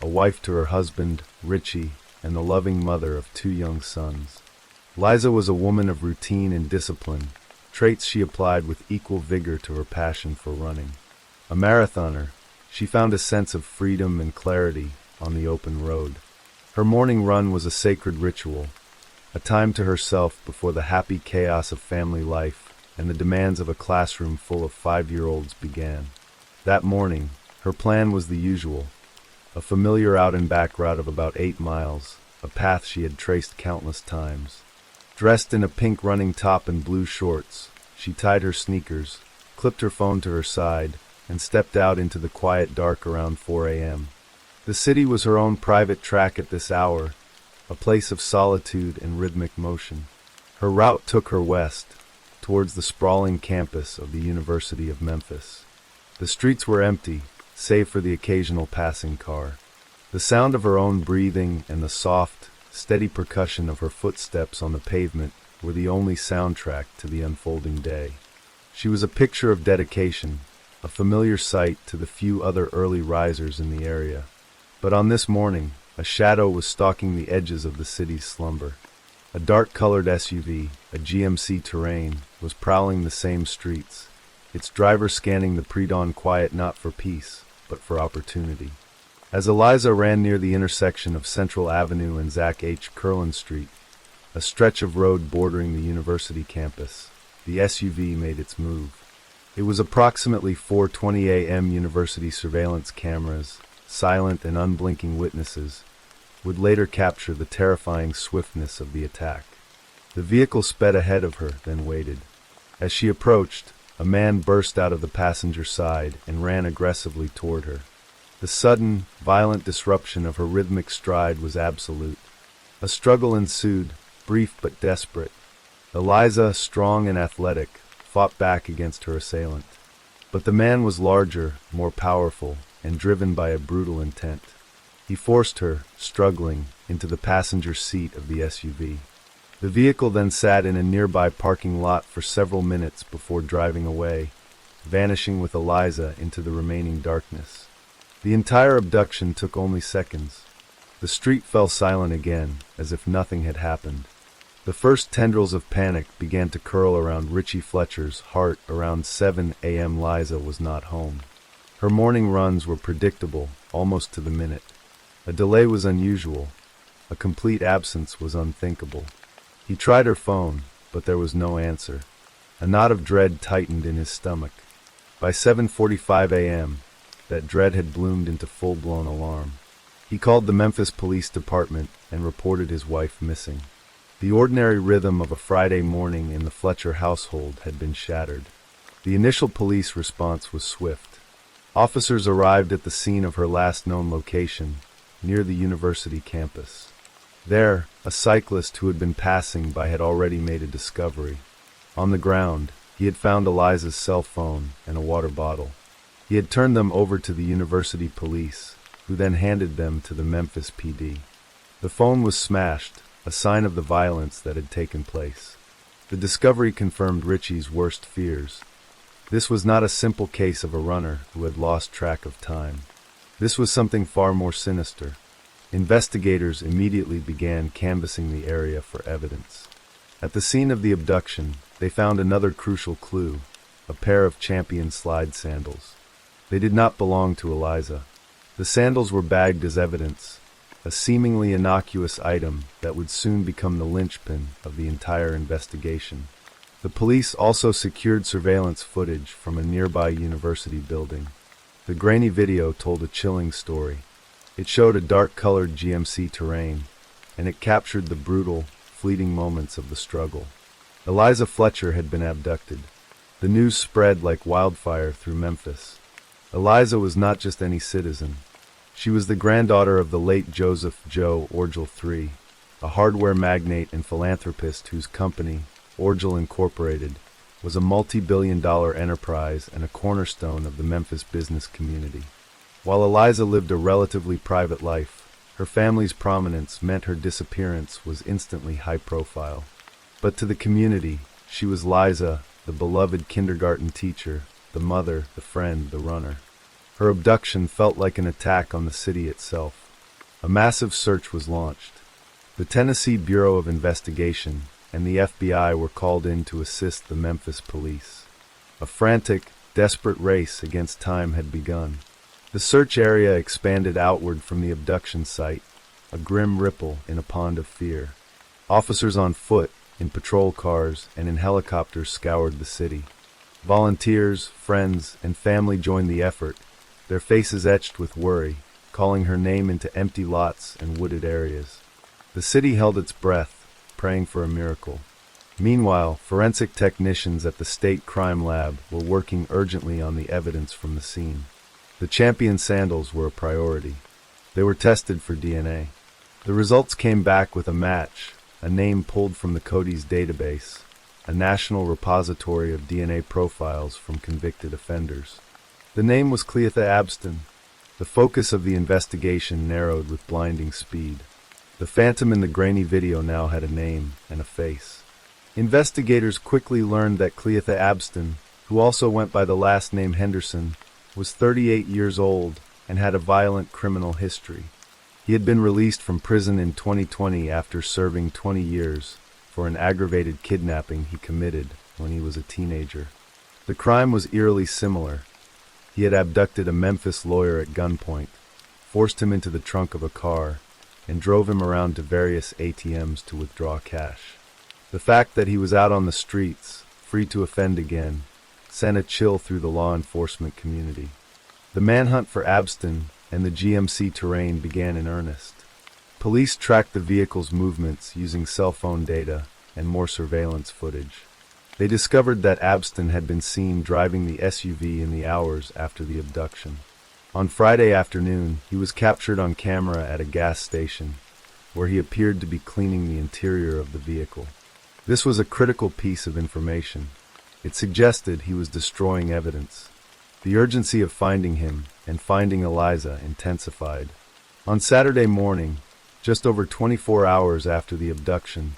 a wife to her husband, Richie, and the loving mother of 2 young sons. Liza was a woman of routine and discipline, traits she applied with equal vigor to her passion for running. A marathoner, she found a sense of freedom and clarity on the open road. Her morning run was a sacred ritual, a time to herself before the happy chaos of family life and the demands of a classroom full of 5-year-olds began. That morning, her plan was the usual, a familiar out-and-back route of about 8 miles, a path she had traced countless times. Dressed in a pink running top and blue shorts, she tied her sneakers, clipped her phone to her side, and stepped out into the quiet dark around 4 a.m. The city was her own private track at this hour, a place of solitude and rhythmic motion. Her route took her west, towards the sprawling campus of the University of Memphis. The streets were empty, save for the occasional passing car. The sound of her own breathing and the soft, steady percussion of her footsteps on the pavement were the only soundtrack to the unfolding day. She was a picture of dedication, a familiar sight to the few other early risers in the area. But on this morning, a shadow was stalking the edges of the city's slumber. A dark-colored SUV, a GMC Terrain, was prowling the same streets, its driver scanning the pre-dawn quiet not for peace, but for opportunity. As Eliza ran near the intersection of Central Avenue and Zach H. Curlin Street, a stretch of road bordering the university campus, the SUV made its move. It was approximately 4:20 a.m. University surveillance cameras, silent and unblinking witnesses, would later capture the terrifying swiftness of the attack. The vehicle sped ahead of her, then waited. As she approached, a man burst out of the passenger side and ran aggressively toward her. The sudden, violent disruption of her rhythmic stride was absolute. A struggle ensued, brief but desperate. Eliza, strong and athletic, fought back against her assailant. But the man was larger, more powerful, and driven by a brutal intent. He forced her, struggling, into the passenger seat of the SUV. The vehicle then sat in a nearby parking lot for several minutes before driving away, vanishing with Eliza into the remaining darkness. The entire abduction took only seconds. The street fell silent again, as if nothing had happened. The first tendrils of panic began to curl around Richie Fletcher's heart around 7 a.m. Liza was not home. Her morning runs were predictable, almost to the minute. A delay was unusual. A complete absence was unthinkable. He tried her phone, but there was no answer. A knot of dread tightened in his stomach. By 7:45 a.m., that dread had bloomed into full-blown alarm. He called the Memphis Police Department and reported his wife missing. The ordinary rhythm of a Friday morning in the Fletcher household had been shattered. The initial police response was swift. Officers arrived at the scene of her last known location, near the university campus. There, a cyclist who had been passing by had already made a discovery. On the ground, he had found Eliza's cell phone and a water bottle. He had turned them over to the university police, who then handed them to the Memphis PD. The phone was smashed, a sign of the violence that had taken place. The discovery confirmed Richie's worst fears. This was not a simple case of a runner who had lost track of time. This was something far more sinister. Investigators immediately began canvassing the area for evidence. At the scene of the abduction, they found another crucial clue, a pair of Champion slide sandals. They did not belong to Eliza. The sandals were bagged as evidence, a seemingly innocuous item that would soon become the linchpin of the entire investigation. The police also secured surveillance footage from a nearby university building. The grainy video told a chilling story. It showed a dark-colored GMC Terrain, and it captured the brutal, fleeting moments of the struggle. Eliza Fletcher had been abducted. The news spread like wildfire through Memphis. Eliza was not just any citizen. She was the granddaughter of the late Joseph Joe Orgel III, a hardware magnate and philanthropist whose company, Orgel Incorporated, was a multi-billion-dollar enterprise and a cornerstone of the Memphis business community. While Eliza lived a relatively private life, her family's prominence meant her disappearance was instantly high profile. But to the community, she was Liza, the beloved kindergarten teacher, the mother, the friend, the runner. Her abduction felt like an attack on the city itself. A massive search was launched. The Tennessee Bureau of Investigation and the FBI were called in to assist the Memphis police. A frantic, desperate race against time had begun. The search area expanded outward from the abduction site, a grim ripple in a pond of fear. Officers on foot, in patrol cars, and in helicopters scoured the city. Volunteers, friends, and family joined the effort, their faces etched with worry, calling her name into empty lots and wooded areas. The city held its breath, praying for a miracle. Meanwhile, forensic technicians at the state crime lab were working urgently on the evidence from the scene. The champion sandals were a priority. They were tested for DNA. The results came back with a match, a name pulled from the Cody's database, a national repository of DNA profiles from convicted offenders. The name was Cleatha Abston. The focus of the investigation narrowed with blinding speed. The phantom in the grainy video now had a name and a face. Investigators quickly learned that Cleatha Abston, who also went by the last name Henderson, was 38 years old and had a violent criminal history. He had been released from prison in 2020 after serving 20 years for an aggravated kidnapping he committed when he was a teenager. The crime was eerily similar. He had abducted a Memphis lawyer at gunpoint, forced him into the trunk of a car, and drove him around to various ATMs to withdraw cash. The fact that he was out on the streets, free to offend again, sent a chill through the law enforcement community. The manhunt for Abston and the GMC terrain began in earnest. Police tracked the vehicle's movements using cell phone data and more surveillance footage. They discovered that Abston had been seen driving the SUV in the hours after the abduction. On Friday afternoon, he was captured on camera at a gas station, where he appeared to be cleaning the interior of the vehicle. This was a critical piece of information. It suggested he was destroying evidence. The urgency of finding him and finding Eliza intensified. On Saturday morning, just over 24 hours after the abduction,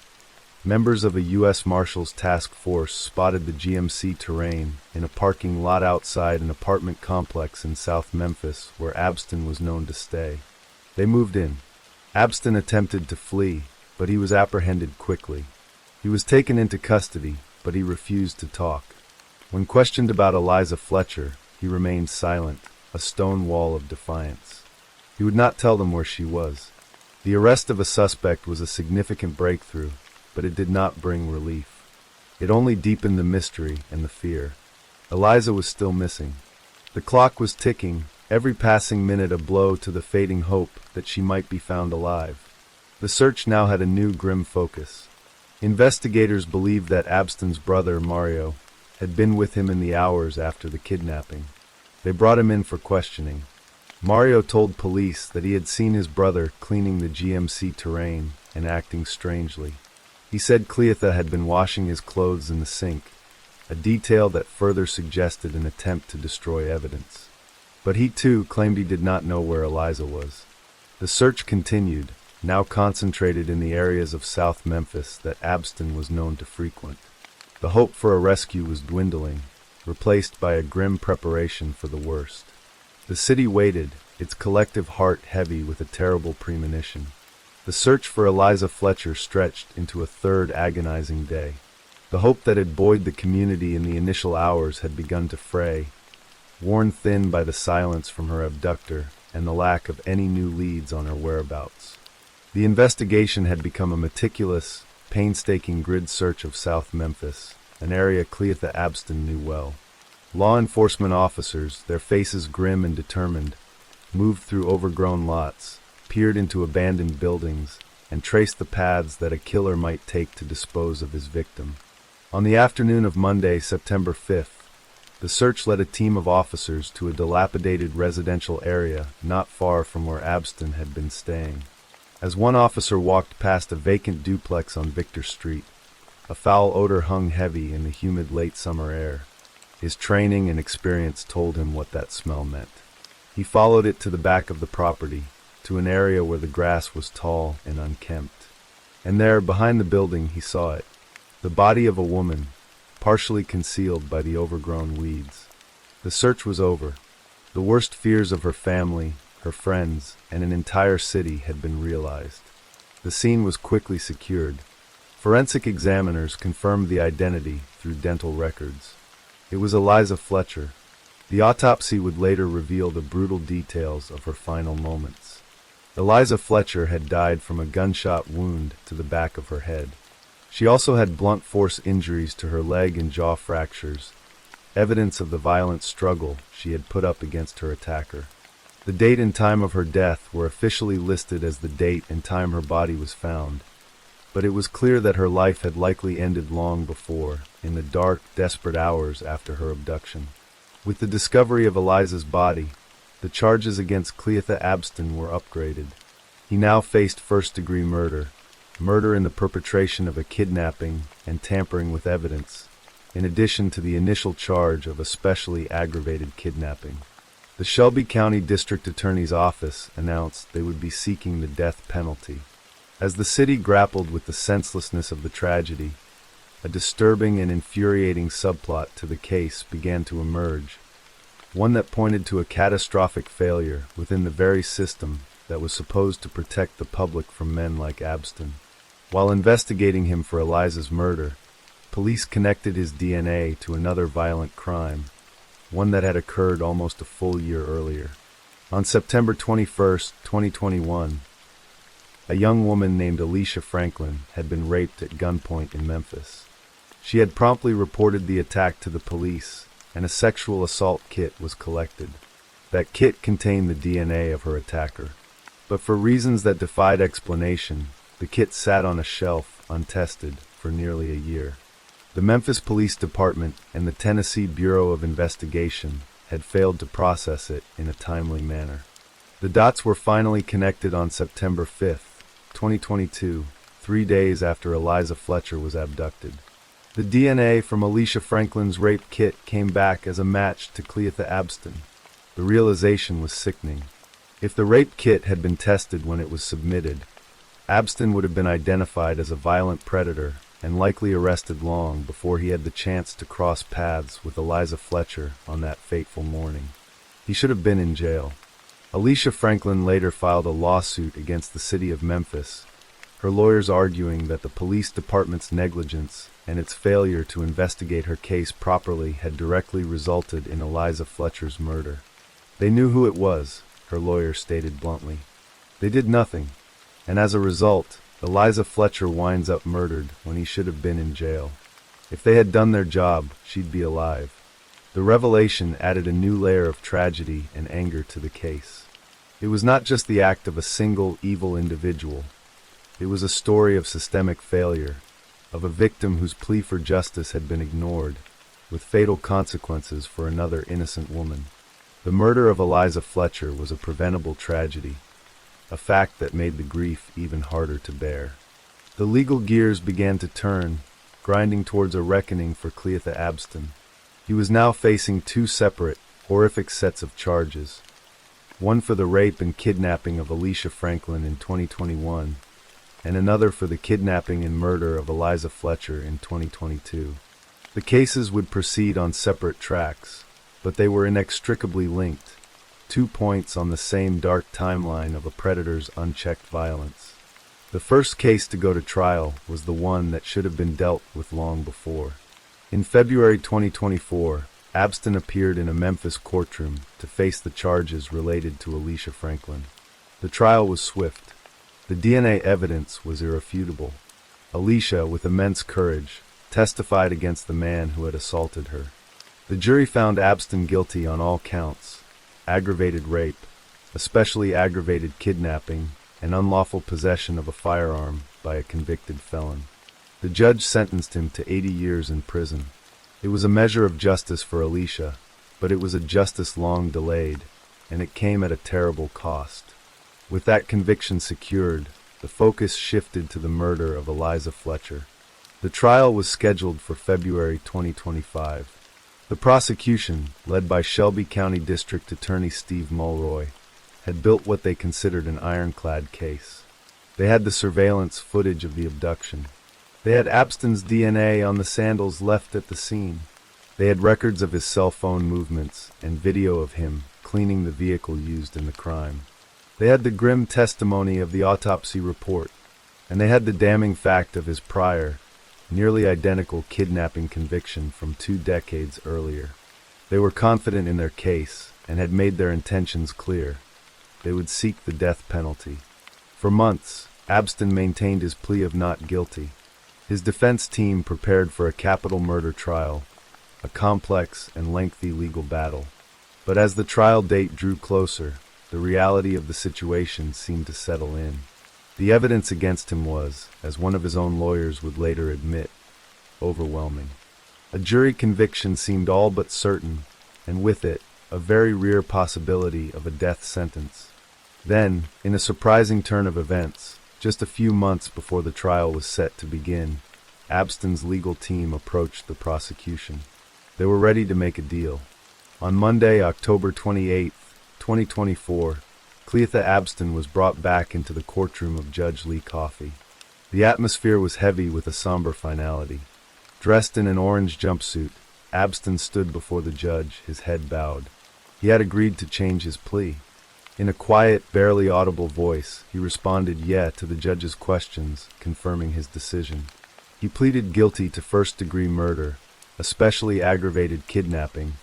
members of a U.S. Marshals task force spotted the GMC terrain in a parking lot outside an apartment complex in South Memphis where Abston was known to stay. They moved in. Abston attempted to flee, but he was apprehended quickly. He was taken into custody, but he refused to talk. When questioned about Eliza Fletcher, he remained silent, a stone wall of defiance. He would not tell them where she was. The arrest of a suspect was a significant breakthrough, but it did not bring relief. It only deepened the mystery and the fear. Eliza was still missing. The clock was ticking, every passing minute a blow to the fading hope that she might be found alive. The search now had a new grim focus. Investigators believed that Abston's brother, Mario, had been with him in the hours after the kidnapping. They brought him in for questioning. Mario told police that he had seen his brother cleaning the GMC terrain and acting strangely. He said Cleatha had been washing his clothes in the sink, a detail that further suggested an attempt to destroy evidence. But he too claimed he did not know where Eliza was. The search continued, now concentrated in the areas of South Memphis that Abston was known to frequent. The hope for a rescue was dwindling, replaced by a grim preparation for the worst. The city waited, its collective heart heavy with a terrible premonition. The search for Eliza Fletcher stretched into a third agonizing day. The hope that had buoyed the community in the initial hours had begun to fray, worn thin by the silence from her abductor and the lack of any new leads on her whereabouts. The investigation had become a meticulous, painstaking grid search of South Memphis, an area Cleatha Abston knew well. Law enforcement officers, their faces grim and determined, moved through overgrown lots, peered into abandoned buildings, and traced the paths that a killer might take to dispose of his victim. On the afternoon of Monday, September 5th, the search led a team of officers to a dilapidated residential area not far from where Abston had been staying. As one officer walked past a vacant duplex on Victor Street, a foul odor hung heavy in the humid late summer air. His training and experience told him what that smell meant. He followed it to the back of the property, to an area where the grass was tall and unkempt. And there, behind the building, he saw it, the body of a woman, partially concealed by the overgrown weeds. The search was over. The worst fears of her family, her friends, and an entire city had been realized. The scene was quickly secured. Forensic examiners confirmed the identity through dental records. It was Eliza Fletcher. The autopsy would later reveal the brutal details of her final moments. Eliza Fletcher had died from a gunshot wound to the back of her head. She also had blunt force injuries to her leg and jaw fractures, evidence of the violent struggle she had put up against her attacker. The date and time of her death were officially listed as the date and time her body was found, but it was clear that her life had likely ended long before, in the dark, desperate hours after her abduction. With the discovery of Eliza's body, the charges against Cleatha Abston were upgraded. He now faced first-degree murder, murder in the perpetration of a kidnapping and tampering with evidence, in addition to the initial charge of especially aggravated kidnapping. The Shelby County District Attorney's Office announced they would be seeking the death penalty. As the city grappled with the senselessness of the tragedy, a disturbing and infuriating subplot to the case began to emerge, one that pointed to a catastrophic failure within the very system that was supposed to protect the public from men like Abston. While investigating him for Eliza's murder, police connected his DNA to another violent crime, one that had occurred almost a full year earlier. On September 21, 2021, a young woman named Alicia Franklin had been raped at gunpoint in Memphis. She had promptly reported the attack to the police, and a sexual assault kit was collected. That kit contained the DNA of her attacker. But for reasons that defied explanation, the kit sat on a shelf, untested, for nearly a year. The Memphis Police Department and the Tennessee Bureau of Investigation had failed to process it in a timely manner. The dots were finally connected on September 5, 2022, 3 days after Eliza Fletcher was abducted. The DNA from Alicia Franklin's rape kit came back as a match to Cleatha Abston. The realization was sickening. If the rape kit had been tested when it was submitted, Abston would have been identified as a violent predator and likely arrested long before he had the chance to cross paths with Eliza Fletcher on that fateful morning. He should have been in jail. Alicia Franklin later filed a lawsuit against the city of Memphis, her lawyers arguing that the police department's negligence and its failure to investigate her case properly had directly resulted in Eliza Fletcher's murder. They knew who it was, her lawyer stated bluntly. They did nothing, and as a result, Eliza Fletcher winds up murdered when he should have been in jail. If they had done their job, she'd be alive. The revelation added a new layer of tragedy and anger to the case. It was not just the act of a single evil individual. It was a story of systemic failure, of a victim whose plea for justice had been ignored, with fatal consequences for another innocent woman. The murder of Eliza Fletcher was a preventable tragedy, a fact that made the grief even harder to bear. The legal gears began to turn, grinding towards a reckoning for Cleatha Abston. He was now facing two separate, horrific sets of charges, one for the rape and kidnapping of Alicia Franklin in 2021, and another for the kidnapping and murder of Eliza Fletcher in 2022. The cases would proceed on separate tracks, but they were inextricably linked, 2 points on the same dark timeline of a predator's unchecked violence. The first case to go to trial was the one that should have been dealt with long before. In February 2024, Abston appeared in a Memphis courtroom to face the charges related to Alicia Franklin. The trial was swift. The DNA evidence was irrefutable. Alicia, with immense courage, testified against the man who had assaulted her. The jury found Abston guilty on all counts: aggravated rape, especially aggravated kidnapping, and unlawful possession of a firearm by a convicted felon. The judge sentenced him to 80 years in prison. It was a measure of justice for Alicia, but it was a justice long delayed, and it came at a terrible cost. With that conviction secured, the focus shifted to the murder of Eliza Fletcher. The trial was scheduled for February 2025. The prosecution, led by Shelby County District Attorney Steve Mulroy, had built what they considered an ironclad case. They had the surveillance footage of the abduction. They had Abston's DNA on the sandals left at the scene. They had records of his cell phone movements and video of him cleaning the vehicle used in the crime. They had the grim testimony of the autopsy report, and they had the damning fact of his prior, nearly identical kidnapping conviction from 2 decades earlier. They were confident in their case and had made their intentions clear. They would seek the death penalty. For months, Abston maintained his plea of not guilty. His defense team prepared for a capital murder trial, a complex and lengthy legal battle. But as the trial date drew closer, the reality of the situation seemed to settle in. The evidence against him was, as one of his own lawyers would later admit, overwhelming. A jury conviction seemed all but certain, and with it, a very rare possibility of a death sentence. Then, in a surprising turn of events, just a few months before the trial was set to begin, Abston's legal team approached the prosecution. They were ready to make a deal. On Monday, October 28, 2024, Cleatha Abston was brought back into the courtroom of Judge Lee Coffey. The atmosphere was heavy with a somber finality. Dressed in an orange jumpsuit, Abston stood before the judge, his head bowed. He had agreed to change his plea. In a quiet, barely audible voice, he responded "yeah" to the judge's questions, confirming his decision. He pleaded guilty to first-degree murder, especially aggravated kidnapping,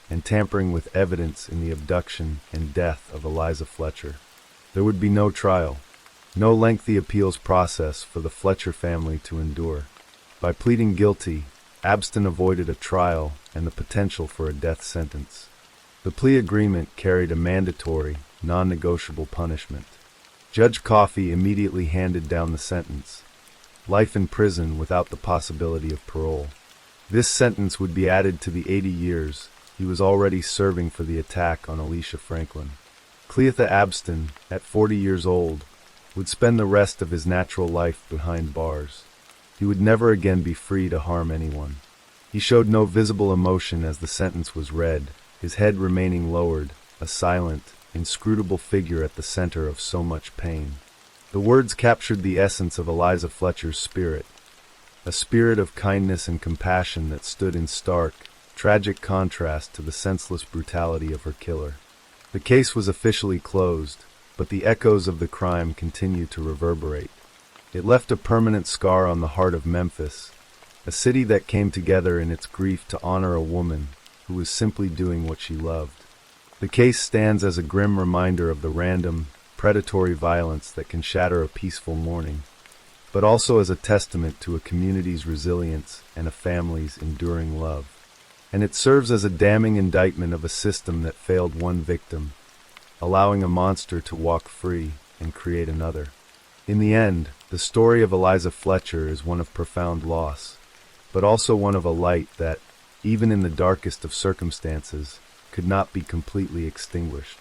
and tampering with evidence in the abduction and death of Eliza Fletcher. There would be no trial, no lengthy appeals process for the Fletcher family to endure. By pleading guilty, Abston avoided a trial and the potential for a death sentence. The plea agreement carried a mandatory, non-negotiable punishment. Judge Coffey immediately handed down the sentence: life in prison without the possibility of parole. This sentence would be added to the 80 years he was already serving for the attack on Alicia Franklin. Cleatha Abston, at 40 years old, would spend the rest of his natural life behind bars. He would never again be free to harm anyone. He showed no visible emotion as the sentence was read, his head remaining lowered, a silent, inscrutable figure at the center of so much pain. The words captured the essence of Eliza Fletcher's spirit, a spirit of kindness and compassion that stood in stark, tragic contrast to the senseless brutality of her killer. The case was officially closed, but the echoes of the crime continued to reverberate. It left a permanent scar on the heart of Memphis, a city that came together in its grief to honor a woman who was simply doing what she loved. The case stands as a grim reminder of the random, predatory violence that can shatter a peaceful morning, but also as a testament to a community's resilience and a family's enduring love. And it serves as a damning indictment of a system that failed one victim, allowing a monster to walk free and create another. In the end, the story of Eliza Fletcher is one of profound loss, but also one of a light that, even in the darkest of circumstances, could not be completely extinguished.